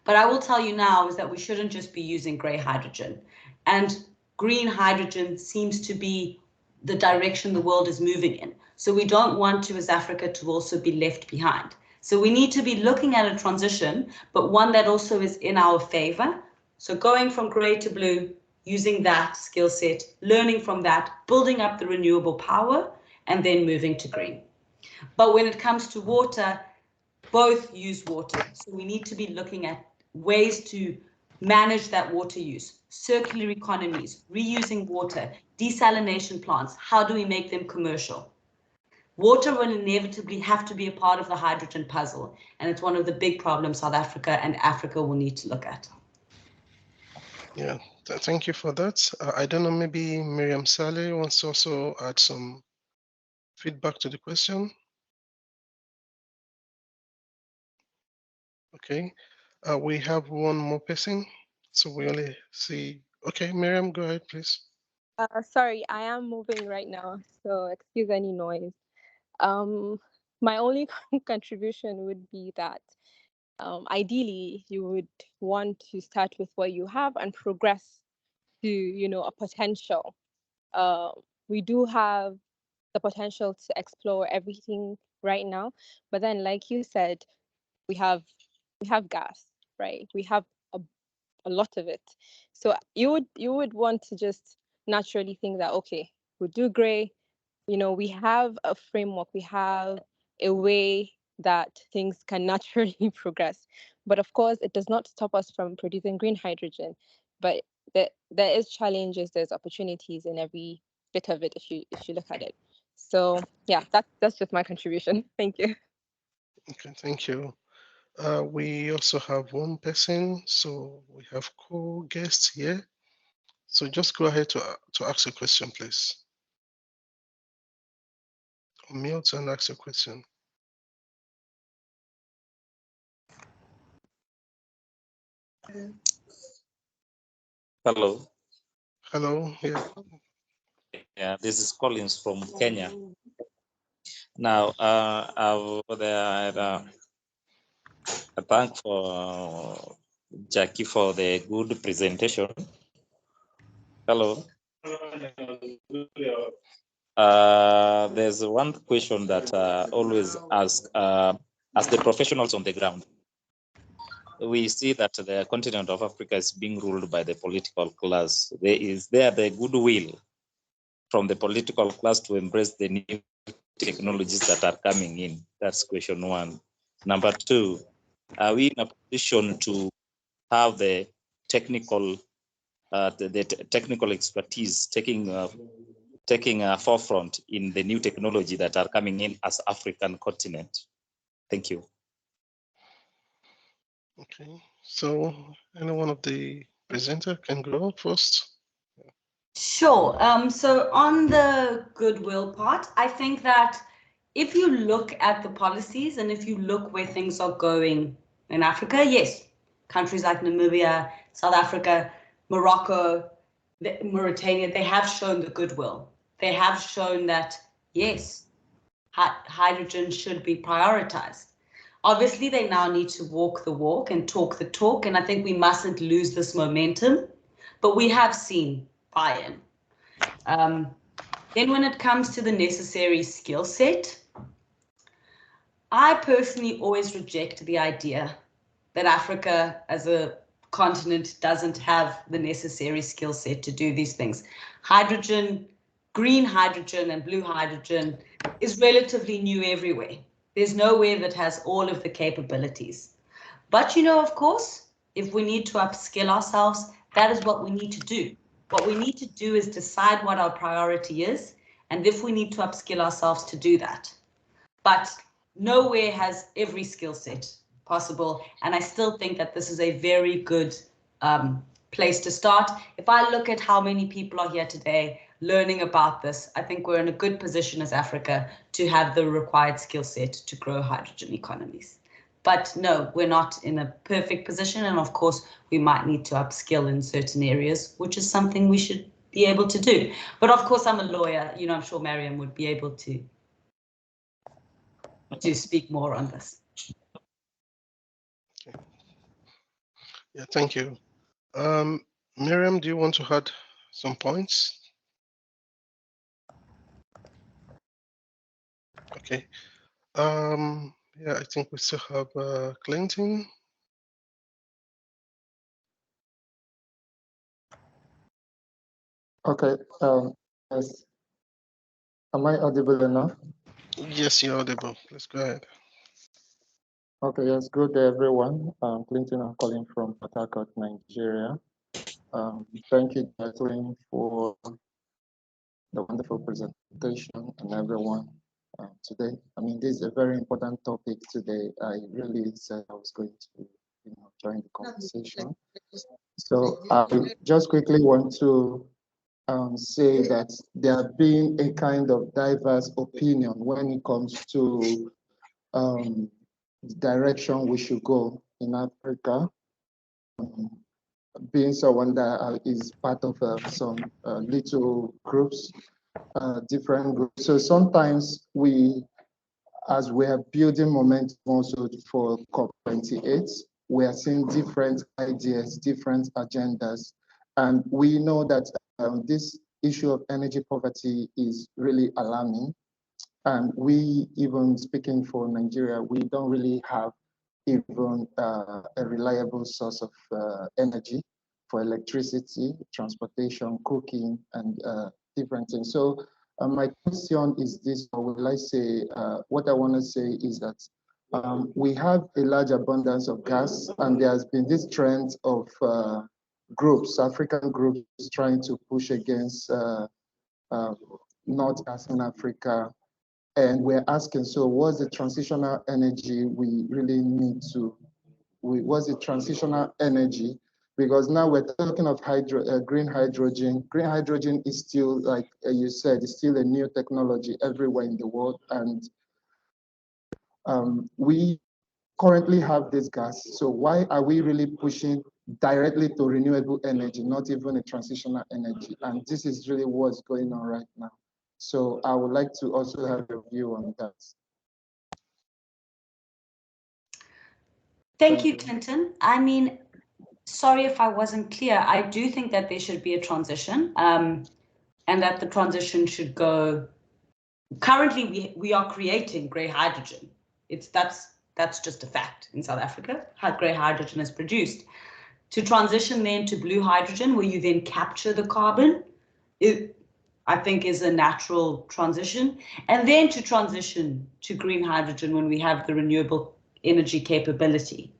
But I will tell you now is that we shouldn't just be using grey hydrogen. And green hydrogen seems to be the direction the world is moving in. So we don't want to, as Africa, to also be left behind. So we need to be looking at a transition, but one that also is in our favor. So going from grey to blue, using that skill set, learning from that, building up the renewable power, and then moving to green. But when it comes to water, both use water. So we need to be looking at ways to manage that water use, circular economies, reusing water, desalination plants. How do we make them commercial? Water will inevitably have to be a part of the hydrogen puzzle, and it's one of the big problems South Africa and Africa will need to look at. Yeah, thank you for that. I don't know, maybe Miriam Saleh wants to also add some feedback to the question. Okay, we have one more person, so we only see. Okay, Miriam, go ahead, please. Sorry, I am moving right now, so excuse any noise. My only contribution would be that ideally you would want to start with what you have and progress to, a potential. We do have the potential to explore everything right now, but then, like you said, we have gas, right? We have a lot of it. So you would want to just naturally think that, okay, we'll do grey. We have a framework, we have a way that things can naturally progress. But of course, it does not stop us from producing green hydrogen. But there is challenges, there's opportunities in every bit of it if you look at it. So yeah, that's just my contribution. Thank you. Okay, thank you. We also have one person, so we have co-guests here. So just go ahead to ask a question, please. Unmute and ask a question. Hello. Hello. Yeah. Yeah, this is Collins from Kenya. Now, I thank for Jackie for the good presentation. Hello. There's one question that always ask as the professionals on the ground. We see that the continent of Africa is being ruled by the political class. Is there the goodwill from the political class to embrace the new technologies that are coming in? That's question one. Number two, are we in a position to have the technical technical expertise taking a forefront in the new technology that are coming in as African continent? Thank you. Okay, so any one of the presenter can go first. Sure. So on the goodwill part, I think that if you look at the policies and if you look where things are going in Africa, yes, countries like Namibia, South Africa, Morocco, Mauritania, they have shown the goodwill. They have shown that, yes, hydrogen should be prioritized. Obviously, they now need to walk the walk and talk the talk, and I think we mustn't lose this momentum, but we have seen buy-in. Then when it comes to the necessary skill set, I personally always reject the idea that Africa as a continent doesn't have the necessary skill set to do these things. Hydrogen, green hydrogen and blue hydrogen is relatively new everywhere. There's nowhere that has all of the capabilities. But of course, if we need to upskill ourselves, that is what we need to do. What we need to do is decide what our priority is, and if we need to upskill ourselves to do that. But nowhere has every skill set possible, and I still think that this is a very good place to start. If I look at how many people are here today learning about this, I think we're in a good position as Africa to have the required skill set to grow hydrogen economies. But no, we're not in a perfect position. And of course, we might need to upskill in certain areas, which is something we should be able to do. But of course, I'm a lawyer. You know, I'm sure Mariam would be able to speak more on this. Okay. Yeah, thank you. Miriam, do you want to add some points? Okay. Yeah, I think we still have Clinton. Okay. Yes. Am I audible enough? Yes, you're audible. Please go ahead. Okay. Yes. Good day, everyone. Clinton, I'm calling from Port Harcourt, Nigeria. Thank you, Jacqueline, for the wonderful presentation and everyone today. I mean, this is a very important topic today. I really said I was going to, join the conversation. So I just quickly want to say that there have been a kind of diverse opinion when it comes to the direction we should go in Africa. Being someone that is part of some little groups, different groups. So sometimes as we are building momentum also for COP28, we are seeing different ideas, different agendas. And we know that this issue of energy poverty is really alarming. And we, even speaking for Nigeria, we don't really have even a reliable source of energy for electricity, transportation, cooking, and different things. So my question is this, or will I say, what I want to say is that we have a large abundance of gas, and there has been this trend of groups, African groups, trying to push against not gas in Africa. And we're asking, so what's the transitional energy we really need to, what's the transitional energy? Because now we're talking of green hydrogen. Green hydrogen is still, like you said, it's still a new technology everywhere in the world. And we currently have this gas. So why are we really pushing directly to renewable energy, not even a transitional energy? And this is really what's going on right now. So I would like to also have a view on that. Thank you, Clinton. I mean, sorry if I wasn't clear. I do think that there should be a transition and that the transition should go. Currently, we are creating grey hydrogen. That's just a fact in South Africa, how grey hydrogen is produced. To transition then to blue hydrogen, where you then capture the carbon, I think is a natural transition. And then to transition to green hydrogen when we have the renewable energy capability.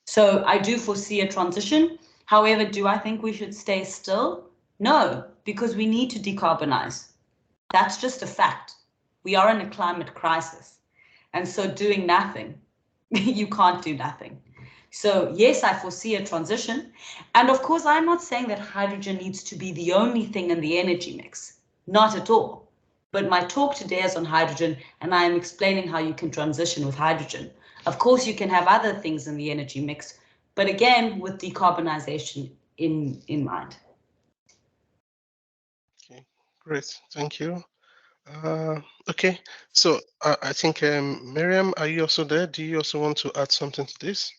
So I do foresee a transition. However, do I think we should stay still? No, because we need to decarbonize. That's just a fact. We are in a climate crisis. And so doing nothing, you can't do nothing. So yes, I foresee a transition. And of course, I'm not saying that hydrogen needs to be the only thing in the energy mix. Not at all. But my talk today is on hydrogen, and I am explaining how you can transition with hydrogen. Of course, you can have other things in the energy mix, but again, with decarbonization in mind. Okay, great. Thank you. Okay, so I think Miriam, are you also there? Do you also want to add something to this?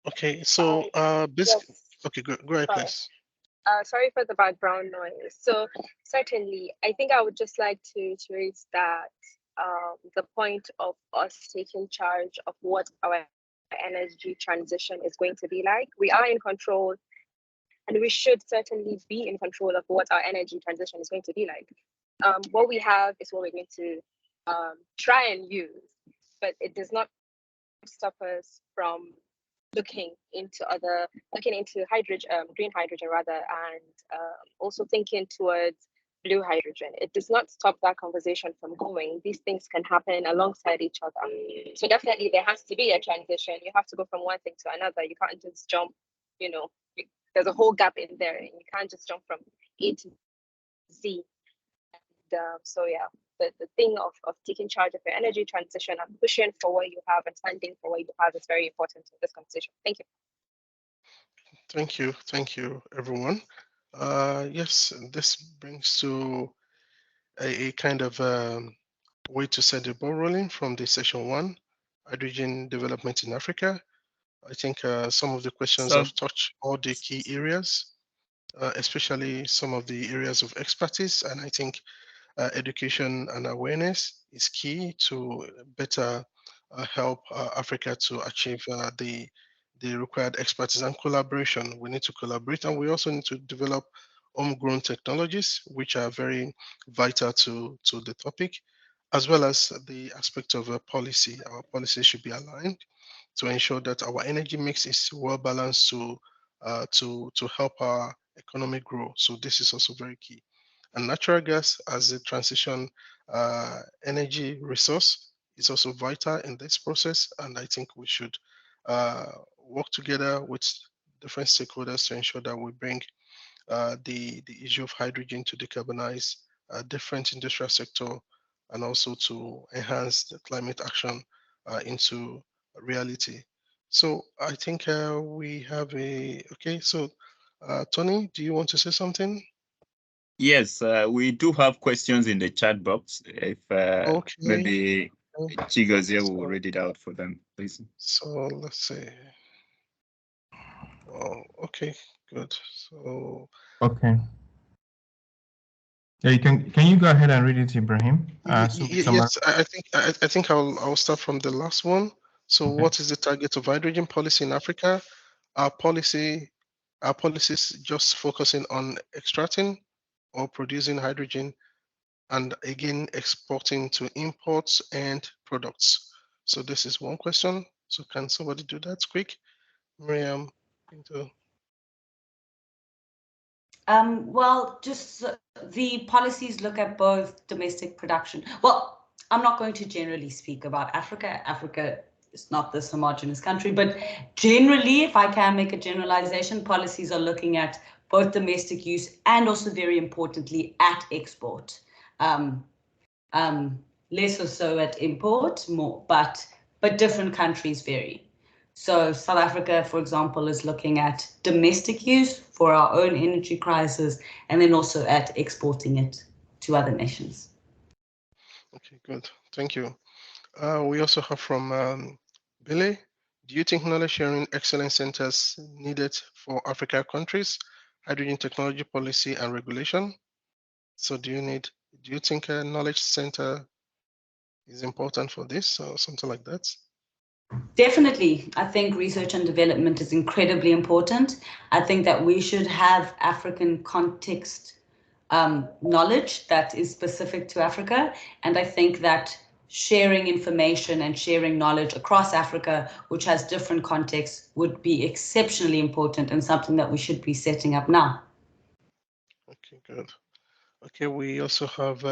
Okay, so basically, Yes. okay, go ahead, please. Sorry for the background noise. So certainly, I think I would just like to raise that the point of us taking charge of what our energy transition is going to be like. We are in control, and we should certainly be in control of what our energy transition is going to be like. What we have is what we're going to try and use, but it does not stop us from looking into hydrogen, green hydrogen rather, and also thinking towards blue hydrogen. It does not stop that conversation from going. These things can happen alongside each other. So definitely there has to be a transition. You have to go from one thing to another. You can't just jump, there's a whole gap in there, and you can't just jump from A to Z. And so yeah, the thing of taking charge of your energy transition and pushing for what you have and standing for what you have is very important in this conversation. Thank you. Thank you, everyone. Yes, this brings to a kind of way to set the ball rolling from the session 1, hydrogen development in Africa. I think some of the questions have touched all the key areas, especially some of the areas of expertise, and I think education and awareness is key to better help Africa to achieve the required expertise and collaboration. We need to collaborate, and we also need to develop homegrown technologies, which are very vital to the topic, as well as the aspect of policy. Our policy should be aligned to ensure that our energy mix is well balanced to help our economy grow. So this is also very key. And natural gas as a transition energy resource is also vital in this process. And I think we should work together with different stakeholders to ensure that we bring the issue of hydrogen to decarbonize different industrial sector and also to enhance the climate action into reality. So I think we have okay, so Tony, do you want to say something? Yes, we do have questions in the chat box. If okay. Maybe Chigozie will read it out for them, please. So let's see. Oh, okay, good. So okay. Yeah, can you go ahead and read it, Ibrahim? Yes, I think I'll start from the last one. So okay. What is the target of hydrogen policy in Africa? Our policies just focusing on extracting or producing hydrogen and again exporting to imports and products. So this is one question. So can somebody do that quick? Miriam, Pinto. Well, just the policies look at both domestic production. Well, I'm not going to generally speak about Africa. Africa is not this homogeneous country, but generally, if I can make a generalization, policies are looking at both domestic use and also very importantly at export. Less or so at import, more, but different countries vary. So South Africa, for example, is looking at domestic use for our own energy crisis, and then also at exporting it to other nations. Okay, good. Thank you. We also have from Billy. Do you think knowledge sharing excellence centers needed for Africa countries, hydrogen technology policy and regulation? So do you think a knowledge center is important for this or something like that? Definitely. I think research and development is incredibly important. I think that we should have African context knowledge that is specific to Africa. And I think that sharing information and sharing knowledge across Africa, which has different contexts, would be exceptionally important and something that we should be setting up now. Okay, good. Okay, we also have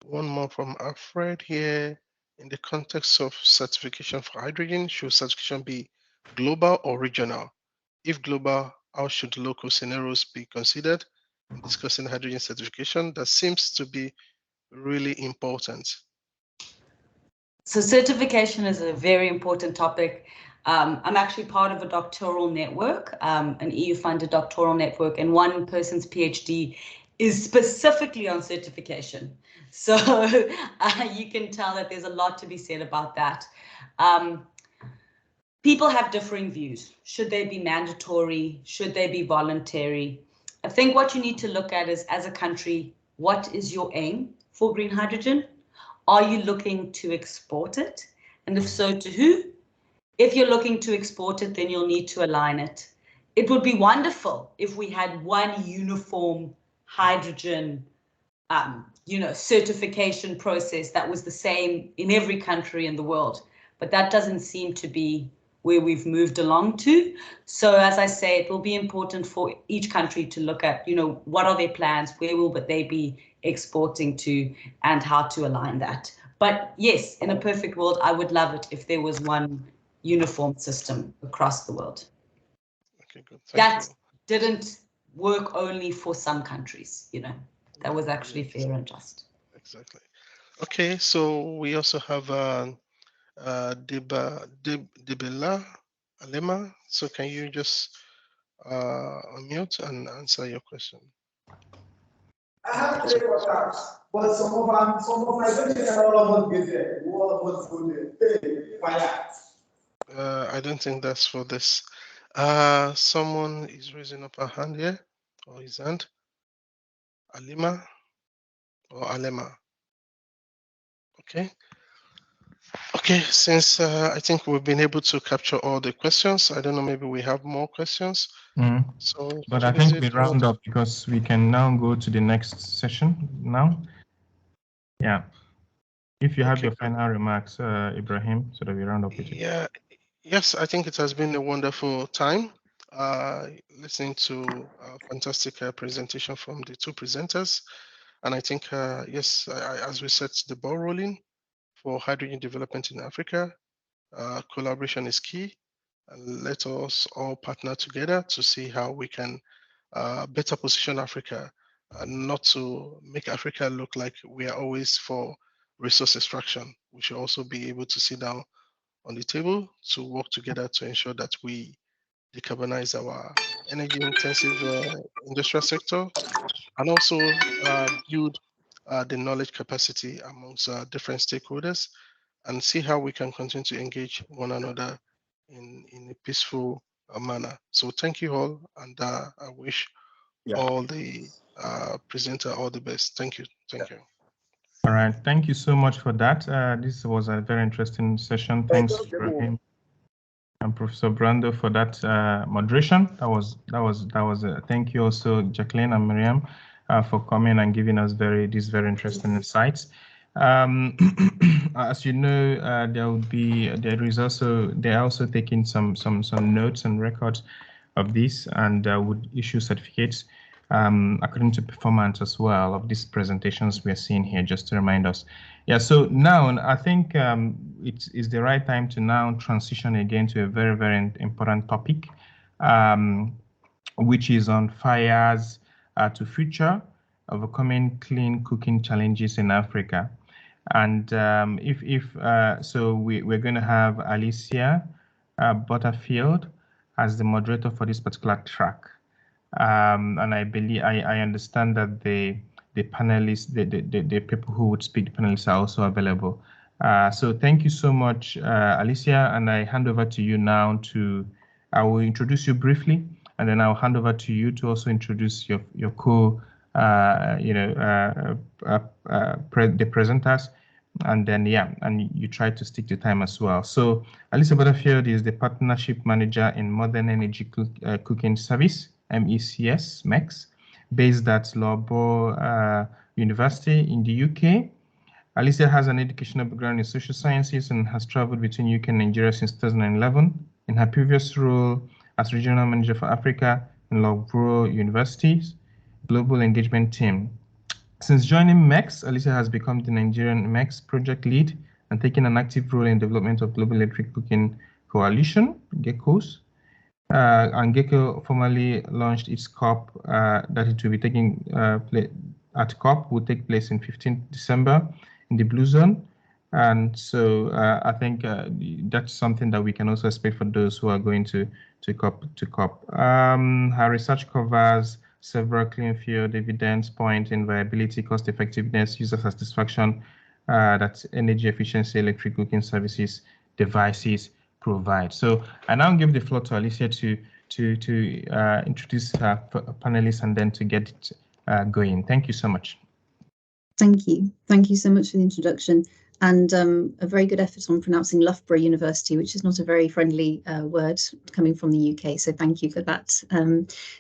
one more from Alfred here. In the context of certification for hydrogen, should certification be global or regional? If global, how should local scenarios be considered in discussing hydrogen certification? That seems to be really important. So certification is a very important topic. I'm actually part of a doctoral network, an EU-funded doctoral network, and one person's PhD is specifically on certification. So you can tell that there's a lot to be said about that. People have differing views. Should they be mandatory? Should they be voluntary? I think what you need to look at is, as a country, what is your aim for green hydrogen? Are you looking to export it? And if so, to who? If you're looking to export it, then you'll need to align it. It would be wonderful if we had one uniform hydrogen certification process that was the same in every country in the world. But that doesn't seem to be where we've moved along to. So as I say, it will be important for each country to look at, what are their plans, where will they be exporting to, and how to align that. But yes, in a perfect world, I would love it if there was one uniform system across the world. Okay, that didn't work only for some countries, you know. That was actually fair and just. Exactly. Okay, so we also have Dibela Alema. So can you just unmute and answer your question? I have 3 questions, but some of my questions are all about business. I don't think that's for this. Someone is raising up a hand here, or his hand. Alima or Alema. Okay. Okay, since I think we've been able to capture all the questions, I don't know, maybe we have more questions. So, but I think we round up because we can now go to the next session now. Yeah. If you have your final remarks, Ibrahim, so that we round up with you. Yeah. Yes, I think it has been a wonderful time listening to a fantastic presentation from the 2 presenters. And I think, yes, as we set the ball rolling for hydrogen development in Africa, collaboration is key. And let us all partner together to see how we can better position Africa, not to make Africa look like we are always for resource extraction. We should also be able to sit down on the table to work together to ensure that we decarbonize our energy intensive industrial sector, and also build the knowledge capacity amongst different stakeholders, and see how we can continue to engage one another in a peaceful manner. So thank you all, and I wish all the presenter all the best. Thank you. Thank you. All right. Thank you so much for that. This was a very interesting session. Thanks, Ibrahim and Professor Brando, for that moderation. That was thank you also, Jacqueline and Miriam, for coming and giving us these very interesting insights. As you know, they're also taking some notes and records of this, and would issue certificates according to performance as well of these presentations we are seeing here, just to remind us. Yeah, so now I think it's the right time to now transition again to a very, very important topic, which is on fires to future, overcoming clean cooking challenges in Africa. And so we're going to have Alicia Butterfield as the moderator for this particular track. And I believe I understand that the panelists, the people who would speak, the panelists are also available. So thank you so much, Alicia, and I hand over to you now I will introduce you briefly, and then I'll hand over to you to also introduce your the presenters, and then and you try to stick to time as well. So Alicia Butterfield is the partnership manager in Modern Energy Cooking Service, MECS, based at Loughborough University in the UK. Alicia has an educational background in social sciences and has traveled between UK and Nigeria since 2011. In her previous role as regional manager for Africa in Loughborough University's Global Engagement Team. Since joining MECS, Alicia has become the Nigerian MECS project lead and taken an active role in development of Global Electric Cooking Coalition, GECOs. And GECO formally launched its COP that it will be taking at COP will take place in 15th December in the Blue Zone. And so I think that's something that we can also expect for those who are going to COP. Her research covers several clean field evidence points in viability, cost effectiveness, user satisfaction that energy efficiency electric cooking services devices provide. So I now give the floor to Alicia to introduce her panelists and then to get it going. Thank you so much. Thank you. Thank you so much for the introduction, and a very good effort on pronouncing Loughborough University, which is not a very friendly word coming from the UK, so thank you for that.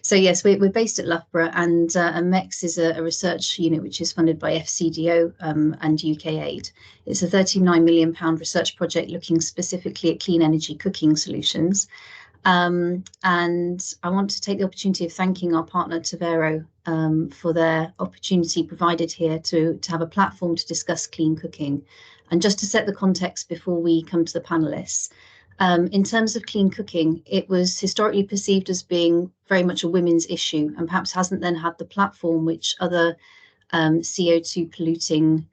So yes, we're based at Loughborough, and MECS is a research unit which is funded by FCDO and UK Aid. It's a £39 million research project looking specifically at clean energy cooking solutions. And I want to take the opportunity of thanking our partner Tavero for their opportunity provided here to have a platform to discuss clean cooking. And just to set the context before we come to the panelists, In terms of clean cooking, it was historically perceived as being very much a women's issue, and perhaps hasn't then had the platform which other CO2 polluting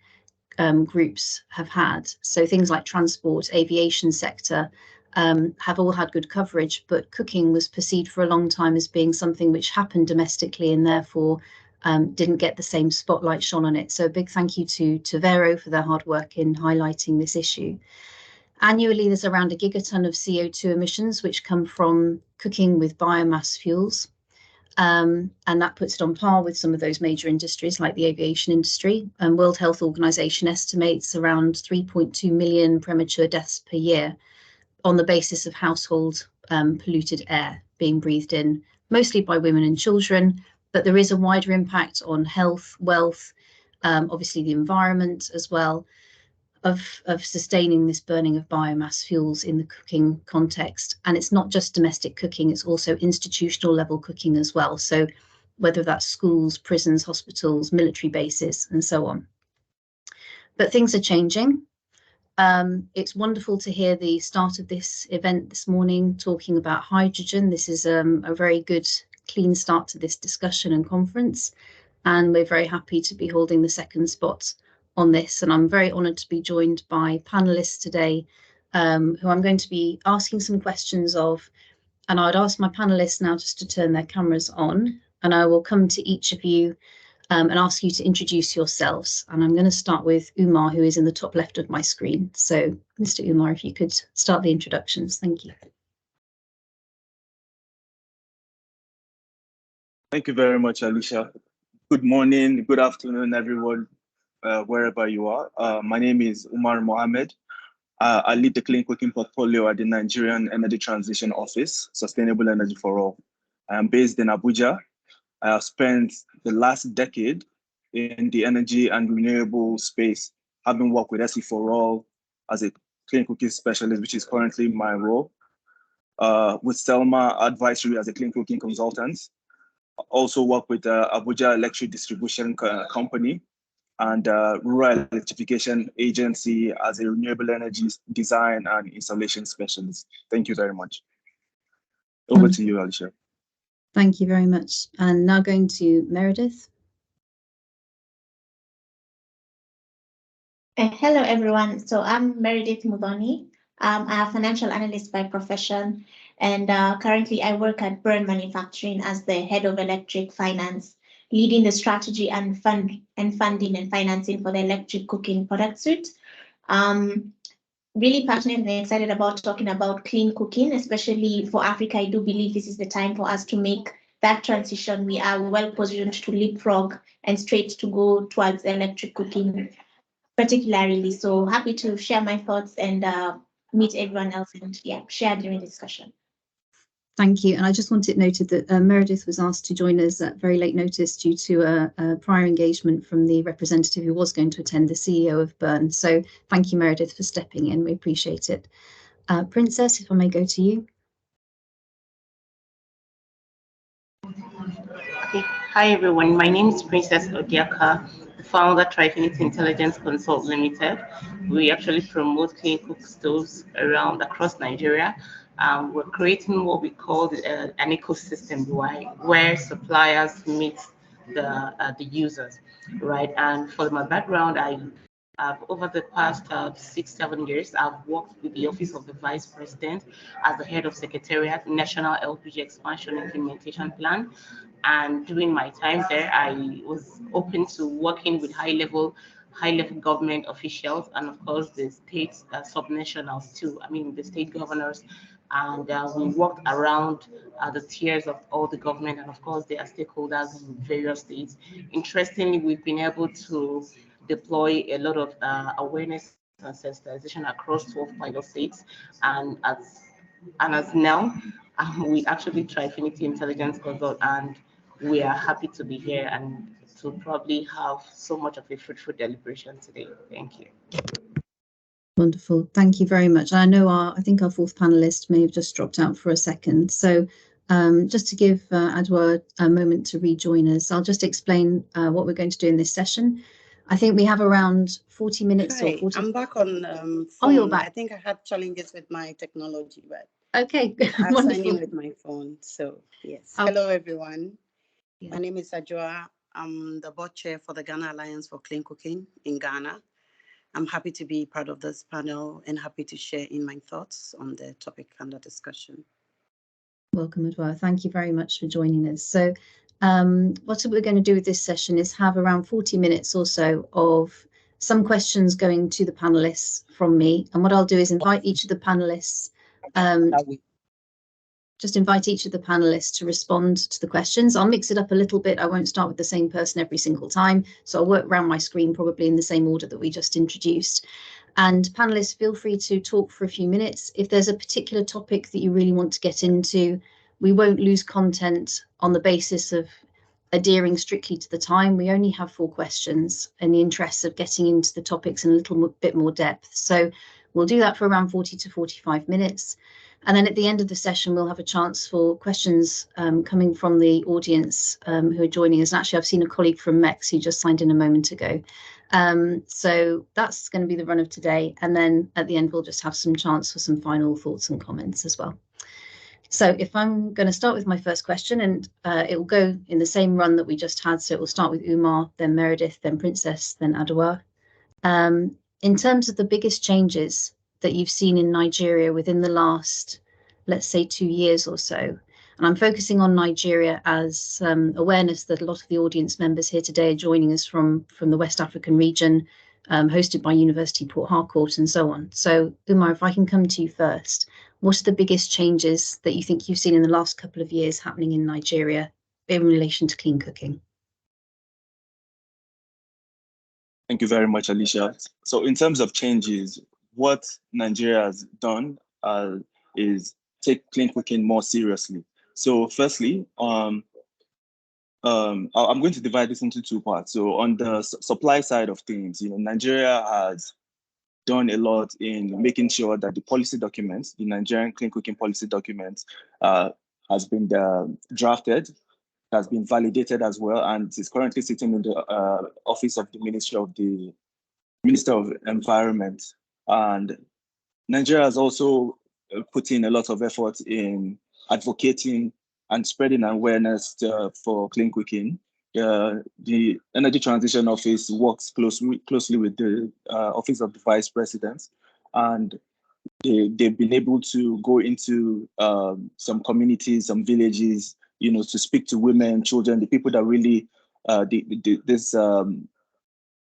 groups have had. So things like transport, aviation sector have all had good coverage, but cooking was perceived for a long time as being something which happened domestically and therefore didn't get the same spotlight shone on it. So a big thank you to Vero for their hard work in highlighting this issue. Annually, there's around 1 gigaton of CO2 emissions which come from cooking with biomass fuels. And that puts it on par with some of those major industries like the aviation industry. And World Health Organization estimates around 3.2 million premature deaths per year on the basis of household polluted air being breathed in, mostly by women and children. But there is a wider impact on health, wealth, obviously the environment as well, of sustaining this burning of biomass fuels in the cooking context. And it's not just domestic cooking, it's also institutional level cooking as well. So whether that's schools, prisons, hospitals, military bases, and so on. But things are changing. It's wonderful to hear the start of this event this morning talking about hydrogen. This is a very good, clean start to this discussion and conference. And we're very happy to be holding the second spot on this, and I'm very honoured to be joined by panelists today who I'm going to be asking some questions of, and I'd ask my panelists now just to turn their cameras on, and I will come to each of you and ask you to introduce yourselves. And I'm going to start with Umar, who is in the top left of my screen. So Mr. Umar, if you could start the introductions. Thank you. Thank you very much, Alicia. Good morning, good afternoon, everyone. Wherever you are. My name is Umar Mohammed. I lead the clean cooking portfolio at the Nigerian Energy Transition Office, Sustainable Energy for All. I am based in Abuja. I have spent the last decade in the energy and renewable space, having worked with SE for All as a clean cooking specialist, which is currently my role, with Selma Advisory as a clean cooking consultant. Also work with Abuja Electric Distribution Company, and Rural Electrification Agency as a renewable energy design and installation specialist. Thank you very much. Over to you, Alicia. Thank you very much. And now going to Meredith. Hello, everyone. So I'm Meredith Mudoni. I'm a financial analyst by profession, and currently I work at Burn Manufacturing as the head of electric finance, leading the strategy and funding and financing for the electric cooking product suite. Really passionate and excited about talking about clean cooking, especially for Africa. I do believe this is the time for us to make that transition. We are well positioned to leapfrog and straight to go towards electric cooking, particularly. So happy to share my thoughts and meet everyone else and share during the discussion. Thank you. And I just want it noted that Meredith was asked to join us at very late notice due to a prior engagement from the representative who was going to attend, the CEO of Burn. So thank you, Meredith, for stepping in. We appreciate it. Princess, if I may go to you. Okay. Hi, everyone. My name is Princess Odiaka, the founder of Trifinity Intelligence Consult Limited. We actually promote clean cook stoves across Nigeria. We're creating what we call an ecosystem where suppliers meet the users, right? And for my background, over the past 6-7 years, I've worked with the Office of the Vice President as the head of Secretariat, National LPG Expansion Implementation Plan. And during my time there, I was open to working with high-level government officials and, of course, the state subnationals too. I mean, the state governors. And we worked around the tiers of all the government and, of course, their stakeholders in various states. Interestingly, we've been able to deploy a lot of awareness and sensitization across 12 pilot states. And as now, we actually Trifinity Intelligence Consult, and we are happy to be here and to probably have so much of a fruitful deliberation today. Thank you. Wonderful. Thank you very much. I know I think our fourth panelist may have just dropped out for a second. So just to give Adwa a moment to rejoin us, I'll just explain what we're going to do in this session. I think we have around 40 minutes or Hi, 40. I'm back on phone. Oh, you're back. I think I had challenges with my technology, but Okay, I've signed in wonderful. with my phone. So yes. Oh. Hello, everyone. Yeah. My name is Ajua. I'm the board chair for the Ghana Alliance for Clean Cooking in Ghana. I'm happy to be part of this panel and happy to share in my thoughts on the topic under discussion. Welcome as well. Thank you very much for joining us. So what we're going to do with this session is have around 40 minutes or so of some questions going to the panelists from me. And what I'll do is invite each of the panelists, to respond to the questions. I'll mix it up a little bit. I won't start with the same person every single time. So I'll work around my screen probably in the same order that we just introduced. And panelists, feel free to talk for a few minutes. If there's a particular topic that you really want to get into, we won't lose content on the basis of adhering strictly to the time. We only have 4 questions in the interest of getting into the topics in a little bit more depth. So we'll do that for around 40 to 45 minutes. And then at the end of the session, we'll have a chance for questions coming from the audience who are joining us. And actually, I've seen a colleague from MEX who just signed in a moment ago. So that's going to be the run of today. And then at the end, we'll just have some chance for some final thoughts and comments as well. So if I'm going to start with my first question, and it will go in the same run that we just had. So it will start with Umar, then Meredith, then Princess, then Adwa. In terms of the biggest changes that you've seen in Nigeria within the last, let's say, 2 years or so, and I'm focusing on Nigeria as awareness that a lot of the audience members here today are joining us from the West African region, hosted by University Port Harcourt and so on. So Umar, if I can come to you first, what are the biggest changes that you think you've seen in the last couple of years happening in Nigeria in relation to clean cooking? Thank you very much, Alicia. So in terms of changes, what Nigeria has done is take clean cooking more seriously. So firstly, I'm going to divide this into 2 parts. So on the supply side of things, Nigeria has done a lot in making sure that the policy documents, the Nigerian clean cooking policy documents, has been drafted, has been validated as well, and is currently sitting in the office of the Minister of Environment. And Nigeria has also put in a lot of effort in advocating and spreading awareness for clean cooking. The Energy Transition Office works closely with the Office of the Vice President, and they've been able to go into some communities, some villages, to speak to women, children, the people that really this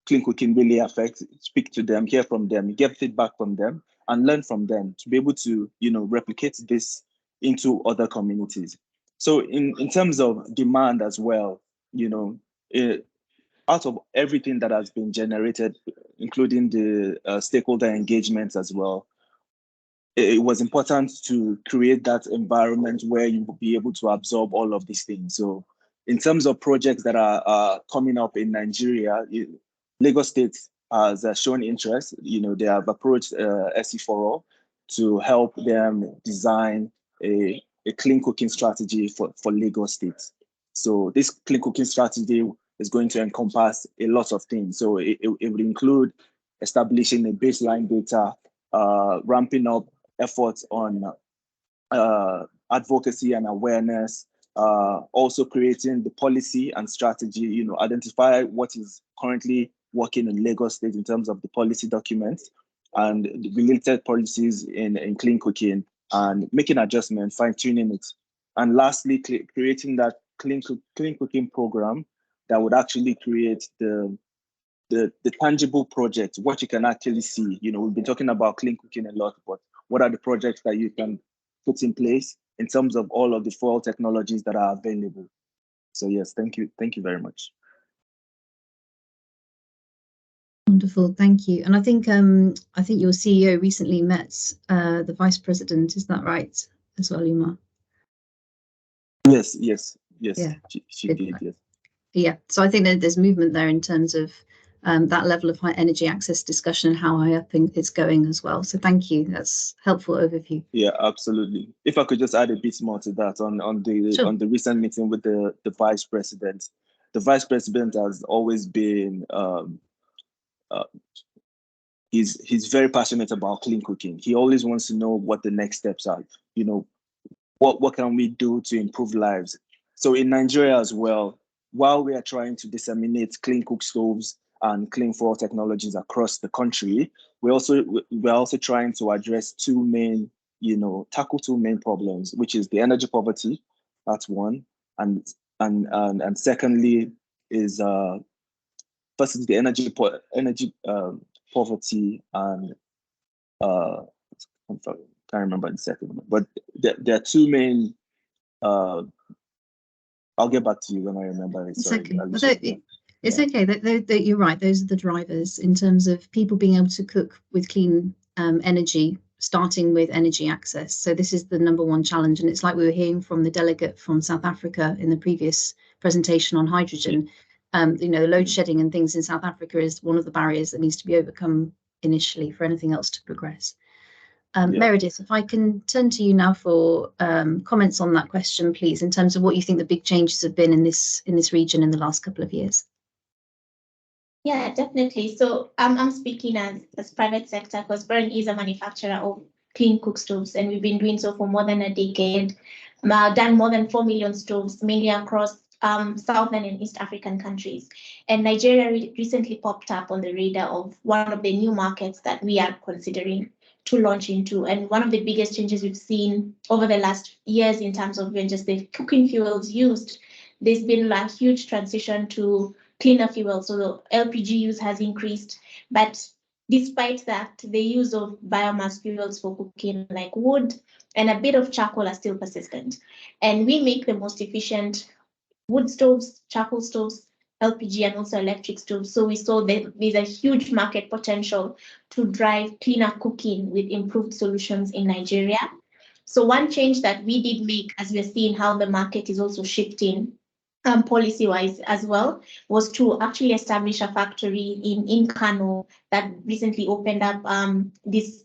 clean cooking really affects, speak to them, hear from them, get feedback from them, and learn from them to be able to, replicate this into other communities. So in terms of demand as well, out of everything that has been generated, including the stakeholder engagements as well, it was important to create that environment where you will be able to absorb all of these things. So in terms of projects that are coming up in Nigeria, Lagos State has shown interest. They have approached SE4O to help them design a clean cooking strategy for Lagos State. So this clean cooking strategy is going to encompass a lot of things. So it will include establishing a baseline data, ramping up efforts on advocacy and awareness, also creating the policy and strategy, identify what is currently working in Lagos State in terms of the policy documents and the related policies in clean cooking, and making adjustments, fine-tuning it. And lastly, creating that clean cooking program that would actually create the tangible project, what you can actually see. We've been talking about clean cooking a lot, but what are the projects that you can put in place in terms of all of the fuel technologies that are available? So yes, thank you very much. Wonderful, thank you. And I think your CEO recently met the Vice President, is that right, as well, Umar? Yes. Yeah. She did, yes. Yeah, so I think that there's movement there in terms of that level of high energy access discussion and how high up it's going as well. So thank you, that's helpful overview. Yeah, absolutely. If I could just add a bit more to that on the recent meeting with the Vice President. The Vice President has always been he's very passionate about clean cooking. He always wants to know what the next steps are. You know, what can we do to improve lives? So in Nigeria as well, while we are trying to disseminate clean cook stoves and clean fuel technologies across the country, we're also trying to address tackle two main problems, which is the energy poverty, that's one, and secondly is first is the energy poverty, and I'm sorry, can't remember the second one, but there are two main. I'll get back to you when I remember it. It's okay. It's okay. That you're right. Those are the drivers in terms of people being able to cook with clean energy, starting with energy access. So this is the #1 challenge, and it's like we were hearing from the delegate from South Africa in the previous presentation on hydrogen. You know, load shedding and things in South Africa is one of the barriers that needs to be overcome initially for anything else to progress. Meredith, if I can turn to you now for comments on that question, please, in terms of what you think the big changes have been in this region in the last couple of years. Yeah, definitely. So I'm speaking as private sector, because Burn is a manufacturer of clean cook stoves, and we've been doing so for more than a decade. Done more than 4 million stoves, mainly across Southern and East African countries. And Nigeria recently popped up on the radar of one of the new markets that we are considering to launch into. And one of the biggest changes we've seen over the last years in terms of just the cooking fuels used, there's been a huge transition to cleaner fuels. So the LPG use has increased, but despite that, the use of biomass fuels for cooking like wood and a bit of charcoal are still persistent. And we make the most efficient wood stoves, charcoal stoves, LPG, and also electric stoves. So we saw that there's a huge market potential to drive cleaner cooking with improved solutions in Nigeria. So one change that we did make, as we're seeing how the market is also shifting policy-wise as well, was to actually establish a factory in Kano that recently opened up this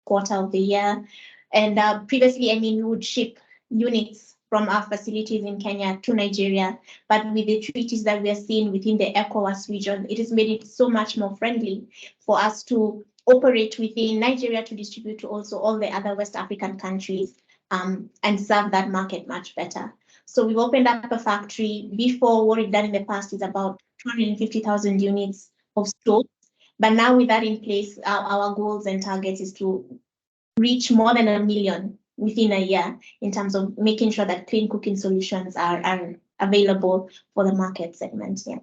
quarter of the year. And previously, I mean, we would ship units from our facilities in Kenya to Nigeria, but with the treaties that we are seeing within the ECOWAS region, it has made it so much more friendly for us to operate within Nigeria to distribute to also all the other West African countries and serve that market much better. So we've opened up a factory. Before, what we've done in the past is about 250,000 units of stoves, but now with that in place, our goals and targets is to reach more than 1 million within a year in terms of making sure that clean cooking solutions are available for the market segment. Yeah.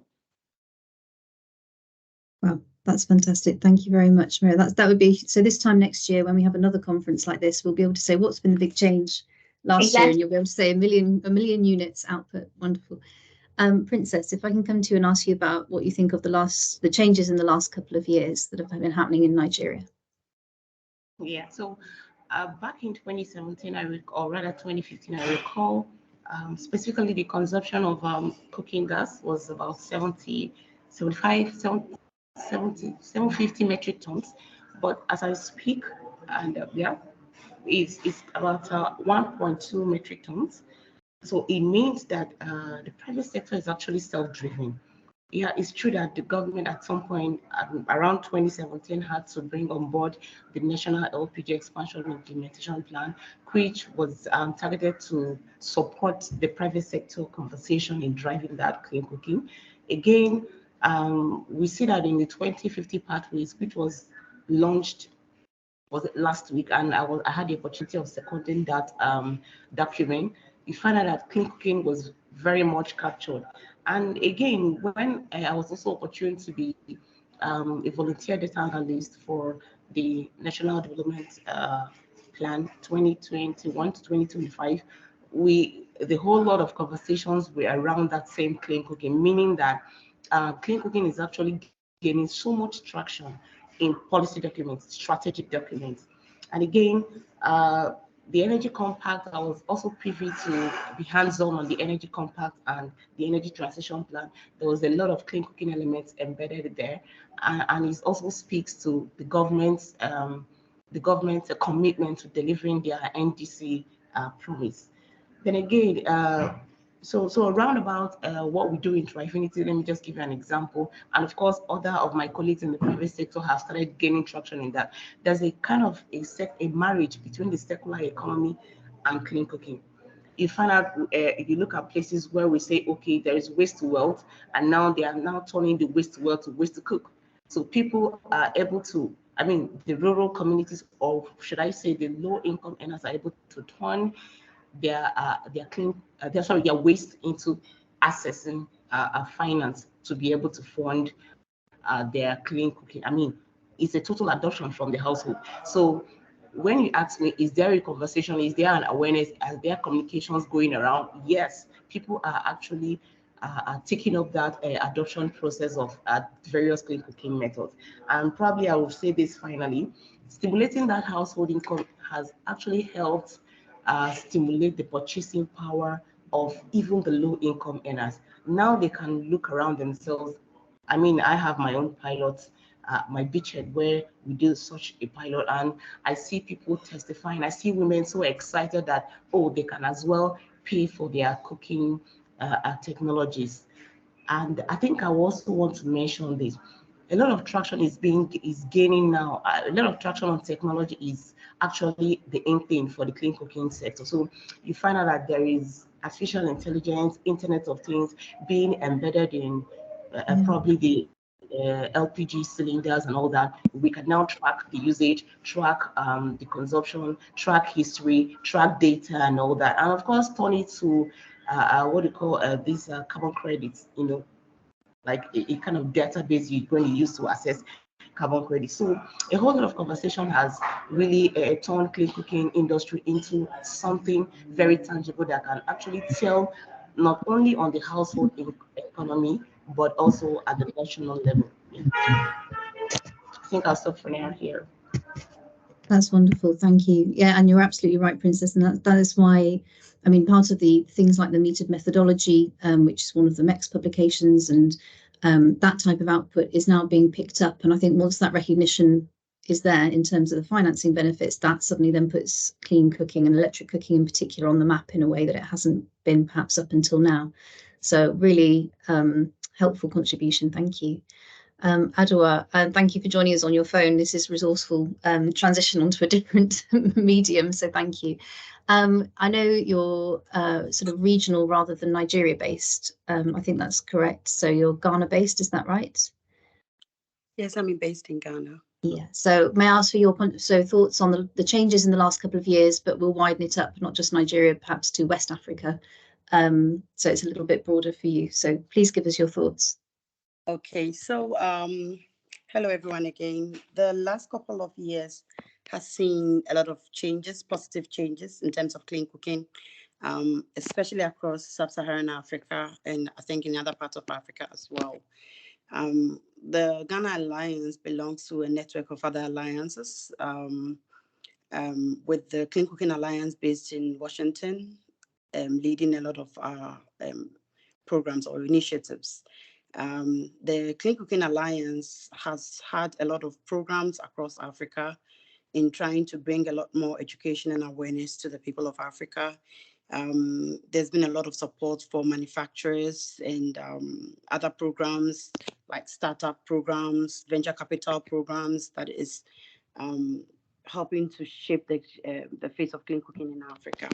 Wow, that's fantastic. Thank you very much, Mary. That would be, so this time next year when we have another conference like this, we'll be able to say what's been the big change last year, and you'll be able to say a million units output. Wonderful. Princess, if I can come to you and ask you about what you think of the changes in the last couple of years that have been happening in Nigeria. Yeah, so back in 2017, or rather 2015, I recall, specifically the consumption of cooking gas was about 750 metric tons. But as I speak, and it's about 1.2 metric tons. So it means that the private sector is actually self-driven. Yeah, it's true that the government at some point around 2017 had to bring on board the National LPG Expansion and Implementation Plan, which was targeted to support the private sector conversation in driving that clean cooking. Again, we see that in the 2050 pathways, which was launched last week, and I had the opportunity of seconding that document. You find out that clean cooking was very much captured. And again, when I was also opportune to be a volunteer data analyst for the National Development Plan 2021 to 2025, the whole lot of conversations were around that same clean cooking, meaning that clean cooking is actually gaining so much traction in policy documents, strategic documents. And again, the Energy Compact, I was also privy to be hands-on the Energy Compact and the Energy Transition Plan. There was a lot of clean cooking elements embedded there, and it also speaks to the government's commitment to delivering their NDC promise. Then again, So around about what we do in Trifinity, let me just give you an example. And of course, other of my colleagues in the private sector have started gaining traction in that. There's a kind of a marriage between the circular economy and clean cooking. You find out, if you look at places where we say, okay, there is waste to wealth, and now they are now turning the waste to wealth to waste to cook. So people are able to, I mean, the rural communities, or should I say the low income earners, are able to turn their waste into accessing finance to be able to fund their clean cooking. I mean, it's a total adoption from the household. So when you ask me, is there a conversation? Is there an awareness? Are there communications going around? Yes, people are actually taking up that adoption process of various clean cooking methods. And probably I will say this finally, stimulating that household income has actually helped stimulate the purchasing power of even the low income earners. Now they can look around themselves. I mean, I have my own pilots, my beachhead where we do such a pilot, and I see people testifying. I see women so excited that, oh, they can as well pay for their cooking technologies. And I think I also want to mention this. A lot of traction is gaining now. A lot of traction on technology is actually the end thing for the clean cooking sector. So you find out that there is artificial intelligence, Internet of Things being embedded in probably the LPG cylinders and all that. We can now track the usage, track the consumption, track history, track data and all that. And of course, turn it to what do you call these carbon credits, you know, like a kind of database you're going to use to assess carbon credits. So a whole lot of conversation has really turned clean cooking industry into something very tangible that can actually tell not only on the household economy, but also at the national level. Yeah. I think I'll stop for now here. That's wonderful. Thank you. Yeah, and you're absolutely right, Princess. And that is why, I mean, part of the things like the metered methodology, which is one of the MEX publications, and that type of output is now being picked up. And I think once that recognition is there in terms of the financing benefits, that suddenly then puts clean cooking and electric cooking in particular on the map in a way that it hasn't been perhaps up until now. So really helpful contribution. Thank you. Adwa, thank you for joining us on your phone. This is resourceful transition onto a different medium, so thank you. I know you're sort of regional rather than Nigeria based. I think that's correct. So you're Ghana based, is that right? Yes, I'm based in Ghana. Yeah. So may I ask for your thoughts on the changes in the last couple of years, but we'll widen it up, not just Nigeria, perhaps to West Africa. So it's a little bit broader for you. So please give us your thoughts. Okay, so hello everyone again. The last couple of years has seen a lot of changes, positive changes in terms of clean cooking, especially across sub-Saharan Africa and I think in other parts of Africa as well. The Ghana Alliance belongs to a network of other alliances, with the Clean Cooking Alliance based in Washington, leading a lot of our programs or initiatives. The Clean Cooking Alliance has had a lot of programs across Africa in trying to bring a lot more education and awareness to the people of Africa. There's been a lot of support for manufacturers and other programs like startup programs, venture capital programs that is helping to shape the face of clean cooking in Africa.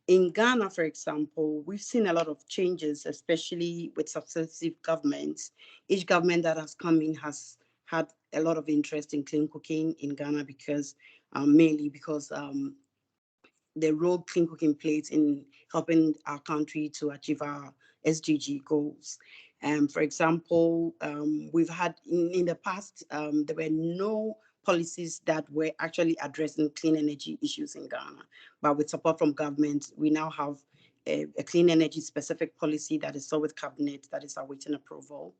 In Ghana, for example, we've seen a lot of changes, especially with successive governments. Each government that has come in has had a lot of interest in clean cooking in Ghana because mainly because the role clean cooking plays in helping our country to achieve our SDG goals. For example, we've had in the past, there were no policies that were actually addressing clean energy issues in Ghana. But with support from government, we now have a clean energy specific policy that is still with cabinet that is awaiting approval.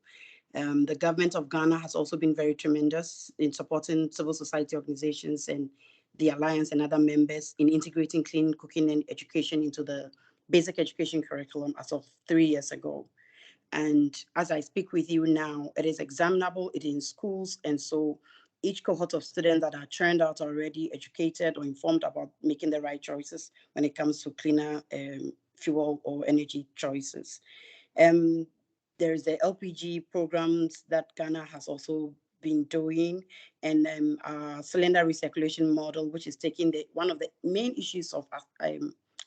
The government of Ghana has also been very tremendous in supporting civil society organizations and the Alliance and other members in integrating clean cooking and education into the basic education curriculum as of 3 years ago. And as I speak with you now, it is examinable, it is in schools. And so each cohort of students that are churned out already educated or informed about making the right choices when it comes to cleaner fuel or energy choices. There's the LPG programs that Ghana has also been doing, and cylinder recirculation model, which is taking one of the main issues of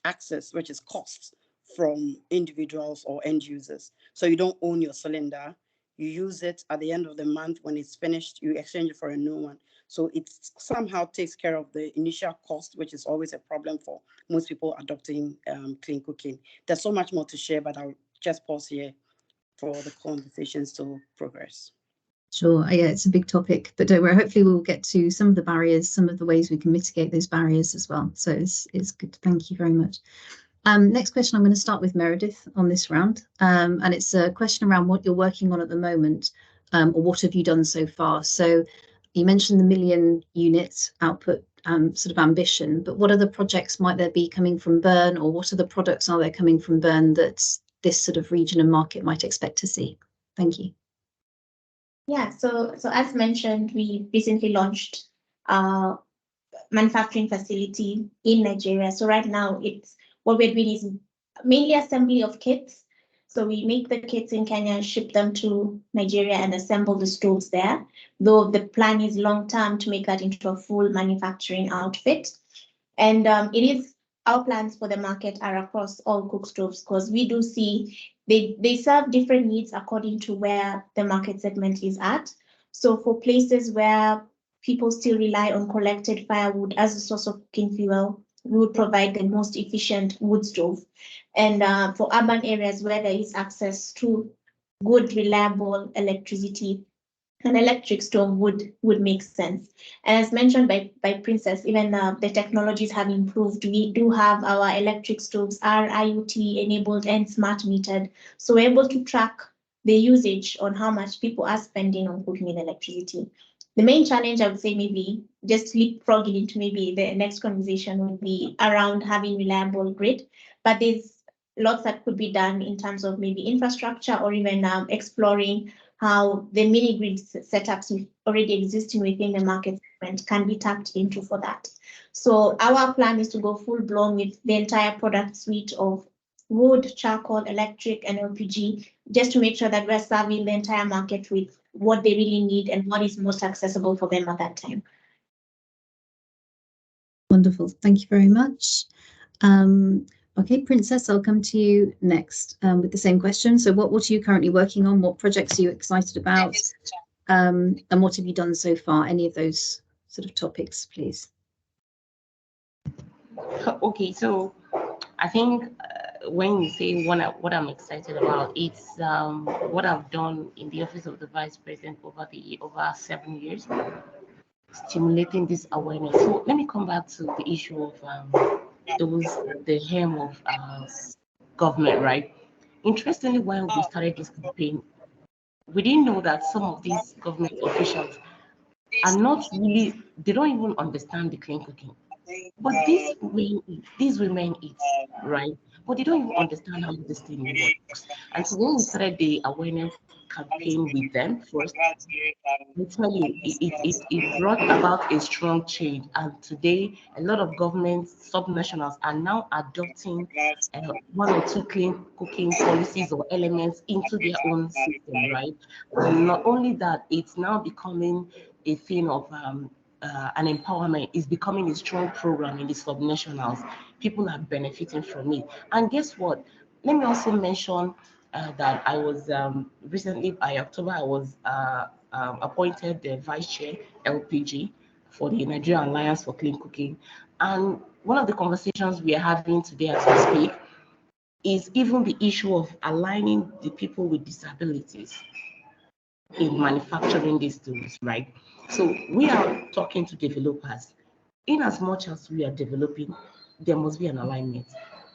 access, which is costs from individuals or end users. So you don't own your cylinder, you use it at the end of the month. When it's finished, you exchange it for a new one. So it somehow takes care of the initial cost, which is always a problem for most people adopting clean cooking. There's so much more to share, but I'll just pause here for the conversations to progress. Sure, yeah, it's a big topic, but don't worry, hopefully we'll get to some of the barriers, some of the ways we can mitigate those barriers as well. So it's good. Thank you very much. Next question, I'm going to start with Meredith on this round, and it's a question around what you're working on at the moment, or what have you done so far. So you mentioned the 1 million unit output sort of ambition, but what other projects might there be coming from Bern, or what other products are there coming from Bern that this sort of region and market might expect to see? Thank you. Yeah, so as mentioned, we recently launched a manufacturing facility in Nigeria. So right now, what we're doing is mainly assembly of kits. So we make the kits in Kenya, ship them to Nigeria, and assemble the stoves there. Though the plan is long term to make that into a full manufacturing outfit. And our plans for the market are across all cook stoves, because we do see they serve different needs according to where the market segment is at. So for places where people still rely on collected firewood as a source of cooking fuel, we would provide the most efficient wood stove. And for urban areas where there is access to good, reliable electricity, an electric stove would make sense. And as mentioned by Princess, even the technologies have improved. We do have our electric stoves are IoT enabled and smart metered. So we're able to track the usage on how much people are spending on cooking with electricity. The main challenge, I would say, maybe just leapfrogging into maybe the next conversation, would be around having reliable grid. But there's lots that could be done in terms of maybe infrastructure, or even exploring how the mini grid setups already existing within the market segment can be tapped into for that. So our plan is to go full blown with the entire product suite of wood, charcoal, electric, and LPG, just to make sure that we're serving the entire market with what they really need and what is most accessible for them at that time. Wonderful, thank you very much. Okay, Princess, I'll come to you next with the same question. So what are you currently working on? What projects are you excited about? And what have you done so far? Any of those sort of topics, please. Okay, so I think when you say what I'm excited about, it's what I've done in the office of the Vice President over 7 years, stimulating this awareness. So let me come back to the issue of the hem of government, right? Interestingly, when we started this campaign, we didn't know that some of these government officials are not really, they don't even understand the clean cooking. But these women eat, right? But they don't even understand how this thing works. And so when we started the awareness campaign with them first, I tell you, it brought about a strong change. And today, a lot of governments, subnationals, are now adopting 1 or 2 clean cooking policies or elements into their own system, right? And not only that, it's now becoming a thing of an empowerment. Is becoming a strong program in the subnationals. People are benefiting from it. And guess what? Let me also mention that I was recently, by October, I was appointed the Vice Chair LPG for the Nigerian Alliance for Clean Cooking. And one of the conversations we are having today as we speak is even the issue of aligning the people with disabilities in manufacturing these tools, right? So we are talking to developers. In as much as we are developing, there must be an alignment.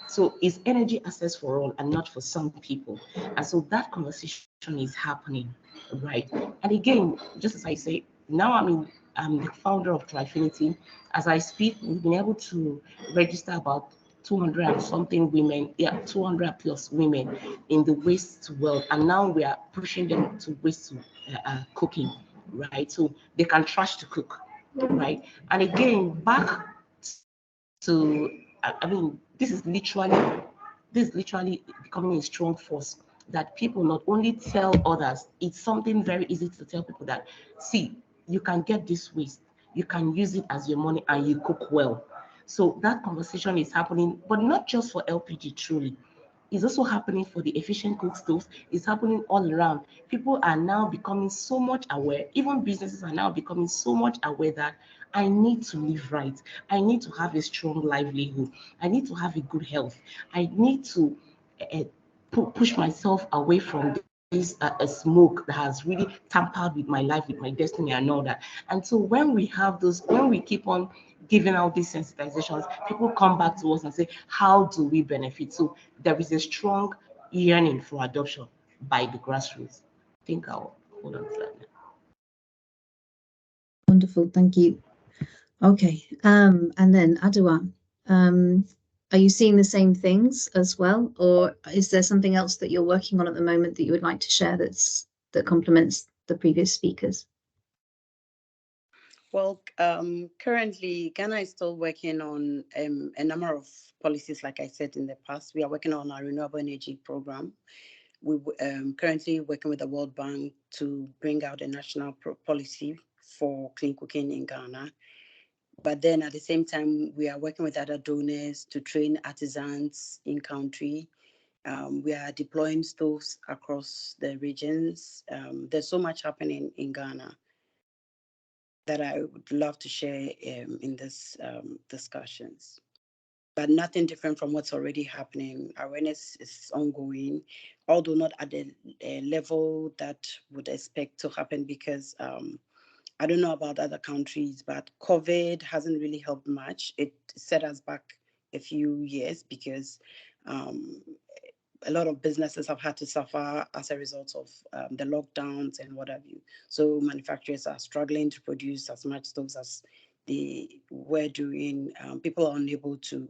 So it's energy access for all and not for some people. And so that conversation is happening, right? And again, just as I say, now I'm the founder of Trifinity. As I speak, we've been able to register about 200 and something women, 200 plus women in the waste to wealth. And now we are pushing them to waste to cooking, right? So they can trash to cook, right? And again, back to, this is literally this is literally becoming a strong force that people not only tell others, it's something very easy to tell people that, see, you can get this waste, you can use it as your money and you cook well. So that conversation is happening, but not just for LPG truly. It's also happening for the efficient cook stoves. It's happening all around. People are now becoming so much aware, even businesses are now becoming so much aware that I need to live right. I need to have a strong livelihood. I need to have a good health. I need to push myself away from this smoke that has really tampered with my life, with my destiny and all that. And so when we have those, when we keep on giving out these sensitizations, people come back to us and say, how do we benefit? So there is a strong yearning for adoption by the grassroots. I think I'll hold on to that now. Wonderful, thank you. Okay, and then Adwa, are you seeing the same things as well, or is there something else that you're working on at the moment that you would like to share that complements the previous speakers? Well, currently Ghana is still working on a number of policies. Like I said in the past, we are working on our renewable energy program. We currently working with the World Bank to bring out a national policy for clean cooking in Ghana. But then at the same time, we are working with other donors to train artisans in country. We are deploying stoves across the regions. There's so much happening in Ghana that I would love to share in this discussions. But nothing different from what's already happening. Awareness is ongoing, although not at the level that would expect to happen, because I don't know about other countries, but COVID hasn't really helped much. It set us back a few years because a lot of businesses have had to suffer as a result of the lockdowns and what have you. So manufacturers are struggling to produce as much stoves as they were doing. People are unable to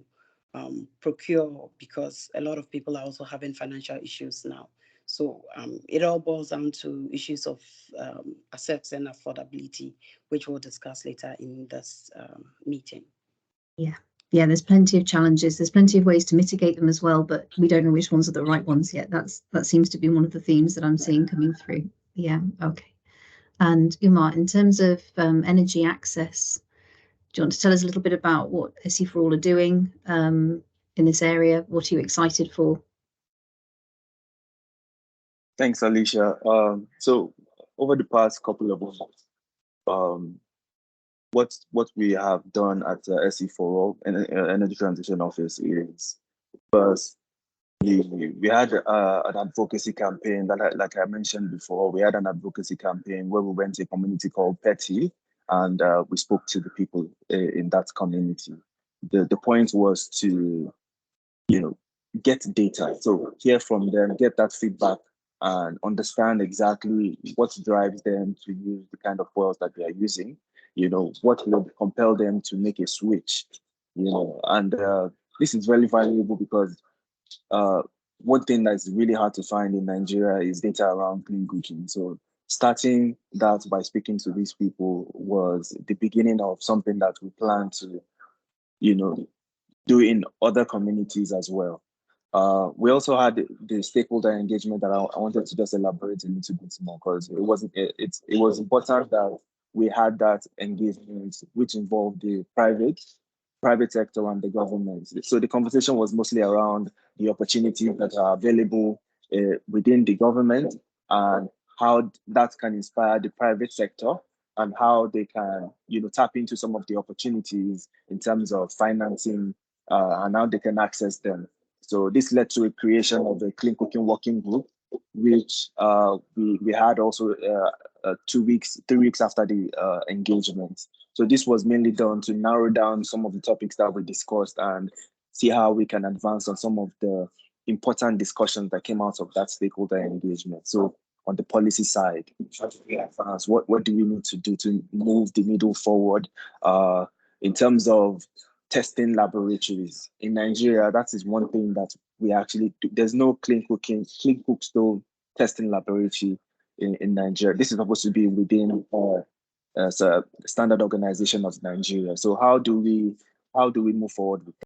procure because a lot of people are also having financial issues now. So it all boils down to issues of assets and affordability, which we'll discuss later in this meeting. Yeah, there's plenty of challenges. There's plenty of ways to mitigate them as well, but we don't know which ones are the right ones yet. That seems to be one of the themes that I'm seeing coming through. Yeah, okay. And Umar, in terms of energy access, do you want to tell us a little bit about what SE4All are doing in this area? What are you excited for? Thanks, Alicia. So over the past couple of months, what we have done at SE4All Energy Transition Office is first, we had an advocacy campaign that, like I mentioned before, we had an advocacy campaign where we went to a community called Petty, and we spoke to the people in that community. The point was to, get data, so hear from them, get that feedback, and understand exactly what drives them to use the kind of fuels that they are using. What will compel them to make a switch. And this is very valuable because one thing that's really hard to find in Nigeria is data around clean cooking. So starting that by speaking to these people was the beginning of something that we plan to, do in other communities as well. We also had the stakeholder engagement that I wanted to just elaborate a little bit more, because it was important that we had that engagement, which involved the private sector and the government. So the conversation was mostly around the opportunities that are available within the government and how that can inspire the private sector and how they can, tap into some of the opportunities in terms of financing and how they can access them. So this led to a creation of a clean cooking working group, which we had also 3 weeks after the engagement. So this was mainly done to narrow down some of the topics that we discussed and see how we can advance on some of the important discussions that came out of that stakeholder engagement. So on the policy side, what do we need to do to move the needle forward in terms of testing laboratories in Nigeria? That is one thing that we actually do. There's no clean cook stove testing laboratory in Nigeria. This is supposed to be within as a standard organization of Nigeria. So how do we move forward with that?